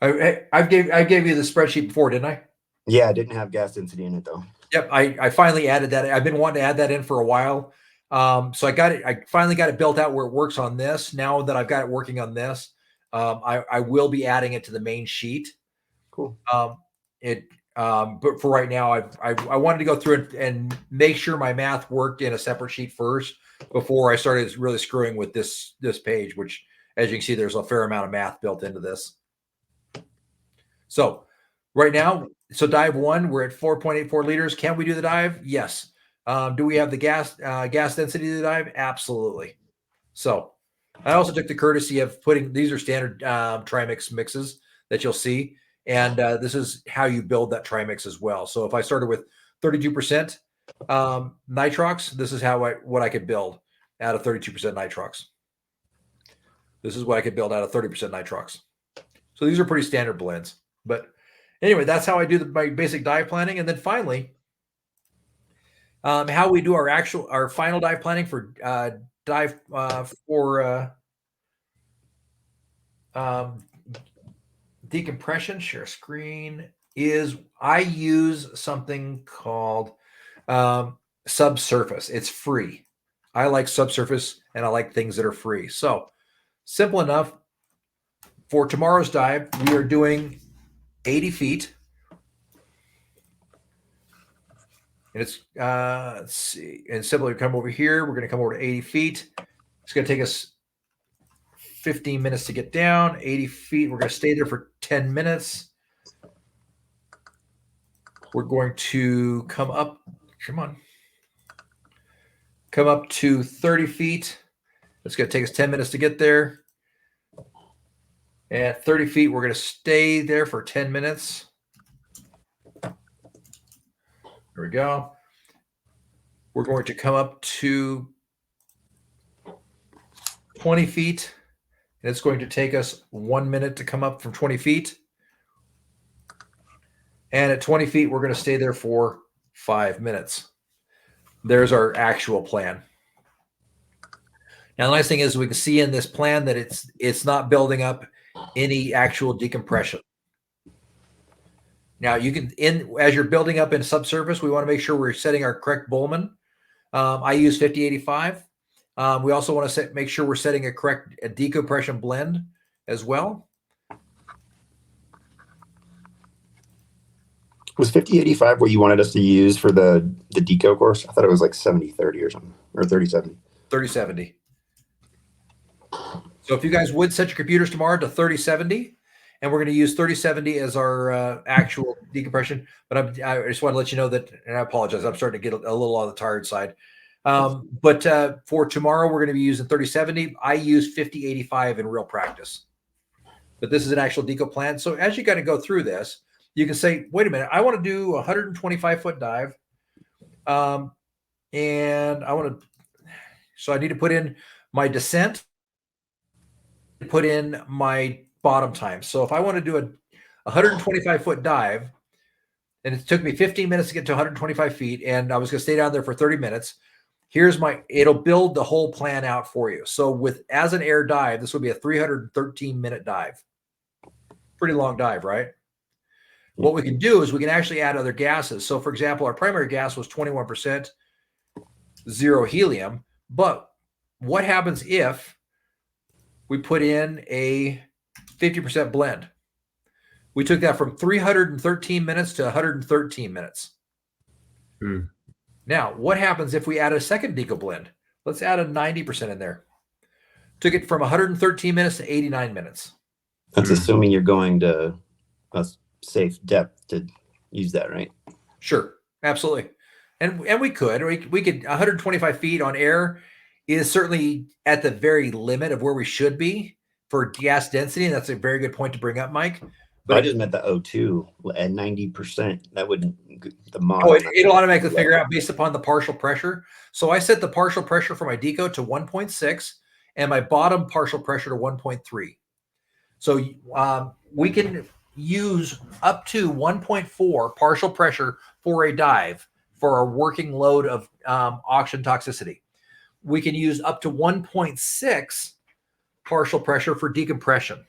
I gave you the spreadsheet before, didn't I? Yeah, I didn't have gas density in it though. Yep, I finally added that. I've been wanting to add that in for a while. So I got it. I finally got it built out where it works on this. Now that I've got it working on this, I will be adding it to the main sheet. Cool. But for right now, I wanted to go through it and make sure my math worked in a separate sheet first before I started really screwing with this page, which, as you can see, there's a fair amount of math built into this. So right now, dive 1, we're at 4.84 liters. Can we do the dive? Yes. Do we have the gas density to the dive? Absolutely. So I also took the courtesy of putting, these are standard trimix mixes that you'll see. And this is how you build that trimix as well. So if I started with 32% nitrox, this is what I could build out of 32% nitrox. This is what I could build out of 30% nitrox. So these are pretty standard blends. But anyway, that's how I do my basic dive planning. And then finally, how we do our final dive planning for decompression, share screen, is I use something called subsurface. It's free. I like subsurface and I like things that are free. So simple enough. For tomorrow's dive, we are doing 80 feet. And it's, let's see, and simply come over here. We're going to come over to 80 feet. It's going to take us 15 minutes to get down. 80 feet. We're going to stay there for 10 minutes. We're going to come up. Come on. Come up to 30 feet. It's going to take us 10 minutes to get there. At 30 feet, we're going to stay there for 10 minutes. There we go. We're going to come up to 20 feet, and it's going to take us 1 minute to come up from 20 feet. And at 20 feet, we're going to stay there for 5 minutes. There's our actual plan. Now, the nice thing is we can see in this plan that it's not building up any actual decompression. Now, you can, as you're building up in subsurface, we want to make sure we're setting our correct Bowman. I use 5085. We also want to make sure we're setting a correct decompression blend as well. Was 5085 what you wanted us to use for the deco course? I thought it was like 70-30 or something, or 30-70. 30-70. So if you guys would set your computers tomorrow to 30-70, and we're going to use 30-70 as our actual decompression. But I just want to let you know that, and I apologize, I'm starting to get a little on the tired side. But for tomorrow, we're going to be using 30-70. I use 50-85 in real practice. But this is an actual deco plan. So as you got to go through this, you can say, wait a minute, I want to do a 125-foot dive. And I want to, so I need to put in my descent, put in my bottom time. So if I want to do a 125-foot dive, and it took me 15 minutes to get to 125 feet, and I was going to stay down there for 30 minutes, it'll build the whole plan out for you. So as an air dive, this would be a 313-minute dive. Pretty long dive, right? What we can do is we can actually add other gases. So for example, our primary gas was 21% zero helium, but what happens if we put in a 50% blend? We took that from 313 minutes to 113 minutes. Now, what happens if we add a second deco blend? Let's add a 90% in there. Took it from 113 minutes to 89 minutes. That's assuming you're going to a safe depth to use that, right? Sure, absolutely. And we could 125 feet on air is certainly at the very limit of where we should be for gas density. And that's a very good point to bring up, Mike. But I just meant the O2 at 90%. That wouldn't, the mod. Oh, it'll automatically figure out based upon the partial pressure. So I set the partial pressure for my deco to 1.6 and my bottom partial pressure to 1.3. So we can use up to 1.4 partial pressure for a dive for our working load of oxygen toxicity. We can use up to 1.6 partial pressure for decompression.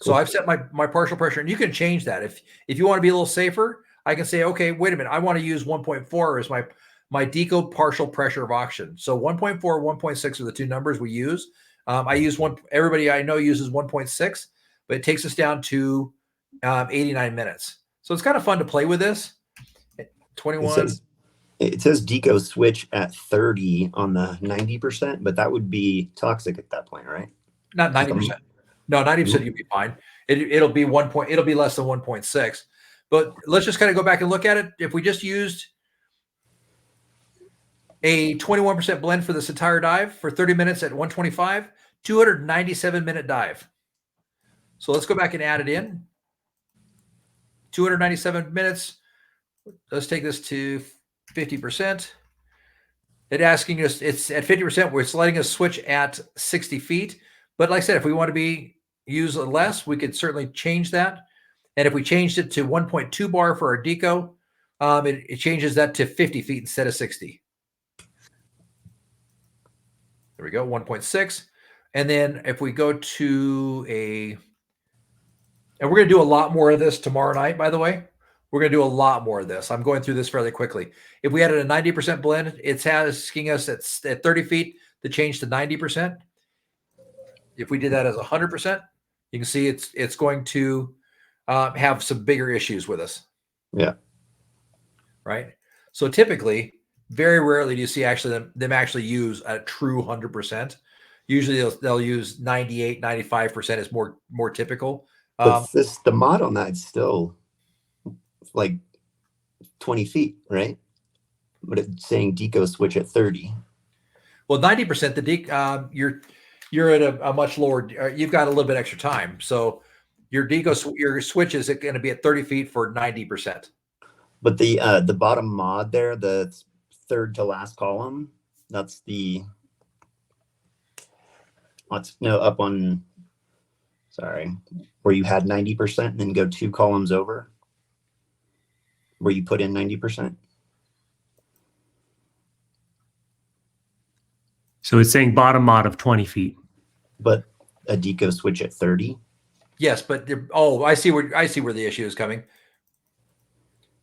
So I've set my partial pressure, and you can change that. If you want to be a little safer, I can say, okay, wait a minute, I want to use 1.4 as my deco partial pressure of oxygen. So 1.4, 1.6 are the two numbers we use. I use one. Everybody I know uses 1.6, but it takes us down to 89 minutes. So it's kind of fun to play with this. 21. It says deco switch at 30 on the 90%, but that would be toxic at that point, right? Not 90%. No, 90% you'll be fine. It'll be it'll be less than 1.6. But let's just kind of go back and look at it. If we just used a 21% blend for this entire dive for 30 minutes at 125, 297-minute dive. So let's go back and add it in. 297 minutes. Let's take this to 50%. It's asking us, it's at 50%, where it's letting us switch at 60 feet. But like I said, if we want to use less, we could certainly change that. And if we changed it to 1.2 bar for our deco, it changes that to 50 feet instead of 60. There we go, 1.6. And then if we go to and we're going to do a lot more of this tomorrow night, by the way. We're going to do a lot more of this. I'm going through this fairly quickly. If we added a 90% blend, it's asking us at 30 feet to change to 90%. If we did that as 100%, you can see it's going to have some bigger issues with us. Yeah. Right. So typically, very rarely do you see them actually use a true 100%. Usually they'll use 98, 95% is more typical. But the mod on that is still like 20 feet, right? But it's saying deco switch at 30. Well, 90%, you're at a much lower, you've got a little bit extra time. So your switch is going to be at 30 feet for 90%. But the bottom mod there, the third to last column, that's the up on, sorry, where you had 90% and then go 2 columns over, where you put in 90%. So it's saying bottom mod of 20 feet. But a deco switch at 30. Yes, but I see where the issue is coming.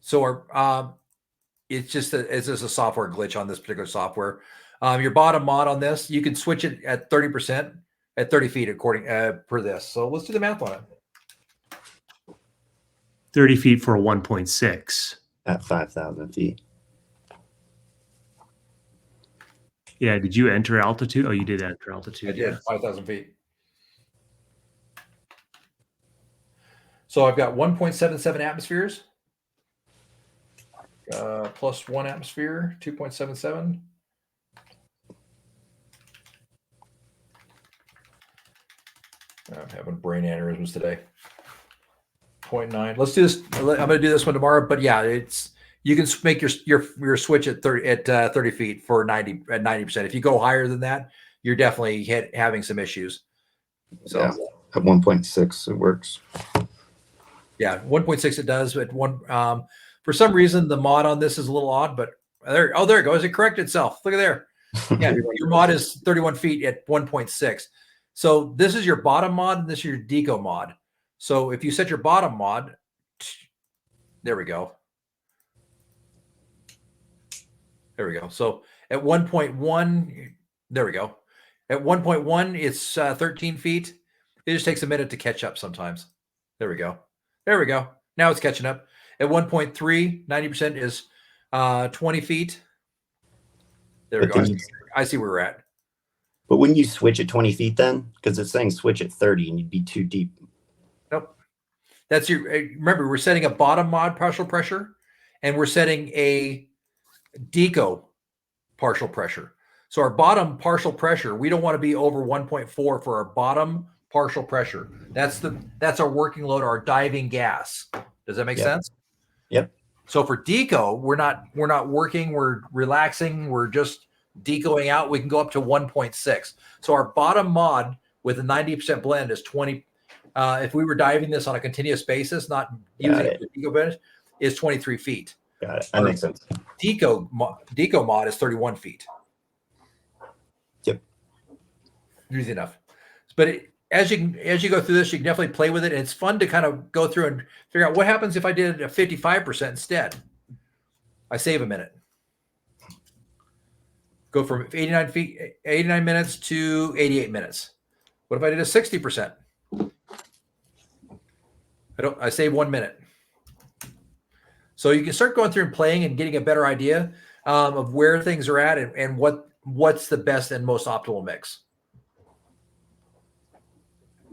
So our it's just a software glitch on this particular software. Your bottom mod on this, you can switch it at 30% at 30 feet according per this. So let's do the math on it. 30 feet for a 1.6 at 5,000 feet. Yeah. Did you enter altitude? Oh, you did enter altitude. I did 5,000 feet. So I've got 1.77 atmospheres. Plus 1 atmosphere, 2.77. I'm having brain aneurysms today. 0.9. Let's do this. I'm going to do this one tomorrow. But yeah, you can make your switch at 30 feet for 90%. If you go higher than that, you're definitely having some issues. So yeah, at 1.6 it works. Yeah, 1.6 it does. But for some reason the mod on this is a little odd. But there it goes. It corrected itself. Look at there. Yeah, your mod is 31 feet at 1.6. So this is your bottom mod, and this is your deco mod. So if you set your bottom mod, there we go. There we go. So at 1.1, there we go. At 1.1, it's 13 feet. It just takes a minute to catch up sometimes. There we go. There we go. Now it's catching up. At 1.3, 90% is 20 feet. There we go. I see where we're at. But wouldn't you switch at 20 feet then? Because it's saying switch at 30 and you'd be too deep. Nope. That's your, remember, we're setting a bottom mod partial pressure and we're setting a deco partial pressure. So our bottom partial pressure, we don't want to be over 1.4 for our bottom partial pressure. That's our working load, our diving gas. Does that make sense? Yep. So for deco, we're not working, we're relaxing, we're just decoing out. We can go up to 1.6. So our bottom mod with a 90% blend is 20. If we were diving this on a continuous basis, not using it for deco bench, is 23 feet. Got it. That makes sense. Deco mod is 31 feet. Yep. Easy enough. But as you go through this, you can definitely play with it. And it's fun to kind of go through and figure out what happens if I did a 55% instead. I save a minute. Go from 89 minutes to 88 minutes. What if I did a 60%? I save 1 minute. So you can start going through and playing and getting a better idea of where things are at and what's the best and most optimal mix.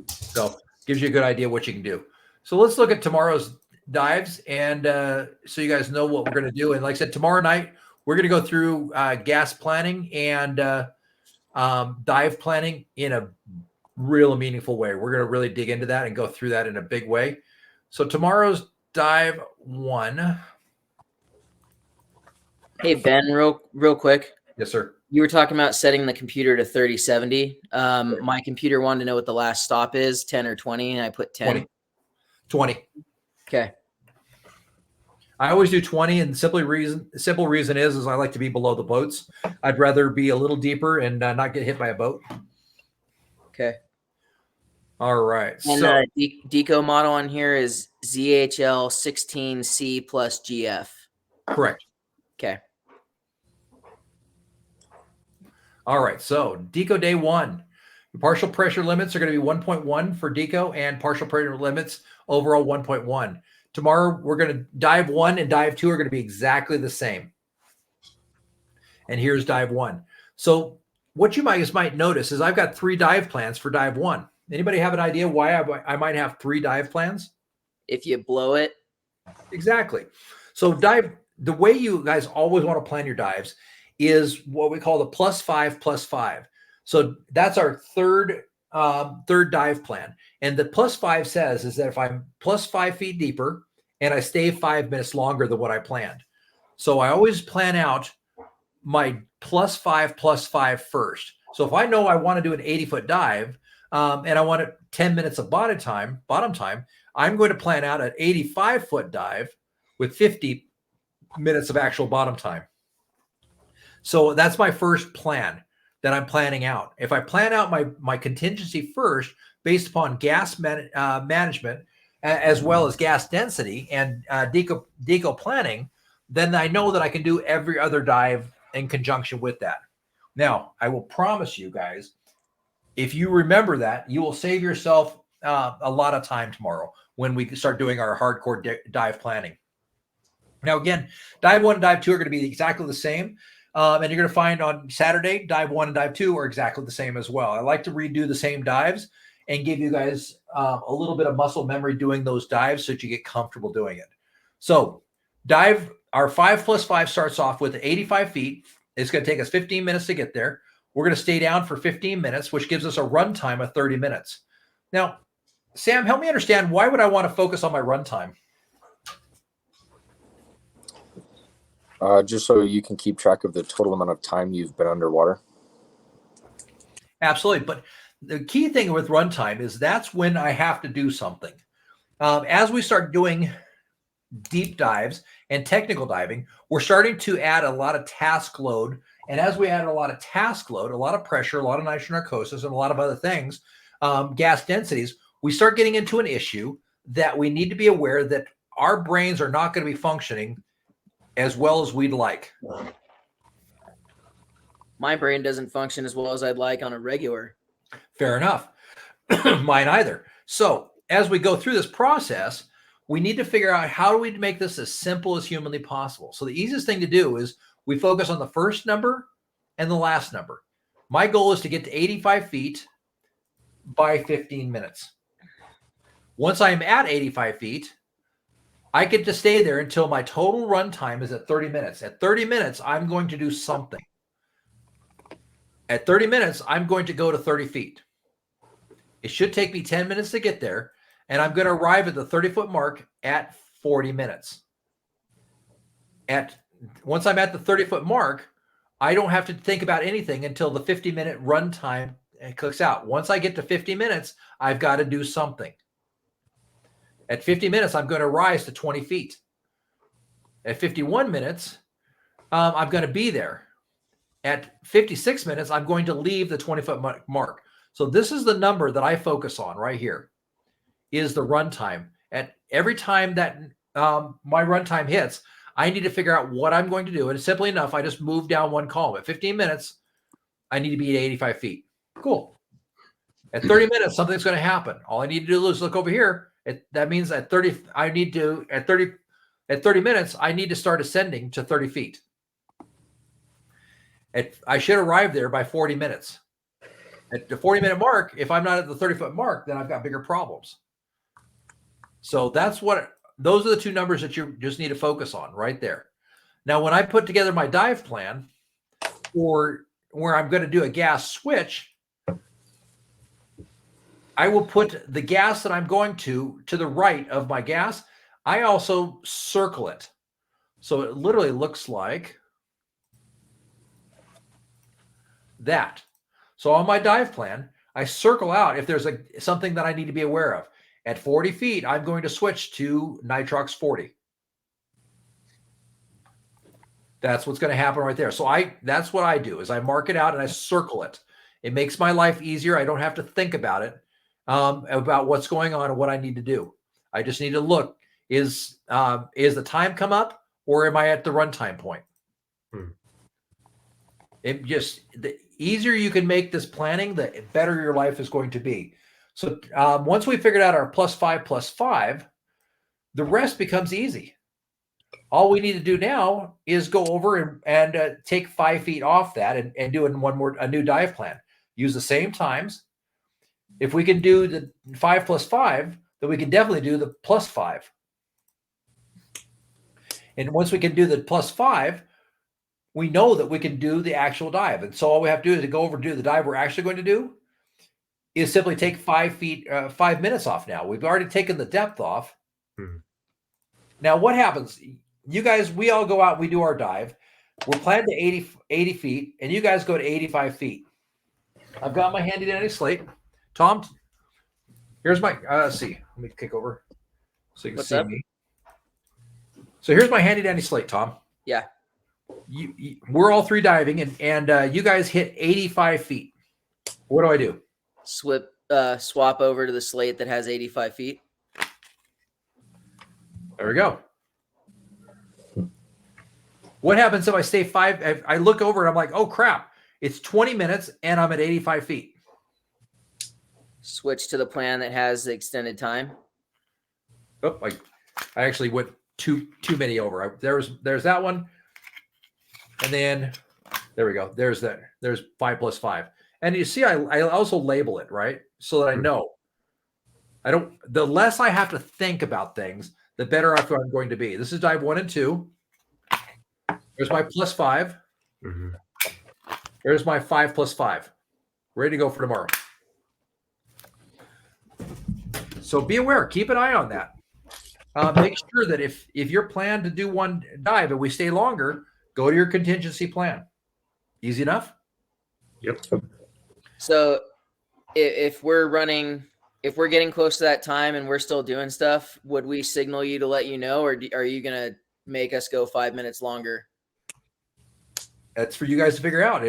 So gives you a good idea what you can do. So let's look at tomorrow's dives and so you guys know what we're going to do. And like I said, tomorrow night, we're going to go through gas planning and dive planning in a real meaningful way. We're going to really dig into that and go through that in a big way. So tomorrow's dive 1. Hey, Ben, real quick. Yes, sir. You were talking about setting the computer to 3070. My computer wanted to know what the last stop is, 10 or 20, and I put 10. 20. Okay. I always do 20, and simple reason is I like to be below the boats. I'd rather be a little deeper and not get hit by a boat. Okay. All right. And so deco model on here is ZHL 16C plus GF. Correct. Okay. All right. So deco day 1. The partial pressure limits are going to be 1.1 for deco and partial pressure limits overall 1.1. Tomorrow, we're going to dive 1 and dive 2 are going to be exactly the same. And here's dive 1. So what you might notice is I've got 3 dive plans for dive 1. Anybody have an idea why I might have 3 dive plans? If you blow it. Exactly. So the way you guys always want to plan your dives is what we call the +5+5. So that's our third dive plan. And the +5 says is that if I'm +5 feet deeper and I stay 5 minutes longer than what I planned. So I always plan out my +5+5 first. So if I know I want to do an 80-foot dive and I want 10 minutes of bottom time, I'm going to plan out an 85-foot dive with 50 minutes of actual bottom time. So that's my first plan that I'm planning out. If I plan out my contingency first based upon gas management as well as gas density and deco planning, then I know that I can do every other dive in conjunction with that. Now, I will promise you guys, if you remember that, you will save yourself a lot of time tomorrow when we start doing our hardcore dive planning. Now, again, dive 1 and dive 2 are going to be exactly the same. And you're going to find on Saturday, dive 1 and dive 2 are exactly the same as well. I like to redo the same dives and give you guys a little bit of muscle memory doing those dives so that you get comfortable doing it. So our 5+5 starts off with 85 feet. It's going to take us 15 minutes to get there. We're going to stay down for 15 minutes, which gives us a run time of 30 minutes. Now, Sam, help me understand, why would I want to focus on my run time? Just so you can keep track of the total amount of time you've been underwater. Absolutely. But the key thing with runtime is that's when I have to do something. As we start doing deep dives and technical diving, we're starting to add a lot of task load. And as we add a lot of task load, a lot of pressure, a lot of nitrogen narcosis, and a lot of other things, gas densities, we start getting into an issue that we need to be aware that our brains are not going to be functioning as well as we'd like. My brain doesn't function as well as I'd like on a regular. Fair enough. Mine either. So as we go through this process, we need to figure out how do we make this as simple as humanly possible. So the easiest thing to do is we focus on the first number and the last number. My goal is to get to 85 feet by 15 minutes. Once I'm at 85 feet, I get to stay there until my total run time is at 30 minutes. At 30 minutes, I'm going to do something. At 30 minutes, I'm going to go to 30 feet. It should take me 10 minutes to get there, and I'm going to arrive at the 30-foot mark at 40 minutes. Once I'm at the 30-foot mark, I don't have to think about anything until the 50-minute run time clicks out. Once I get to 50 minutes, I've got to do something. At 50 minutes, I'm going to rise to 20 feet. At 51 minutes, I'm going to be there. At 56 minutes, I'm going to leave the 20-foot mark. So this is the number that I focus on right here, is the run time. At every time that my run time hits, I need to figure out what I'm going to do. And it's simply enough, I just move down one column. At 15 minutes, I need to be at 85 feet. Cool. At 30 minutes, something's going to happen. All I need to do is look over here. That means at 30 minutes, I need to start ascending to 30 feet. I should arrive there by 40 minutes. At the 40-minute mark, if I'm not at the 30-foot mark, then I've got bigger problems. So those are the two numbers that you just need to focus on right there. Now, when I put together my dive plan for where I'm going to do a gas switch, I will put the gas that I'm going to the right of my gas. I also circle it. So it literally looks like that. So on my dive plan, I circle out if there's something that I need to be aware of. At 40 feet, I'm going to switch to nitrox 40. That's what's going to happen right there. So that's what I do, is I mark it out and I circle it. It makes my life easier. I don't have to think about it, about what's going on and what I need to do. I just need to look, is the time come up, or am I at the runtime point? The easier you can make this planning, the better your life is going to be. So once we figured out our +5+5, the rest becomes easy. All we need to do now is go over and take 5 feet off that and do a new dive plan. Use the same times. If we can do the 5+5, then we can definitely do the +5. And once we can do the +5, we know that we can do the actual dive. And so all we have to do is to go over and do the dive we're actually going to do is simply take 5 minutes off now. We've already taken the depth off. Now what happens? You guys, we all go out, we do our dive. We're planned to 80 feet, and you guys go to 85 feet. I've got my handy dandy slate. Tom, here's my, let's see. Let me kick over so you can What's see up? me. So here's my handy dandy slate, Tom. Yeah. We're all three diving, and you guys hit 85 feet. What do I do? Swap over to the slate that has 85 feet. There we go. What happens if I stay I look over and I'm like, oh crap, it's 20 minutes and I'm at 85 feet. Switch to the plan that has the extended time. Oh, I actually went too many over. There's that one. And then there we go. There's 5 plus 5. And you see, I also label it, right? So that I know. The less I have to think about things, the better off I'm going to be. This is dive 1 and 2. There's my plus 5. Mm-hmm. There's my 5 plus 5. Ready to go for tomorrow. So be aware. Keep an eye on that. Make sure that if you're planned to do one dive and we stay longer, go to your contingency plan. Easy enough? Yep. So if we're getting close to that time and we're still doing stuff, would we signal you to let you know, or are you going to make us go 5 minutes longer? That's for you guys to figure out.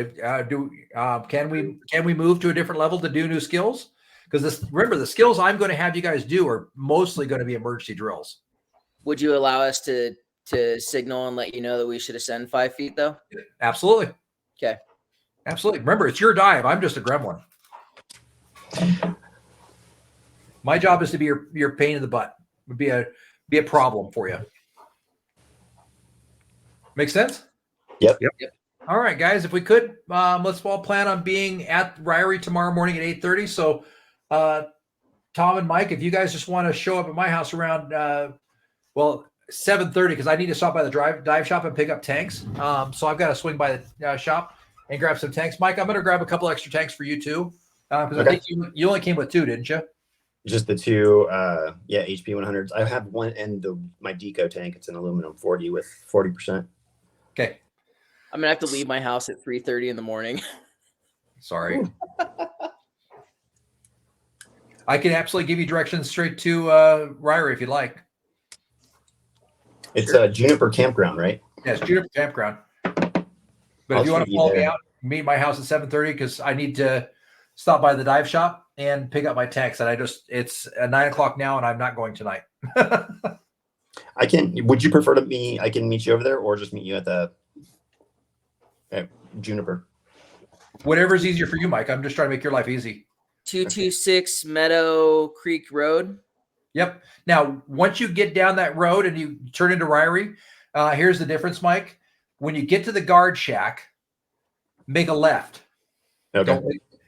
Can we move to a different level to do new skills? Because remember, the skills I'm going to have you guys do are mostly going to be emergency drills. Would you allow us to signal and let you know that we should ascend 5 feet, though? Absolutely. Okay. Absolutely. Remember, it's your dive. I'm just a gremlin. My job is to be your pain in the butt. Would be a problem for you. Make sense? Yep. All right, guys. If we could, let's all plan on being at Ryrie tomorrow morning at 8:30. So, Tom and Mike, if you guys just want to show up at my house around 7:30, because I need to stop by the dive shop and pick up tanks. So I've got to swing by the shop and grab some tanks. Mike, I'm going to grab a couple extra tanks for you too, because I think you only came with 2, didn't you? Just the 2, HP 100s. I have one, and my Deco tank. It's an aluminum 40 with 40%. Okay. I'm going to have to leave my house at 3:30 in the morning. Sorry. I can absolutely give you directions straight to Ryrie if you'd like. It's a Juniper campground, right? Yes, Juniper Campground. But I'll if you want to shoot you follow me there. out, meet at my house at 7:30, because I need to stop by the dive shop and pick up my tanks. And it's 9:00 now, and I'm not going tonight. Would you prefer I can meet you over there, or just meet you at Juniper? Whatever's easier for you, Mike. I'm just trying to make your life easy. 226 Meadow Creek Road. Yep. Now, once you get down that road and you turn into Ryrie, here's the difference, Mike. When you get to the guard shack, make a left. Okay.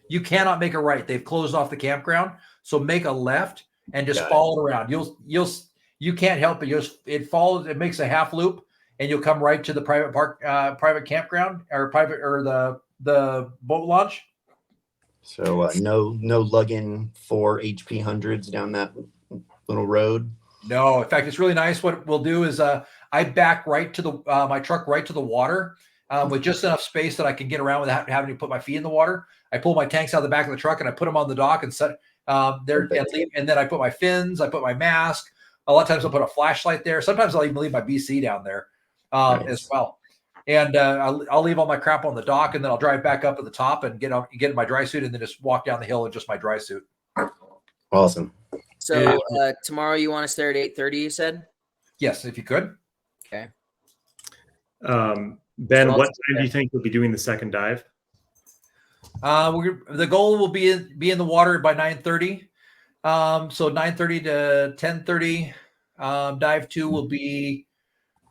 You cannot make a right. They've closed off the campground. So make a left and just follow it around. You can't help it. It makes a half loop, and you'll come right to the private campground or the boat launch. So no lugging 4 HP 100s down that little road. No, in fact, it's really nice. What we'll do is I back right to my truck right to the water with just enough space that I can get around without having to put my feet in the water. I pull my tanks out of the back of the truck and I put them on the dock and set there and then I put my fins, I put my mask. A lot of times I'll put a flashlight there. Sometimes I'll even leave my BC down there as well. And I'll leave all my crap on the dock, and then I'll drive back up to the top and get in my dry suit, and then just walk down the hill in just my dry suit. Awesome. So tomorrow you want us there at 8:30, you said? Yes, if you could. Okay. Ben, what time do you think we'll be doing the second dive? The goal will be in the water by 9:30. So 9:30 to 10:30. Dive 2 will be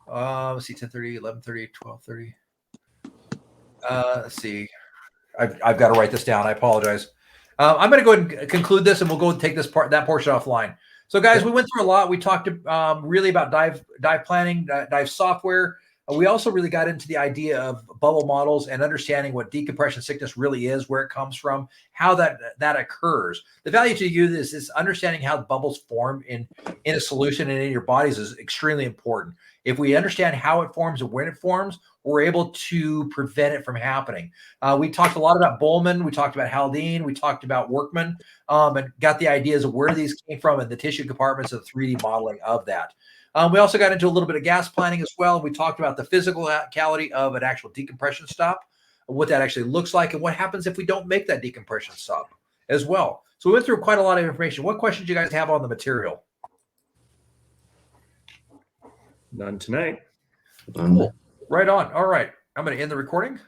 let's see, 10:30, 11:30, 12:30. Let's see. I've got to write this down. I apologize. I'm going to go ahead and conclude this, and we'll go and take that portion offline. So, guys, we went through a lot. We talked really about dive planning, dive software. We also really got into the idea of bubble models and understanding what decompression sickness really is, where it comes from, how that occurs. The value to you is understanding how bubbles form in a solution and in your bodies is extremely important. If we understand how it forms and when it forms, we're able to prevent it from happening. We talked a lot about Bowman. We talked about Haldane. We talked about Workman, and got the ideas of where these came from and the tissue compartments of 3D modeling of that. We also got into a little bit of gas planning as well. We talked about the physicality of an actual decompression stop, what that actually looks like, and what happens if we don't make that decompression stop as well. So we went through quite a lot of information. What questions do you guys have on the material? None tonight. Cool. Right on. All right. I'm going to end the recording.